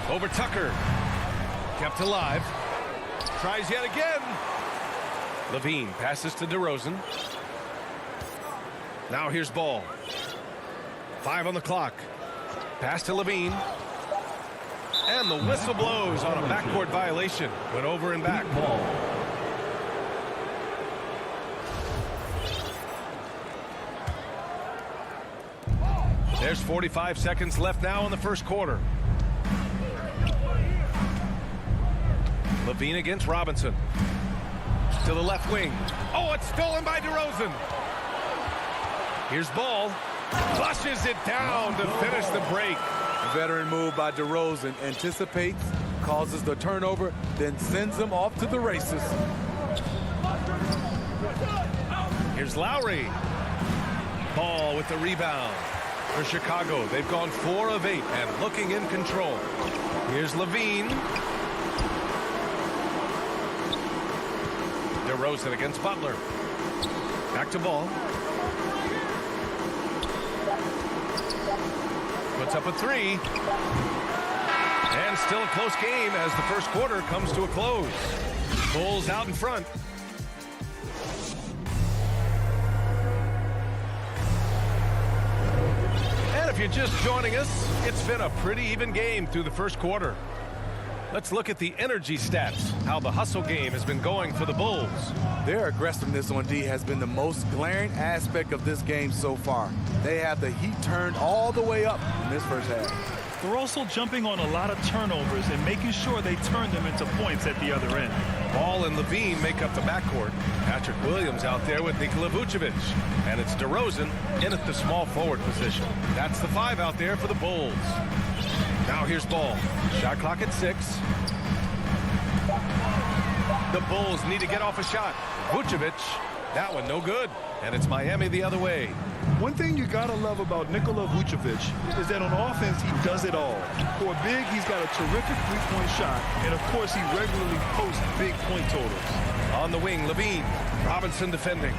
Over Tucker. Kept alive. Tries yet again. Levine passes to DeRozan. Now here's Ball. 5 on the clock. Pass to Levine. And the whistle blows on a backcourt violation. Went over and back. Ball. There's 45 seconds left now in the first quarter. Levine against Robinson. To the left wing. Oh, it's stolen by DeRozan. Here's Ball. Flushes it down to finish the break. Veteran move by DeRozan. Anticipates, causes the turnover, then sends him off to the races. Here's Lowry. Ball with the rebound. For Chicago, they've gone 4 of 8 and looking in control. Here's Levine. DeRozan against Butler. Back to Ball. Puts up a 3. And still a close game as the first quarter comes to a close. Bulls out in front. And if you're just joining us, it's been a pretty even game through the first quarter. Let's look at the energy stats, how the hustle game has been going for the Bulls. Their aggressiveness on D has been the most glaring aspect of this game so far. They have the heat turned all the way up in this first half. They're also jumping on a lot of turnovers and making sure they turn them into points at the other end. Ball and Levine make up the backcourt. Patrick Williams out there with Nikola Vucevic. And it's DeRozan in at the small forward position. That's the 5 out there for the Bulls. Now here's Ball. Shot clock at 6. The Bulls need to get off a shot. Vucevic, that one no good. And it's Miami the other way. One thing you gotta love about Nikola Vucevic is that on offense he does it all. For a big, he's got a terrific three-point shot, and of course he regularly posts big point totals. On the wing, Levine. Robinson defending.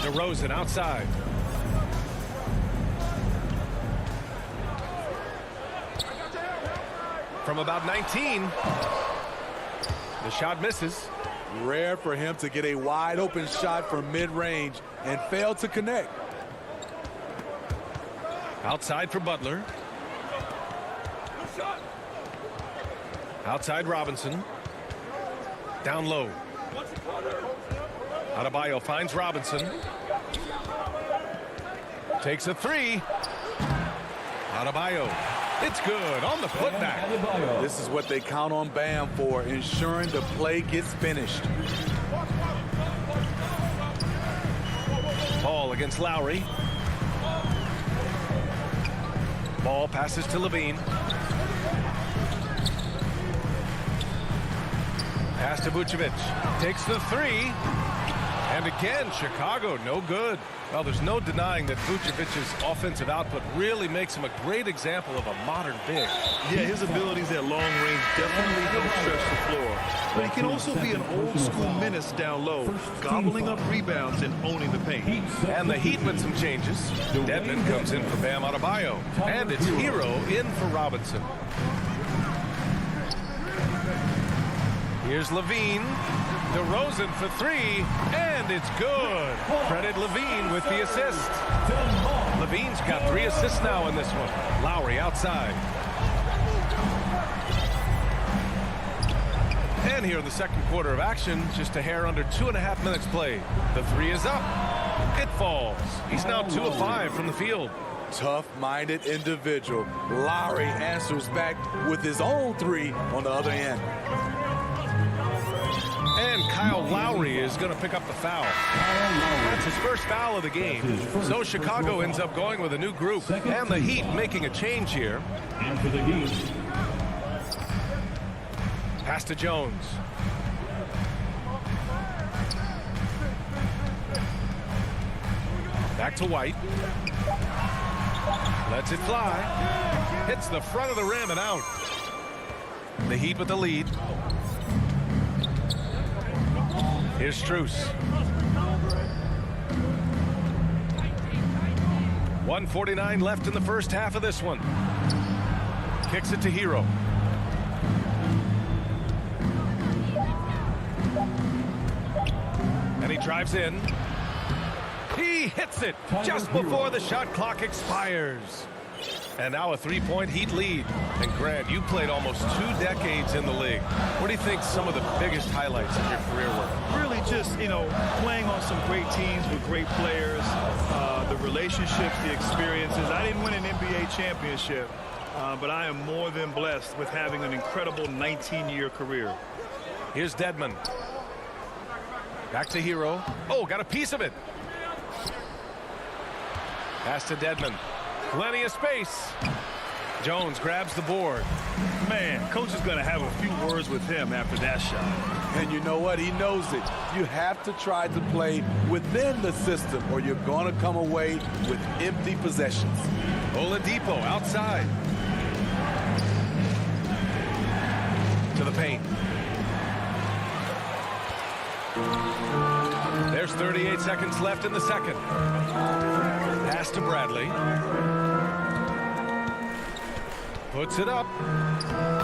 DeRozan outside. From about 19. The shot misses. Rare for him to get a wide open shot from mid-range and fail to connect. Outside for Butler. Outside Robinson. Down low. Adebayo finds Robinson. Takes a 3. Adebayo. It's good on the putback. This is what they count on Bam for, ensuring the play gets finished. Ball against Lowry. Ball passes to Levine. Pass to Vucevic. Takes the 3. And again, Chicago, no good. Well, there's no denying that Vucevic's offensive output really makes him a great example of a modern big. Yeah, his abilities at long range definitely help stretch the floor. But he can also be an old-school menace down low, gobbling up rebounds and owning the paint. And the Heat with some changes. Dedmon comes in for Bam Adebayo. And it's Hero in for Robinson. Here's Levine. DeRozan for three, and it's good. Credit Levine with the assist. Levine's got 3 assists now in this one. Lowry outside. And here in the second quarter of action, just a hair under 2.5 minutes played. The 3 is up. It falls. He's now 2 of 5 from the field. Tough-minded individual. Lowry answers back with his own 3 on the other end. And Kyle Lowry is going to pick up the foul. That's his first foul of the game. So Chicago ends up going with a new group. And the Heat making a change here. And for the Heat. Pass to Jones. Back to White. Lets it fly. Hits the front of the rim and out. The Heat with the lead. Here's Strus. 1:49 left in the first half of this one. Kicks it to Hero. And he drives in. He hits it just before the shot clock expires. And now a 3-point Heat lead. And Grant, you played almost 2 decades in the league. What do you think some of the biggest highlights of your career were? Really just, playing on some great teams with great players, the relationships, the experiences. I didn't win an NBA championship, but I am more than blessed with having an incredible 19-year career. Here's Dedmon. Back to Hero. Oh, got a piece of it. Pass to Dedmon. Plenty of space. Jones grabs the board. Man, coach is going to have a few words with him after that shot. And you know what? He knows it. You have to try to play within the system or you're going to come away with empty possessions. Oladipo outside. To the paint. There's 38 seconds left in the second. Pass to Bradley. Puts it up.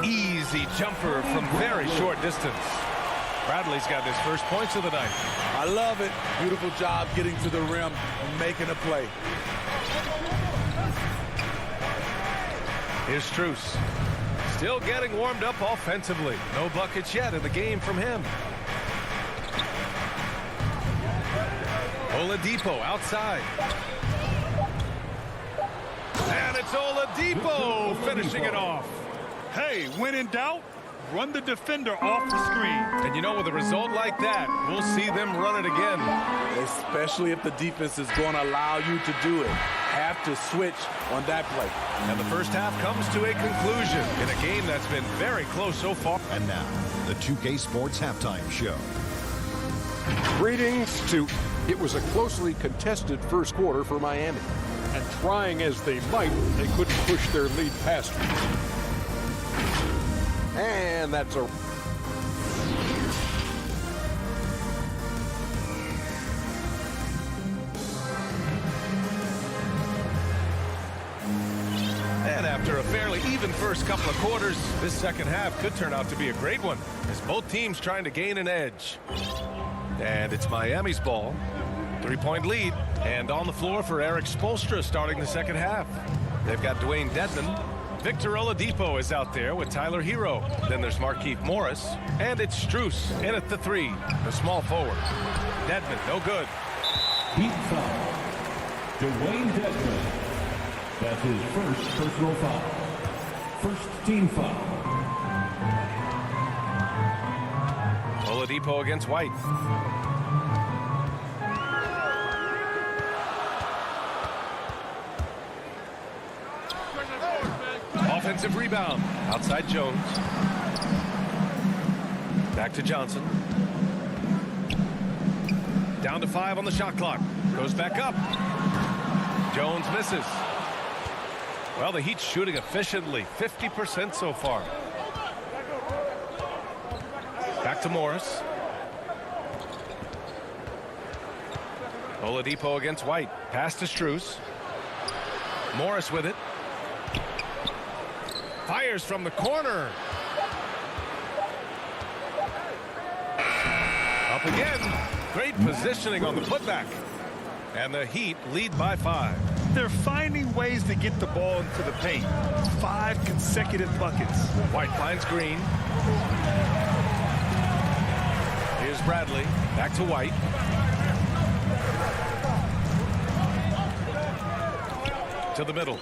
Easy jumper from very short distance. Bradley's got his first points of the night. I love it. Beautiful job getting to the rim, making a play. Here's Strus. Still getting warmed up offensively. No buckets yet in the game from him. Oladipo outside. And it's Oladipo finishing it off. Hey, when in doubt, run the defender off the screen. And with a result like that, we'll see them run it again. Especially if the defense is going to allow you to do it. Have to switch on that play. And the first half comes to a conclusion in a game that's been very close so far. And now, the 2K Sports Halftime Show. Greetings to... It was a closely contested first quarter for Miami. And trying as they might, they couldn't push their lead past it. And that's a... And after a fairly even first couple of quarters, this second half could turn out to be a great one, as both teams trying to gain an edge. And it's Miami's ball. 3-point lead. And on the floor for Eric Spoelstra starting the second half. They've got Dwayne Dedmon. Victor Oladipo is out there with Tyler Hero. Then there's Markieff Morris. And it's Strus in at the 3, the small forward. Dedmon, no good. Heat foul. Dwayne Dedmon. That's his first personal foul. First team foul. Oladipo against White. Offensive rebound. Outside Jones. Back to Johnson. Down to 5 on the shot clock. Goes back up. Jones misses. Well, the Heat's shooting efficiently. 50% so far. Back to Morris. Oladipo against White. Pass to Strus. Morris with it. Fires from the corner. Up again. Great positioning on the putback. And the Heat lead by 5. They're finding ways to get the ball into the paint. 5 consecutive buckets. White finds Green. Here's Bradley. Back to White. To the middle.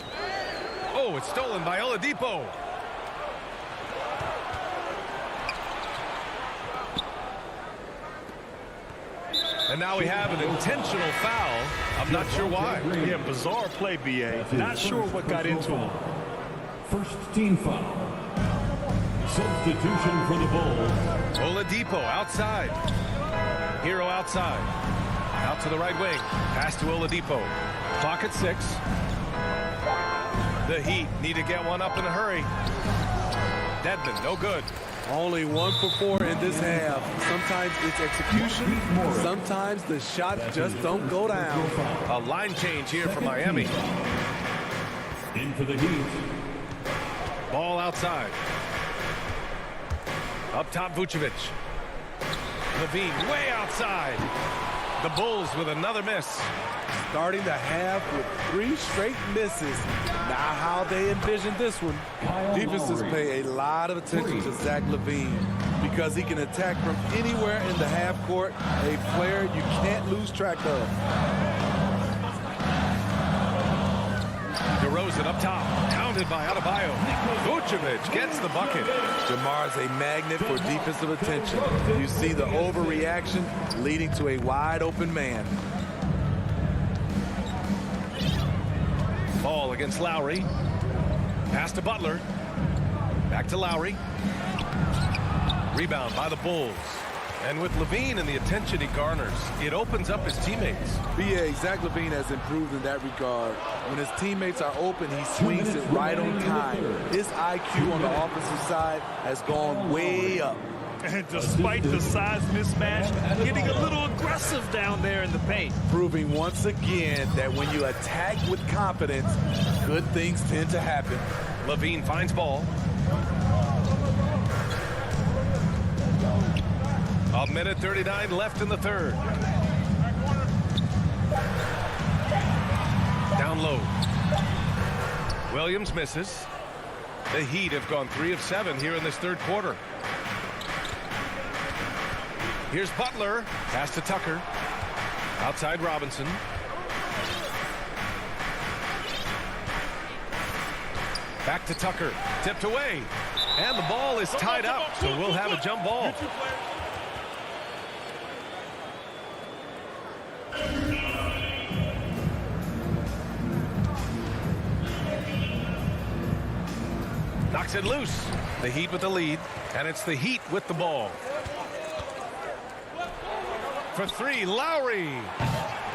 Oh, it's stolen by Oladipo. And now we have an intentional foul. I'm not sure why. Yeah, bizarre play, B.A. Not sure what got into him. First team foul. Substitution for the Bulls. Oladipo outside. Hero outside. Out to the right wing. Pass to Oladipo. Clock at 6. The Heat need to get one up in a hurry. Dedmon, no good. Only 1 for 4 in this half. Sometimes it's execution. Sometimes the shots just don't go down. A line change here for Miami. In for the Heat. Ball outside. Up top, Vucevic. Levine way outside. The Bulls with another miss. Starting the half with 3 straight misses. Not how they envisioned this one. Defenses pay a lot of attention to Zach LaVine because he can attack from anywhere in the half court, a player you can't lose track of. DeRozan up top, pounded by Adebayo. Vucevic gets the bucket. Jamar's a magnet for defensive attention. You see the overreaction leading to a wide open man. Ball against Lowry. Pass to Butler. Back to Lowry. Rebound by the Bulls. And with LaVine and the attention he garners, it opens up his teammates. B.A. Zach LaVine has improved in that regard. When his teammates are open, he swings it right on time. His IQ on the offensive side has gone way up. And despite the size mismatch, getting a little aggressive down there in the paint. Proving once again that when you attack with confidence, good things tend to happen. LaVine finds ball. A minute 39 left in the third. Down low. Williams misses. The Heat have gone 3 of 7 here in this third quarter. Here's Butler. Pass to Tucker. Outside Robinson. Back to Tucker. Tipped away. And the ball is tied up, so we'll have a jump ball. Knocks it loose. The Heat with the lead, and it's the Heat with the ball. For 3, Lowry.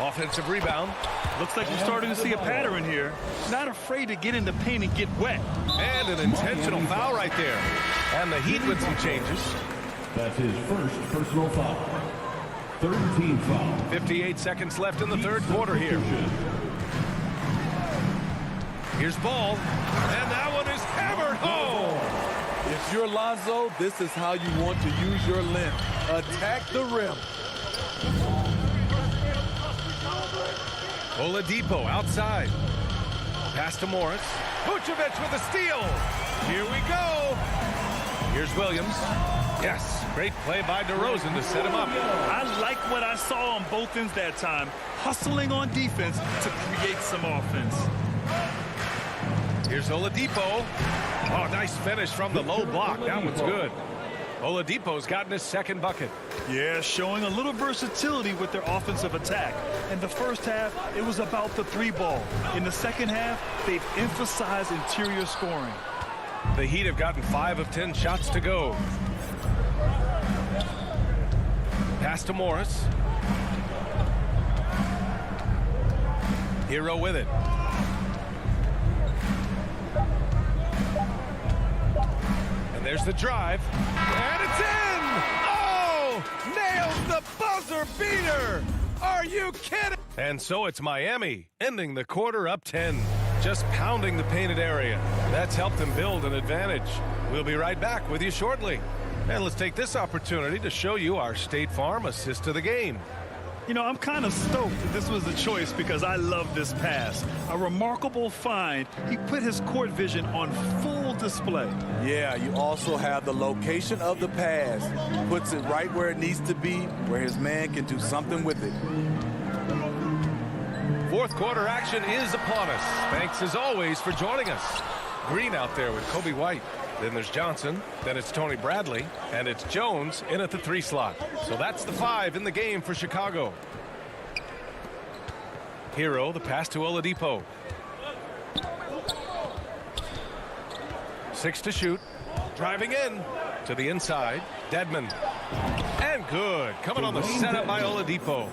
Offensive rebound. Looks like we're starting to see a pattern here. Not afraid to get in the paint and get wet. And an intentional foul right there. And the Heat with some changes. That's his first personal foul. Third team foul. 58 seconds left in the third quarter here. Here's Ball. And that one is hammered home. If you're Lonzo, this is how you want to use your length. Attack the rim. Oladipo outside. Pass to Morris. Vucevic with a steal. Here we go. Here's Williams. Yes, great play by DeRozan to set him up. I like what I saw on both ends that time. Hustling on defense to create some offense. Here's Oladipo. Oh, nice finish from the low block. That one's good. Oladipo's gotten his second bucket. Yeah, showing a little versatility with their offensive attack. In the first half, it was about the 3-ball. In the second half, they've emphasized interior scoring. The Heat have gotten 5 of 10 shots to go. Pass to Morris. Hero with it. And there's the drive. And it's in! Oh! Nails the buzzer beater! Are you kidding? And so it's Miami, ending the quarter up 10. Just pounding the painted area. That's helped them build an advantage. We'll be right back with you shortly. And let's take this opportunity to show you our State Farm assist to the game. You know, I'm kind of stoked that this was a choice because I love this pass. A remarkable find. He put his court vision on full display. Yeah, you also have the location of the pass. Puts it right where it needs to be, where his man can do something with it. Fourth quarter action is upon us. Thanks as always for joining us. Green out there with Kobe White. Then there's Johnson, then it's Tony Bradley, and it's Jones in at the 3 slot. So that's the 5 in the game for Chicago. Hero, the pass to Oladipo. 6 to shoot. Driving in to the inside. Dedmon. And good. Coming on the setup by Oladipo.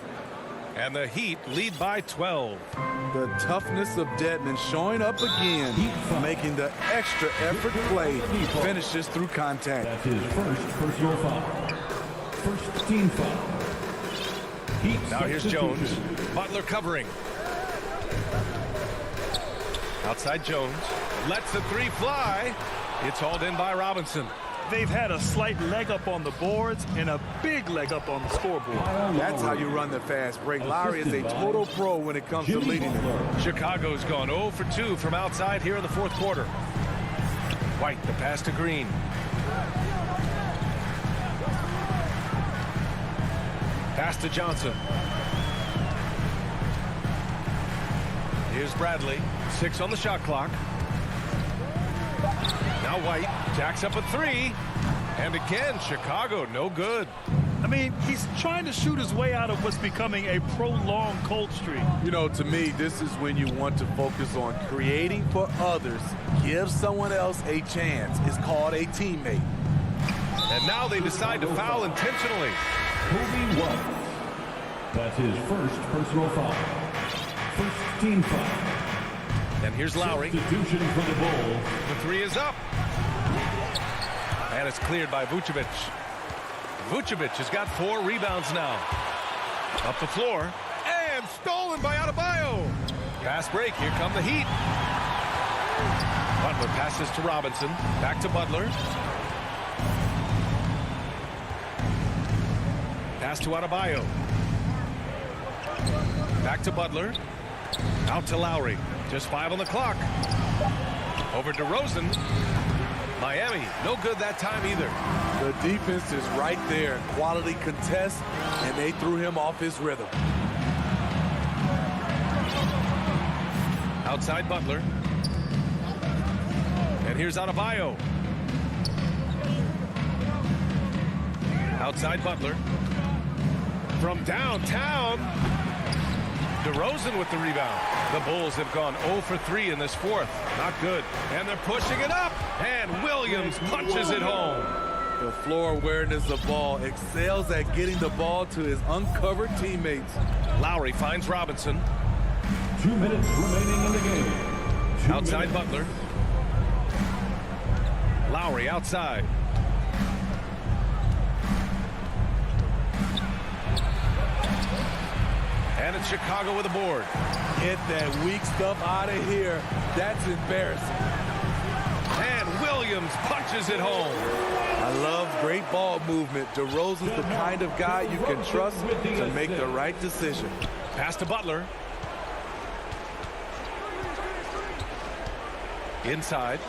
And the Heat lead by 12. The toughness of Dedmon showing up again, making the extra effort play. He finishes through contact. That's his first personal foul. First team foul. Now here's Jones. Butler covering. Outside Jones. Lets the 3 fly. It's hauled in by Robinson. They've had a slight leg up on the boards and a big leg up on the scoreboard. That's how you run the fast break. Lowry is a total pro when it comes to leading them. Chicago's gone 0 for 2 from outside here in the fourth quarter. White, the pass to Green. Pass to Johnson. Here's Bradley. 6 on the shot clock. Now White jacks up a 3. And again, Chicago, no good. I mean, he's trying to shoot his way out of what's becoming a prolonged cold streak. You know, to me, this is when you want to focus on creating for others. Give someone else a chance. It's called a teammate. And now they decide to foul intentionally. Kobe White. That's his first personal foul. First team foul. And here's Lowry. Substitution for the Bulls. The 3 is up. And it's cleared by Vucevic. Vucevic has got 4 rebounds now. Up the floor. And stolen by Adebayo. Pass break. Here come the Heat. Butler passes to Robinson. Back to Butler. Pass to Adebayo. Back to Butler. Out to Lowry. Just 5 on the clock. Over to DeRozan. Miami, no good that time either. The defense is right there. Quality contest, and they threw him off his rhythm. Outside Butler. And here's Adebayo. Outside Butler. From downtown. DeRozan with the rebound. The Bulls have gone 0 for 3 in this fourth. Not good. And they're pushing it up. And Williams punches it home. The floor awareness of ball excels at getting the ball to his uncovered teammates. Lowry finds Robinson. 2 minutes remaining in the game. Outside Butler. Lowry outside. And it's Chicago with a board. Get that weak stuff out of here. That's embarrassing. And Williams punches it home. I love great ball movement. DeRozan's the kind of guy you can trust to make the right decision. Pass to Butler. Inside.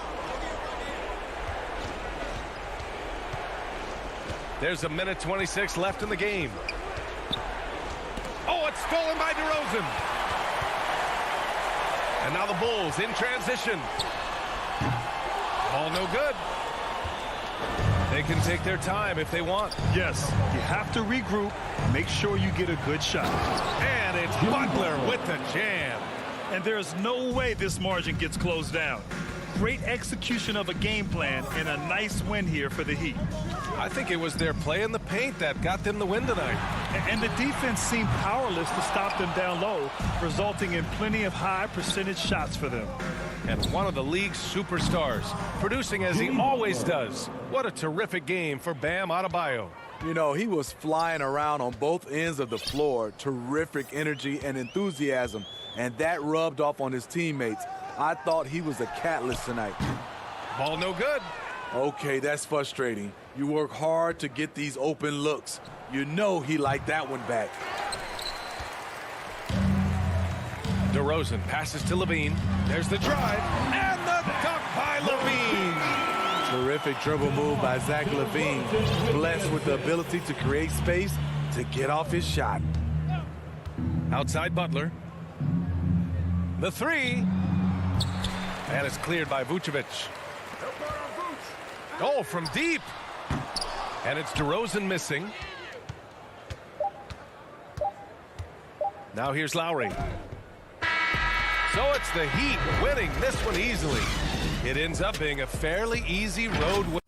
There's a minute 26 left in the game. Oh, it's stolen by DeRozan. And now the Bulls in transition. Ball no good. They can take their time if they want. Yes, you have to regroup. Make sure you get a good shot. And it's Butler with the jam. And there's no way this margin gets closed down. Great execution of a game plan and a nice win here for the Heat. I think it was their play in the paint that got them the win tonight. And the defense seemed powerless to stop them down low, resulting in plenty of high percentage shots for them. And one of the league's superstars, producing as he always does. What a terrific game for Bam Adebayo. You know, he was flying around on both ends of the floor. Terrific energy and enthusiasm, and that rubbed off on his teammates. I thought he was a catalyst tonight. Ball no good. Okay, that's frustrating. You work hard to get these open looks. You know he liked that one back. DeRozan passes to Levine. There's the drive, and the dunk by Levine. Terrific dribble move by Zach Levine. Blessed with the ability to create space to get off his shot. Outside Butler. The three. And it's cleared by Vucevic. Oh, from deep. And it's DeRozan missing. Now here's Lowry. So it's the Heat winning this one easily. It ends up being a fairly easy road win.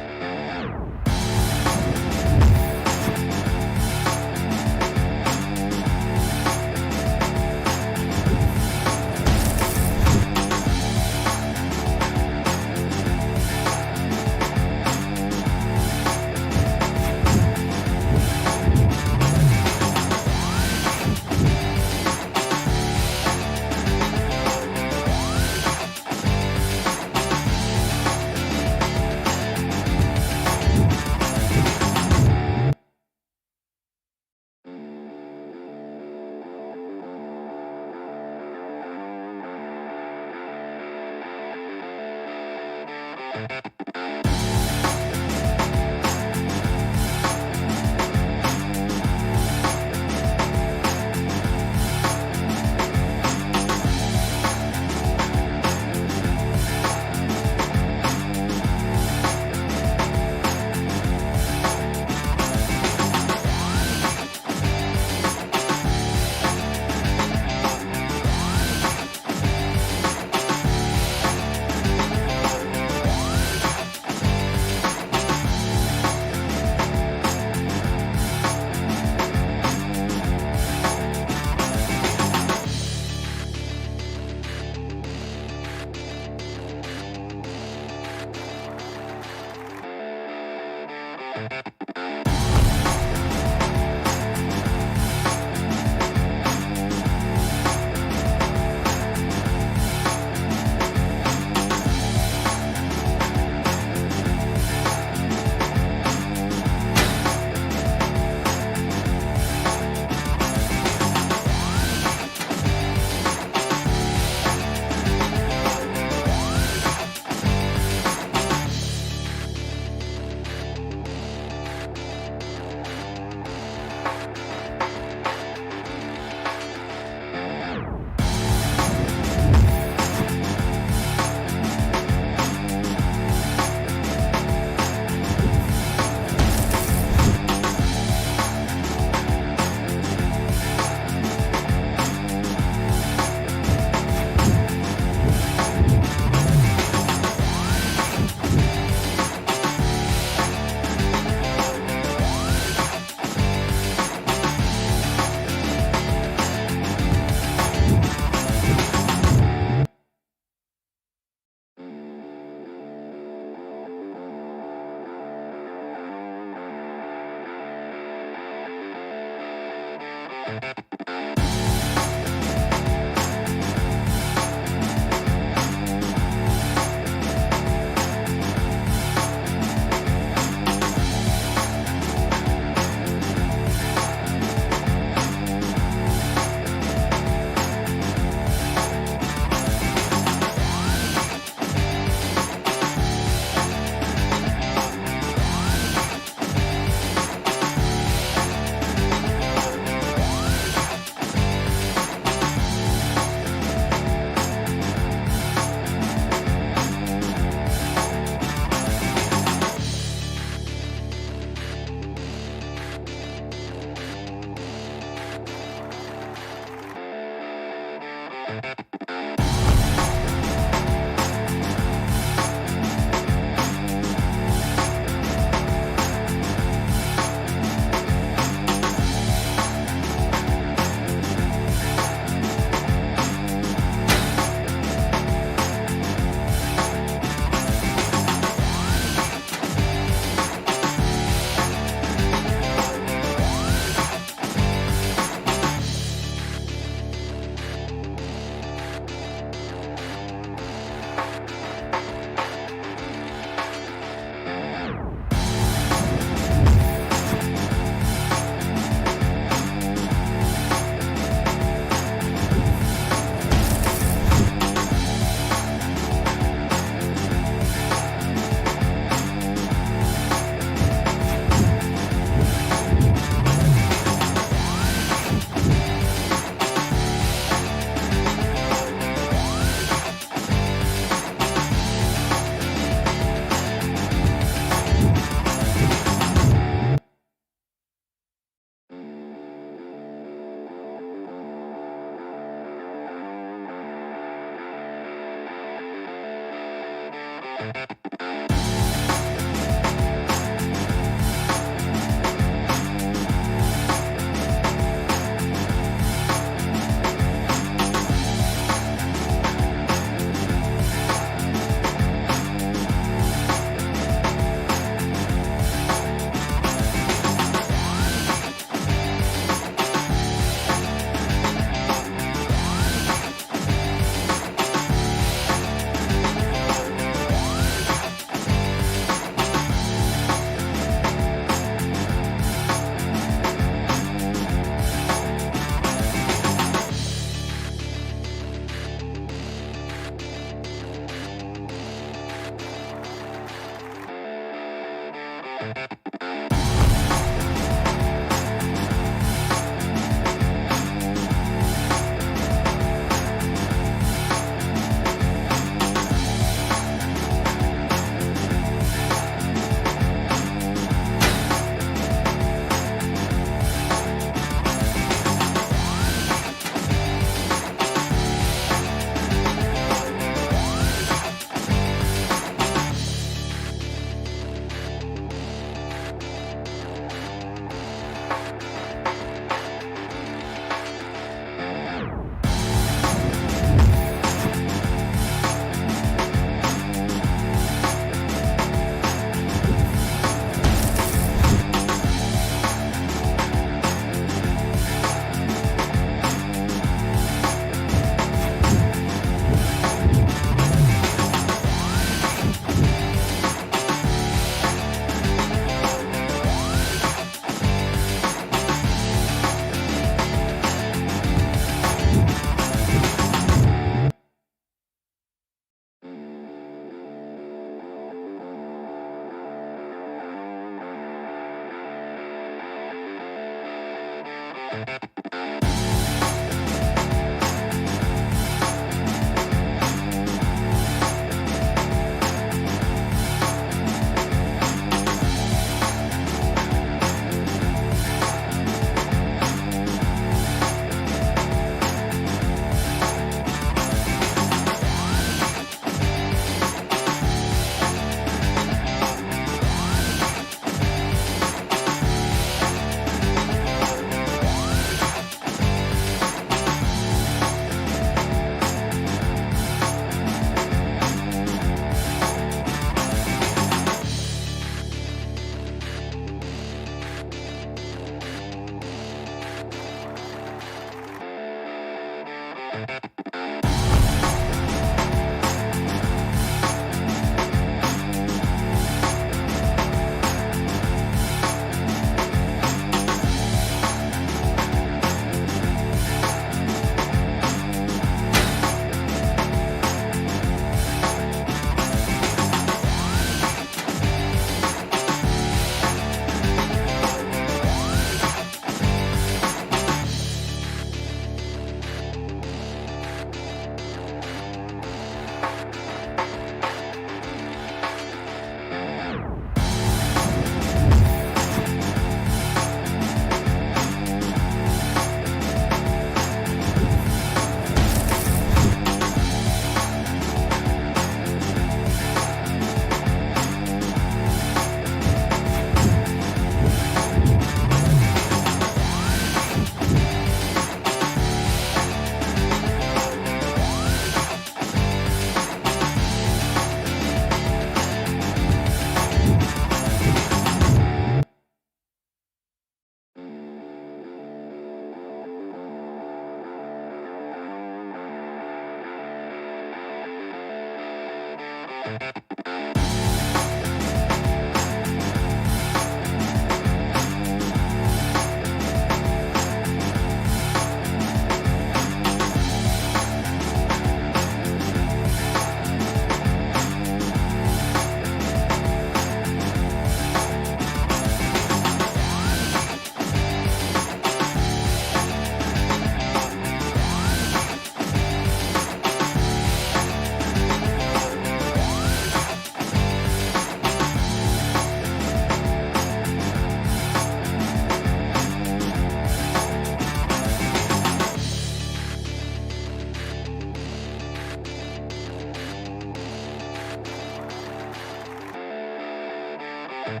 2K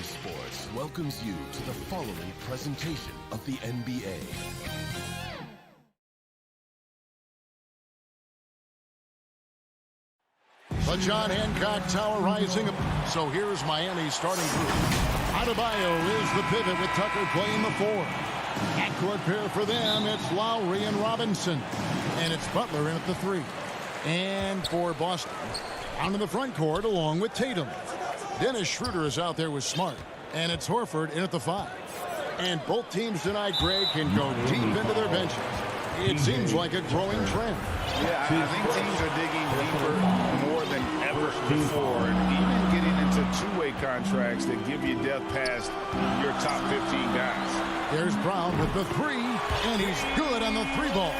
Sports welcomes you to the following presentation of the NBA. The John Hancock Tower rising up. So here's Miami's starting group. Adebayo is the pivot with Tucker playing the 4. Backcourt pair for them, it's Lowry and Robinson. And it's Butler in at the 3. And for Boston, down in the front court along with Tatum. Dennis Schroeder is out there with Smart. And it's Horford in at the 5. And both teams tonight, Greg, can go deep into their benches. It seems like a growing trend. Yeah, I think teams are digging deeper more than ever before. And even getting into two-way contracts that give you depth past your top 15 guys. There's Brown with the 3, and he's good on the 3 ball.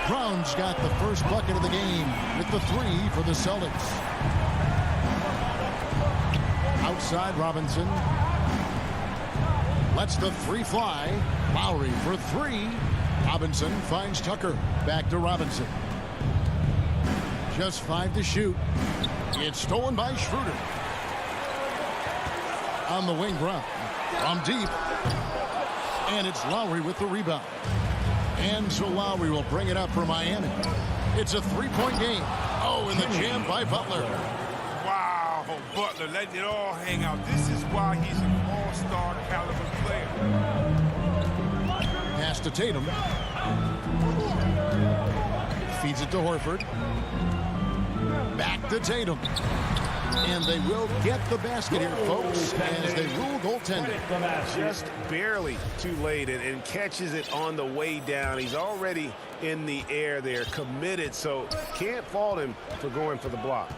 Brown's got the first bucket of the game with the 3 for the Celtics. Outside Robinson. Lets the 3 fly. Lowry for 3. Robinson finds Tucker. Back to Robinson. Just 5 to shoot. It's stolen by Schroeder. On the wing, Brown. From deep. And it's Lowry with the rebound. And so Lowry will bring it up for Miami. It's a 3-point game. Oh, and the jam by Butler. Wow, Butler letting it all hang out. This is why he's an all-star caliber player. Pass to Tatum. Feeds it to Horford. Back to Tatum. And they will get the basket here, folks, as they rule goaltending. Just barely too late and catches it on the way down. He's already in the air there, committed, so can't fault him for going for the block.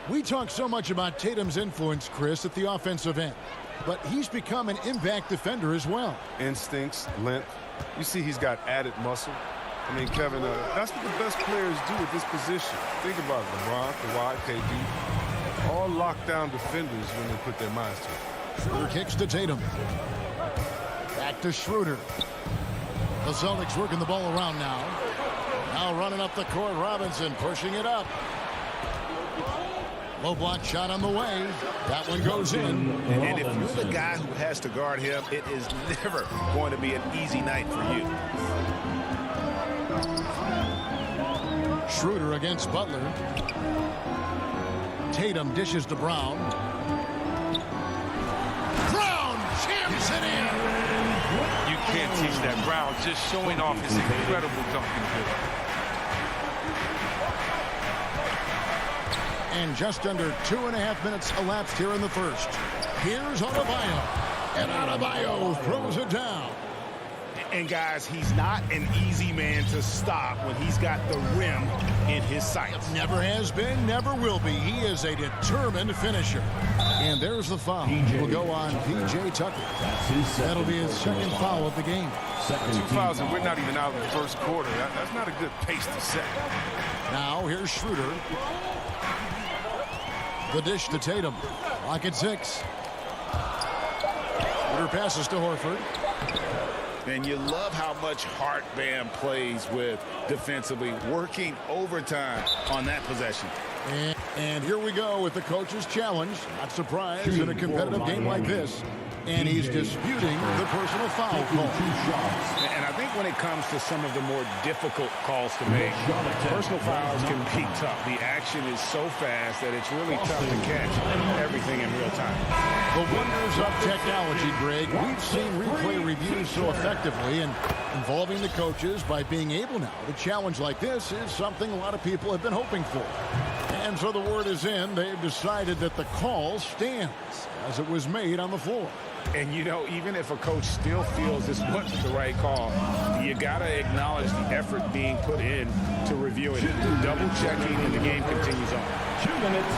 We talk so much about Tatum's influence, Chris, at the offensive end. But he's become an impact defender as well. Instincts, length. You see he's got added muscle. I mean, Kevin, that's what the best players do at this position. Think about it, LeBron, Kawhi, KD. All lockdown defenders when they put their minds to it. Schroeder kicks to Tatum. Back to Schroeder. The Celtics working the ball around now. Now running up the court, Robinson pushing it up. Low block shot on the way. That one goes in. And if you're the guy who has to guard him, it is never going to be an easy night for you. Schroeder against Butler. Tatum dishes to Brown. Brown jams it in. You can't teach that. Brown just showing off his incredible dunking ability. And just under 2.5 minutes elapsed here in the first. Here's Adebayo. And Adebayo throws it down. And guys, he's not an easy man to stop when he's got the rim in his sights. Never has been, never will be. He is a determined finisher. And there's the foul. Will go on P.J. Tucker. That'll be his second foul of the game. 2 fouls and we're not even out in the first quarter. That's not a good pace to set. Now here's Schroeder. The dish to Tatum. Lock at 6. Schroeder passes to Horford. And you love how much heart Bam plays with defensively, working overtime on that possession. And here we go with the coach's challenge. Not surprised in a competitive game like this. And he's disputing the personal foul call. And I think when it comes to some of the more difficult calls to make, personal fouls can be tough. The action is so fast that it's really tough to catch everything in real time. The wonders of technology, Greg. We've seen replay reviews so effectively, and involving the coaches by being able now to challenge like this is something a lot of people have been hoping for. And so the word is in. They've decided that the call stands as it was made on the floor. And, you know, even if a coach still feels this wasn't the right call, you got to acknowledge the effort being put in to review it. Double-checking, and the game continues on. 2 minutes.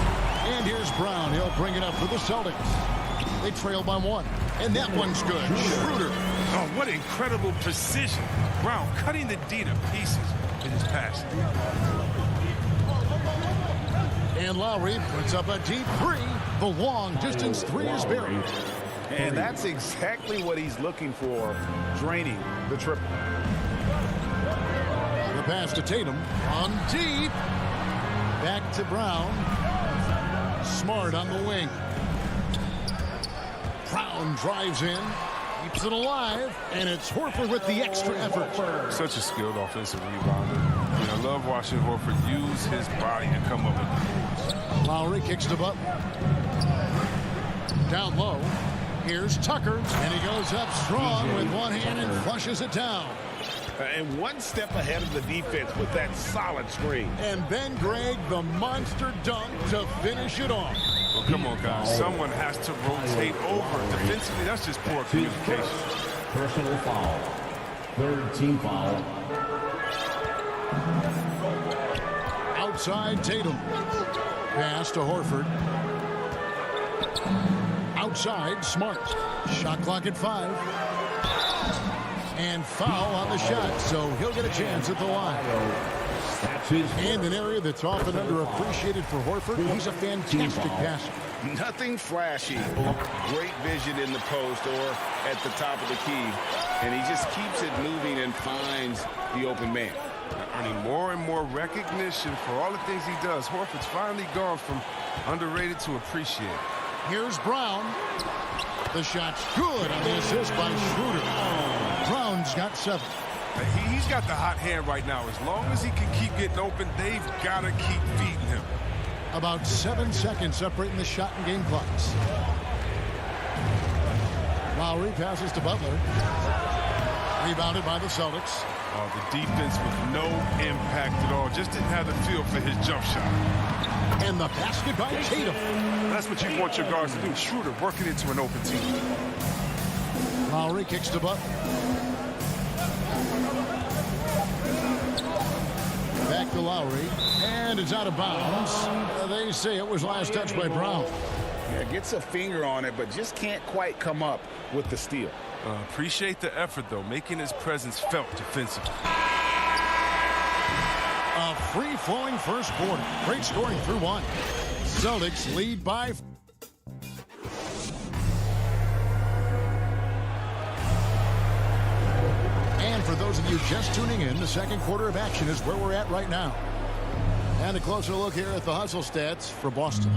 And here's Brown. He'll bring it up for the Celtics. They trail by 1. And that one's good. Schroeder. Oh, what incredible precision. Brown cutting the D to pieces in his pass. And Lowry puts up a deep three. The long-distance three is buried. And that's exactly what he's looking for, draining the triple. The pass to Tatum on deep. Back to Brown. Smart on the wing. Brown drives in. Keeps it alive. And it's Horford with the extra effort. Such a skilled offensive rebounder. And I love watching Horford use his body to come up with the moves. Lowry kicks to Butler. Down low. Here's Tucker. And he goes up strong with one hand and flushes it down. And one step ahead of the defense with that solid screen. And then Greg, the monster dunk to finish it off. Well, come on, guys. Someone has to rotate over. Defensively, that's just poor communication. Personal foul. Third team foul. Outside Tatum. Pass to Horford. Outside Smart. Shot clock at 5. And foul on the shot, so he'll get a chance at the line. And an area that's often underappreciated for Horford, he's a fantastic passer. Nothing flashy. Great vision in the post or at the top of the key. And he just keeps it moving and finds the open man. Earning more and more recognition for all the things he does. Horford's finally gone from underrated to appreciated. Here's Brown. The shot's good on the assist by Schroeder. Brown's got 7. He's got the hot hand right now. As long as he can keep getting open, they've got to keep feeding him. About 7 seconds separating the shot and game clocks. Lowry passes to Butler. Rebounded by the Celtics. Oh, the defense with no impact at all. Just didn't have the feel for his jump shot. And the basket by Tatum. That's what you want your guards to do. Schroeder working into an open team. Lowry kicks to Butler. Back to Lowry. And it's out of bounds. They say it was last touched by Brown. Yeah, gets a finger on it, but just can't quite come up with the steal. Appreciate the effort, though, making his presence felt defensively. A free-flowing first quarter. Great scoring through 1. Celtics lead by 4. And for those of you just tuning in, the second quarter of action is where we're at right now. And a closer look here at the hustle stats for Boston.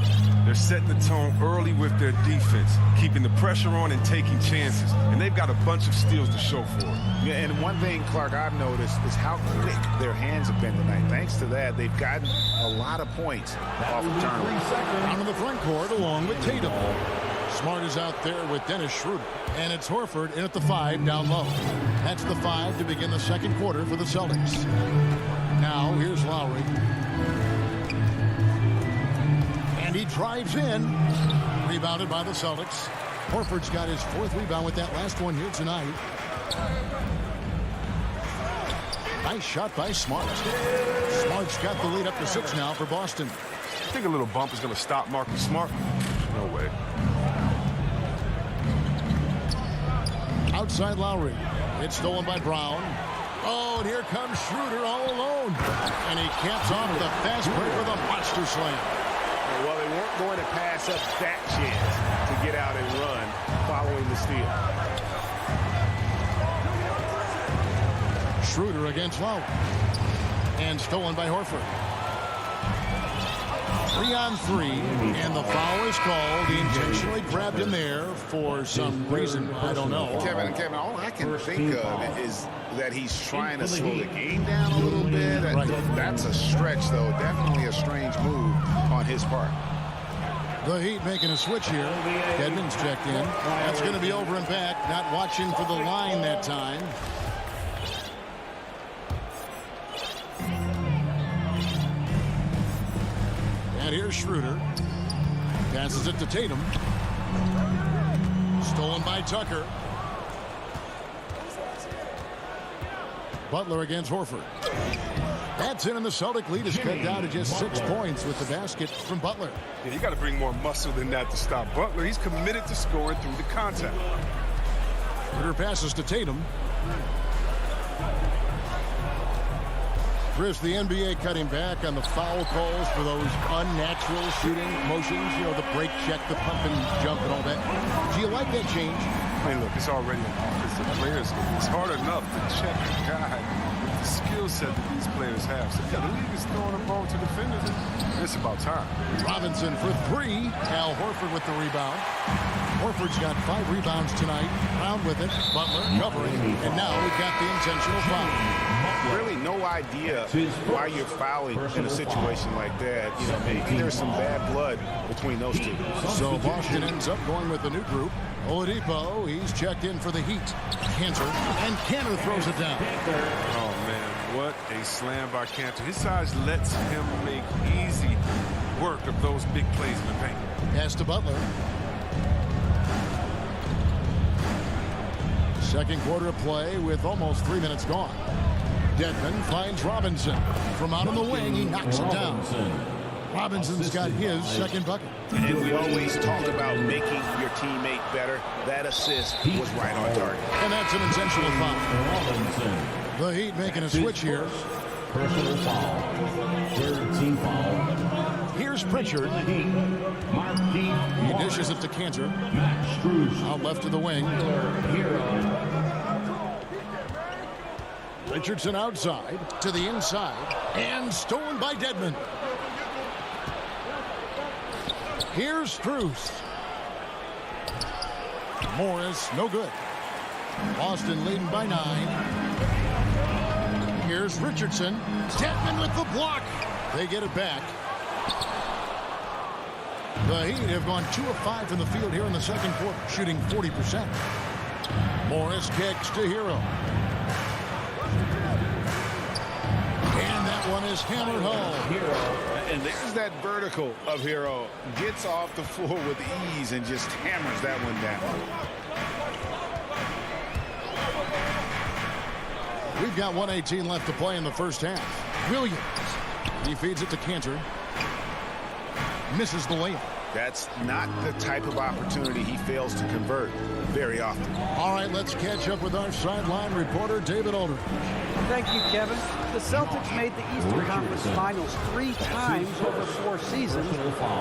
They're setting the tone early with their defense, keeping the pressure on and taking chances. And they've got a bunch of steals to show for it. Yeah, and one thing, Clark, I've noticed is how quick their hands have been tonight. Thanks to that, they've gotten a lot of points off of turnovers. Down in the front court along with Tatum. Smart is out there with Dennis Schroeder. And it's Horford in at the 5 down low. That's the 5 to begin the second quarter for the Celtics. Now here's Lowry. And he drives in. Rebounded by the Celtics. Horford's got his 4th rebound with that last one here tonight. Nice shot by Smart. Smart's got the lead up to 6 now for Boston. I think a little bump is going to stop Marcus Smart. No way. Outside Lowry. It's stolen by Brown. Oh, and here comes Schroeder all alone. And he caps off the fast break with a monster slam. Well, they weren't going to pass up that chance to get out and run following the steal. Schroeder against Lowry. And stolen by Horford. 3-on-3, and the foul is called. He intentionally grabbed him there for some reason. I don't know. Kevin, all I can think of is that he's trying to slow the game down a little bit. Right. That's a stretch, though. Definitely a strange move on his part. The Heat making a switch here. Edmonds checked in. That's going to be over and back. Not watching for the line that time. And here's Schroeder. Passes it to Tatum. Stolen by Tucker. Butler against Horford. That's in, and the Celtic lead is cut down to just 6 points with the basket from Butler. Yeah, you got to bring more muscle than that to stop Butler. He's committed to scoring through the contact. Schroeder passes to Tatum. Chris, the NBA cutting back on the foul calls for those unnatural shooting motions, you know, the break check, the pump and jump and all that. Do you like that change? I mean, look, it's already an offensive players. It's hard enough to check a guy with the skill set that these players have. So, yeah, the league is throwing the ball to defenders. It's about time. Robinson for three. Al Horford with the rebound. Horford's got 5 rebounds tonight. Brown with it. Butler covering. And now we've got the intentional foul. Really no idea why you're fouling in a situation like that. You know, maybe there's some bad blood between those two. So Boston ends up going with a new group. Oladipo, he's checked in for the Heat. Cantor, and Cantor throws it down. Oh, man, what a slam by Cantor. His size lets him make easy work of those big plays in the paint. Pass to Butler. Second quarter of play with almost 3 minutes gone. Dedmon finds Robinson. From out on the wing, he knocks it down. Robinson's got his second bucket. And we always talk about making your teammate better. That assist was right on target. And that's an intentional foul. The Heat making a switch here. Personal foul. Third team foul. Here's Pritchard. He dishes it to Cantor. Out left to the wing. Richardson outside to the inside and stolen by Dedmon. Here's Strus. Morris, no good. Boston leading by 9. Here's Richardson. Dedmon with the block. They get it back. The Heat have gone 2 of 5 from the field here in the second quarter, shooting 40%. Morris kicks to Hero. And that one is hammered home. And there's that vertical of Hero. Gets off the floor with ease and just hammers that one down. We've got 1:18 left to play in the first half. Williams. He feeds it to Cantor. Misses the layup. That's not the type of opportunity he fails to convert very often. All right, let's catch up with our sideline reporter, David Aldridge. Thank you, Kevin. The Celtics made the Eastern Conference Finals 3 times over 4 seasons,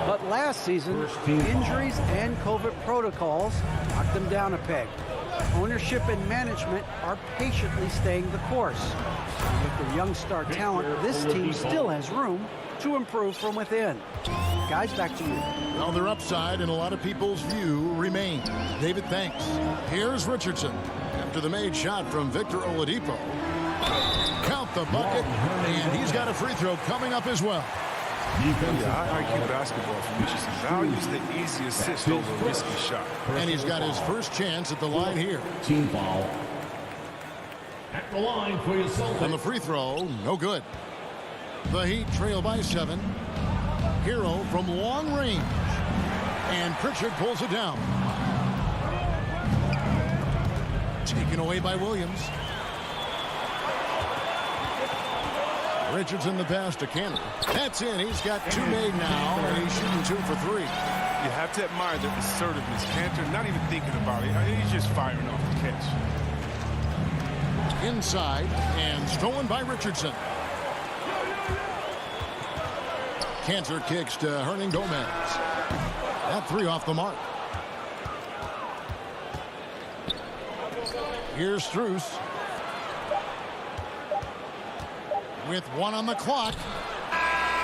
but last season, injuries and COVID protocols knocked them down a peg. Ownership and management are patiently staying the course. And with their young star talent, this team still has room to improve from within. Guys, back to you. Well, their upside in a lot of people's view remains. David, thanks. Here's Richardson. After the made shot from Victor Oladipo. Count the bucket, and he's got a free throw coming up as well. Yeah, IQ basketball from Richardson values the easy assist over a risky shot. And he's got his first chance at the line here. Team foul. At the line for your Celtics. On the free throw, no good. The Heat trail by 7. Hero from long range. And Pritchard pulls it down. Taken away by Williams. Richardson the pass to Cantor. That's in. He's got 2 made now, and he's shooting 2 for 3. You have to admire the assertiveness. Cantor not even thinking about it. He's just firing off the catch. Inside, and stolen by Richardson. Cantor kicks to Hernan Gomez. That 3 off the mark. Here's Strus. With 1 on the clock.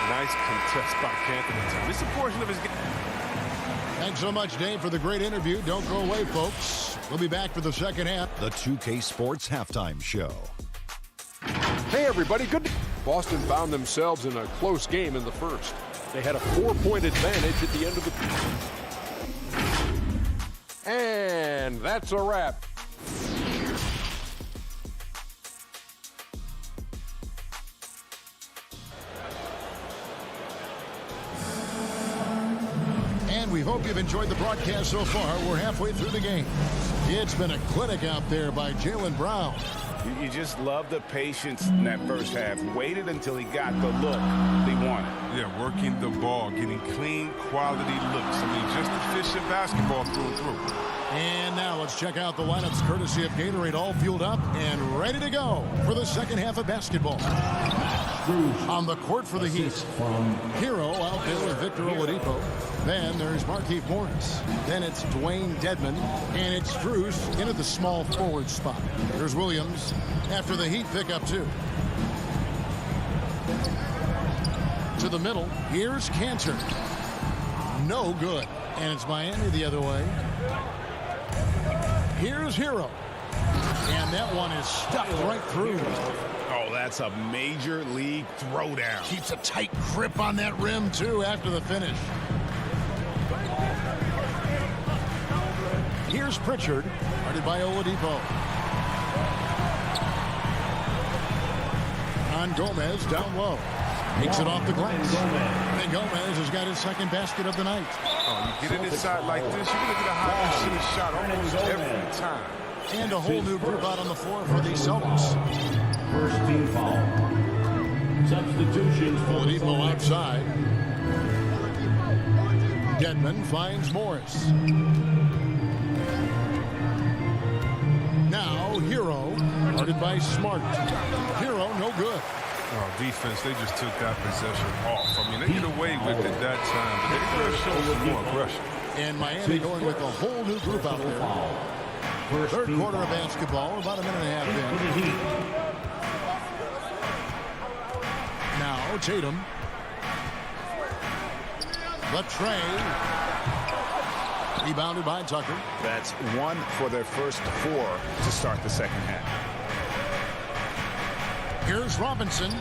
Nice contest by Cantor. This is a portion of his game. Thanks so much, Dave, for the great interview. Don't go away, folks. We'll be back for the second half. The 2K Sports Halftime Show. Hey, everybody. Good. Boston found themselves in a close game in the first. They had a 4-point advantage at the end of the... And that's a wrap. And we hope you've enjoyed the broadcast so far. We're halfway through the game. It's been a clinic out there by Jaylen Brown. You just love the patience in that first half. Waited until he got the look they wanted. Yeah, working the ball, getting clean, quality looks. I mean, just efficient basketball through and through. And now let's check out the lineups courtesy of Gatorade, all fueled up and ready to go for the second half of basketball. On the court for the Heat, Hero out there with Victor Oladipo. Then there's Markieff Morris. Then it's Dwayne Dedmon. And it's Strus in at the small forward spot. There's Williams after the Heat pick up 2. To the middle, here's Cantor. No good. And it's Miami the other way. Here's Hero. And that one is stuffed right through. Oh, that's a major league throwdown. Keeps a tight grip on that rim, too, after the finish. Here's Pritchard, guarded by Oladipo. On Gomez, down low. Takes it off the glass. And Gomez has got his second basket of the night. Oh, you get it inside like this, you're going to get a high percentage shot almost every time. And a whole new group out on the floor for the Celtics. First team foul. Substitutions for Oladipo outside. Dedmon finds Morris. Now Hero, guarded by Smart. Hero, no good. Oh, defense, they just took that possession off. I mean, they get away with it that time, but they could have shown some more aggression. And Miami going with a whole new group out there. Third quarter of basketball, about a minute and a half in. Now Tatum. The tray. Rebounded by Tucker. That's 1 for their first 4 to start the second half. Here's Robinson.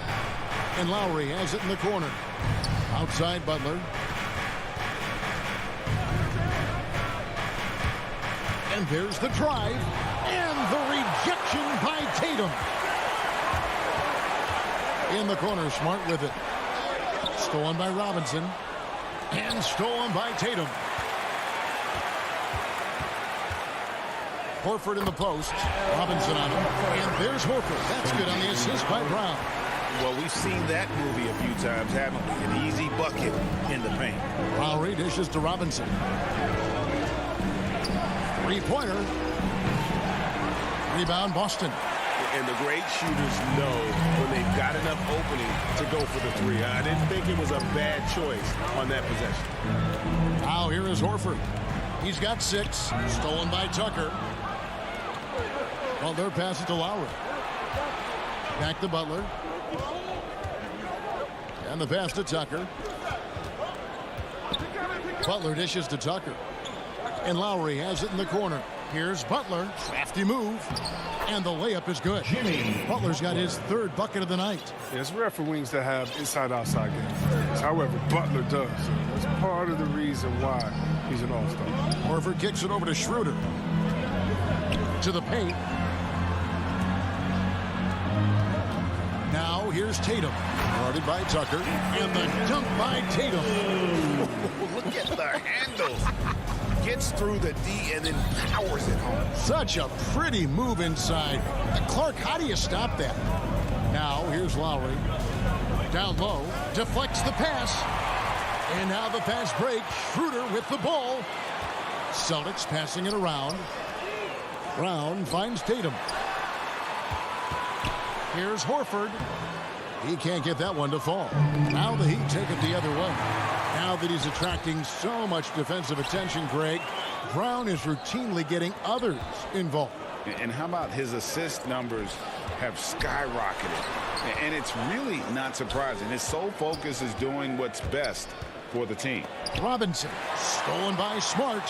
And Lowry has it in the corner. Outside Butler. And there's the drive. And the rejection by Tatum. In the corner, Smart with it. Stolen by Robinson. And stolen by Tatum. Horford in the post. Robinson on him. And there's Horford. That's good on the assist by Brown. Well, we've seen that movie a few times, haven't we? An easy bucket in the paint. Lowry dishes to Robinson. Three-pointer. Rebound, Boston. And the great shooters know when they've got enough opening to go for the 3. I didn't think it was a bad choice on that possession. Now here is Horford. He's got 6. Stolen by Tucker. Butler passes to Lowry. Back to Butler. And the pass to Tucker. Butler dishes to Tucker. And Lowry has it in the corner. Here's Butler. Crafty move. And the layup is good. Butler's got his 3rd bucket of the night. Yeah, it's rare for wings to have inside-outside games. However, Butler does. That's part of the reason why he's an all-star. Horford kicks it over to Schroeder. To the paint. Now here's Tatum. Guarded by Tucker. And the dunk by Tatum. Look at the handles. Gets through the D and then powers it home. Such a pretty move inside. Clark, how do you stop that? Now here's Lowry. Down low. Deflects the pass. And now the pass break. Schroeder with the ball. Celtics passing it around. Brown finds Tatum. Here's Horford. He can't get that one to fall. Now the Heat take it the other way. Now that he's attracting so much defensive attention, Greg, Brown is routinely getting others involved. And how about his assist numbers have skyrocketed? And it's really not surprising. His sole focus is doing what's best for the team. Robinson, stolen by Smart.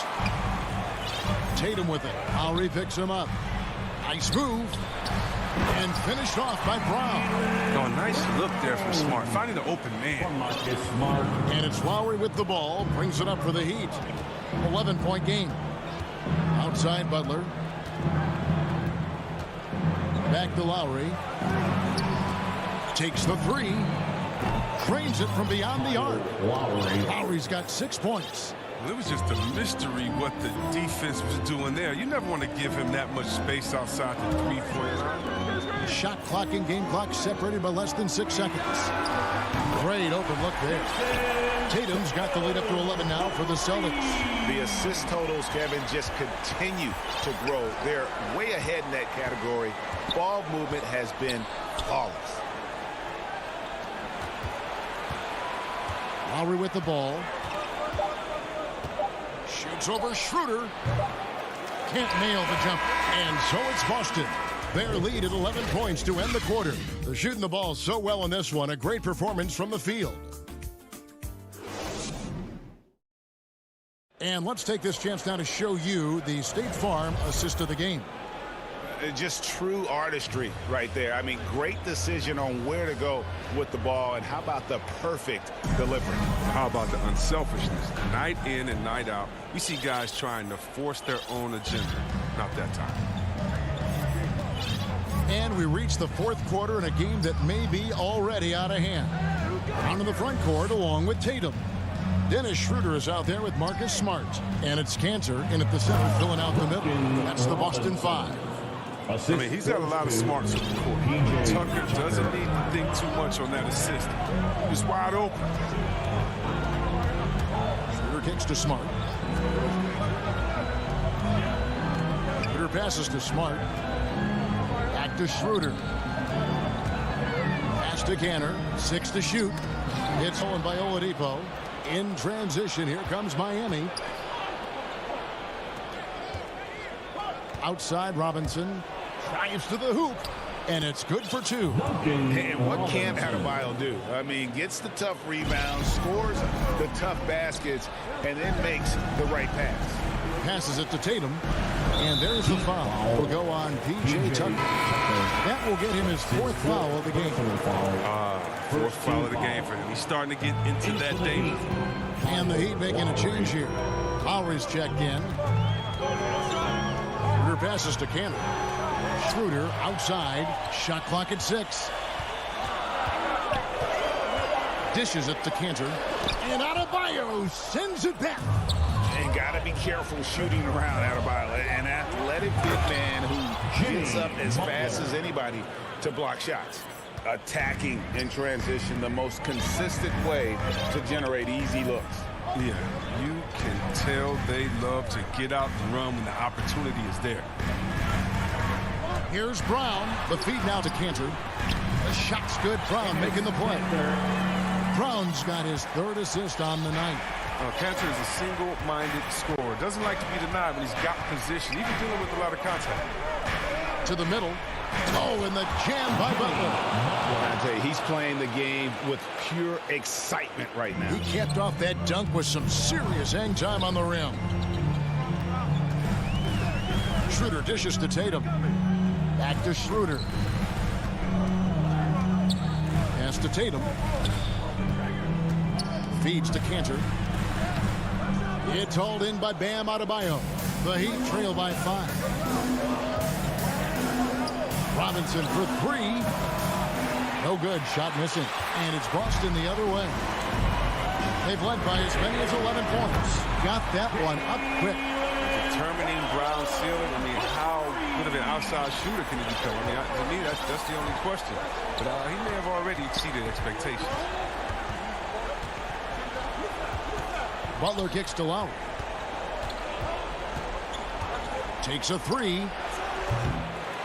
Tatum with it. Lowry picks him up. Nice move. And finished off by Brown. Oh, nice look there from Smart. Finding the open man. And it's Lowry with the ball. Brings it up for the Heat. 11-point game. Outside Butler. Back to Lowry. Takes the 3. Drains it from beyond the arc. Lowry's got 6 points. Well, it was just a mystery what the defense was doing there. You never want to give him that much space outside the 3-point line. Shot clock and game clock separated by less than 6 seconds. Great open look there. Tatum's got the lead up to 11 now for the Celtics. The assist totals, Kevin, just continue to grow. They're way ahead in that category. Ball movement has been flawless. Lowry with the ball. Shoots over Schroeder. Can't nail the jump. And so it's Boston. Their lead at 11 points to end the quarter. They're shooting the ball so well in this one. A great performance from the field. And let's take this chance now to show you the State Farm assist of the game. Just true artistry right there. I mean, great decision on where to go with the ball, and how about the perfect delivery? How about the unselfishness? Night in and night out, we see guys trying to force their own agenda. Not that time. And we reach the fourth quarter in a game that may be already out of hand. Down in the front court along with Tatum. Dennis Schroeder is out there with Marcus Smart. And it's Cantor in at the center filling out the middle. That's the Boston 5. I mean, he's got a lot of smarts on the court. Tucker doesn't need to think too much on that assist. He's wide open. Schroeder kicks to Smart. Schroeder passes to Smart. Back to Schroeder. Pass to Cantor. 6 to shoot. It's stolen by Oladipo. In transition, here comes Miami. Outside, Robinson drives to the hoop, and it's good for 2. And what can't Adebayo do? I mean, gets the tough rebounds, scores the tough baskets, and then makes the right pass. Passes it to Tatum, and there's the foul. Will go on P.J. Tucker. That will get him his 4th foul of the game. 4th foul of the game for him. He's starting to get into that danger. And the Heat making a change here. Lowry's checked in. Schroeder passes to Cantor. Schroeder outside. Shot clock at 6. Dishes it to Cantor. And Adebayo sends it back. And got to be careful shooting around Adebayo. An athletic big man who gets up as fast as anybody to block shots. Attacking in transition, the most consistent way to generate easy looks. Yeah, you can tell they love to get out and run when the opportunity is there. Here's Brown. The feed now to Cantor. The shot's good. Brown making the play. Brown's got his 3rd assist on the night. Cantor is a single-minded scorer. Doesn't like to be denied when he's got position, even dealing with a lot of contact. To the middle. Oh, and the jam by Butler. I tell you, he's playing the game with pure excitement right now. He capped off that dunk with some serious hang time on the rim. Schroeder dishes to Tatum. Back to Schroeder. Pass to Tatum. Feeds to Cantor. It's hauled in by Bam Adebayo. The Heat trail by 5. Robinson for 3. No good. Shot missing. And it's Boston the other way. They've led by as many as 11 points. Got that one up quick. Determining Brown's ceiling. I mean, how good of an outside shooter can he become? I mean, to me, that's the only question. But he may have already exceeded expectations. Butler kicks to Lowry. Takes a 3.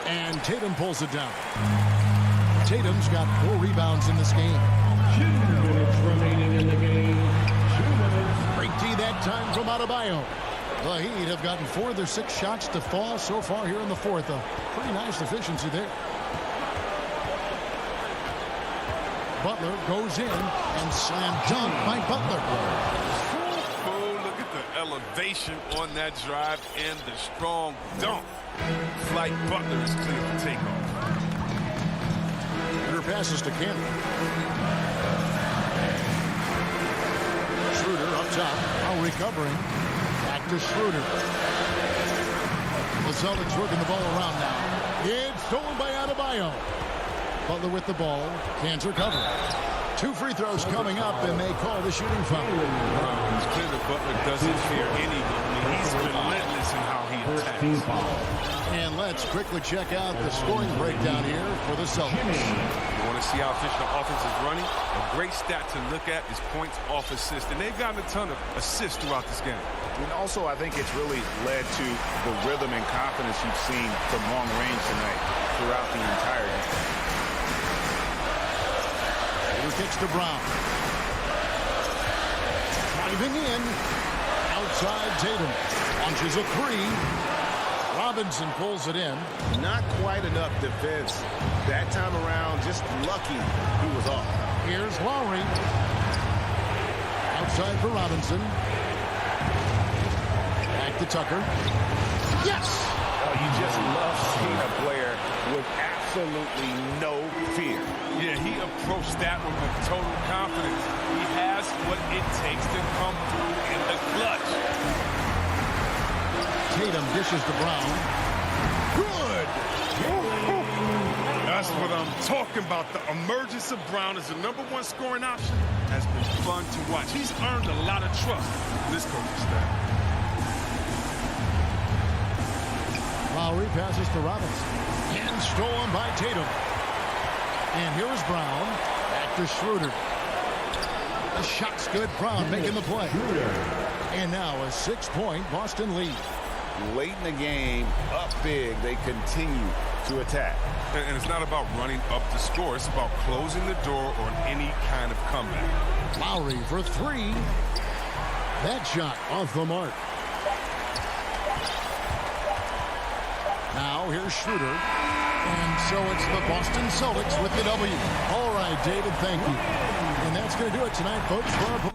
And Tatum pulls it down. Tatum's got 4 rebounds in this game. 2 minutes remaining in the game. 2 minutes. Great D that time from Adebayo. The Heat have gotten 4 of their 6 shots to fall so far here in the 4th. A pretty nice efficiency there. Butler goes in and slam dunk by Butler. Oh, look at the elevation on that drive and the strong dunk. Flight Butler is clear for takeoff. Schroeder passes to Cantor. Schroeder up top, now recovering. Back to Schroeder. The Celtics working the ball around now. It's stolen by Adebayo. Butler with the ball. Cantor covered. 2 free throws coming up, and they call the shooting foul. It's clear that Butler doesn't fear anything. I mean, he's relentless in how he attacks. And let's quickly check out the scoring breakdown here for the Celtics. You want to see how efficient the offense is running? A great stat to look at is points off assist. And they've gotten a ton of assists throughout this game. And also, I think it's really led to the rhythm and confidence you've seen from long range tonight throughout the entire game. Kicks to Brown. Driving in. Outside Tatum. Launches a three. Robinson pulls it in. Not quite enough defense. That time around, just lucky he was off. Here's Lowry. Outside for Robinson. Back to Tucker. Yes! Oh, you just love seeing a player with absolutely no fear. Yeah, he approached that one with total confidence. He has what it takes to come through in the clutch. Tatum dishes to Brown. Good! That's what I'm talking about. The emergence of Brown as the #1 scoring option has been fun to watch. He's earned a lot of trust from this coaching staff. Lowry passes to Robinson. And stolen by Tatum. And here's Brown. Back to Schroeder. The shot's good. Brown making the play. And now a 6-point Boston lead. Late in the game, up big, they continue to attack. And it's not about running up the score. It's about closing the door on any kind of comeback. Lowry for three. That shot off the mark. Now here's Schroeder. And so it's the Boston Celtics with the W. All right, David, thank you. And that's going to do it tonight, folks. For our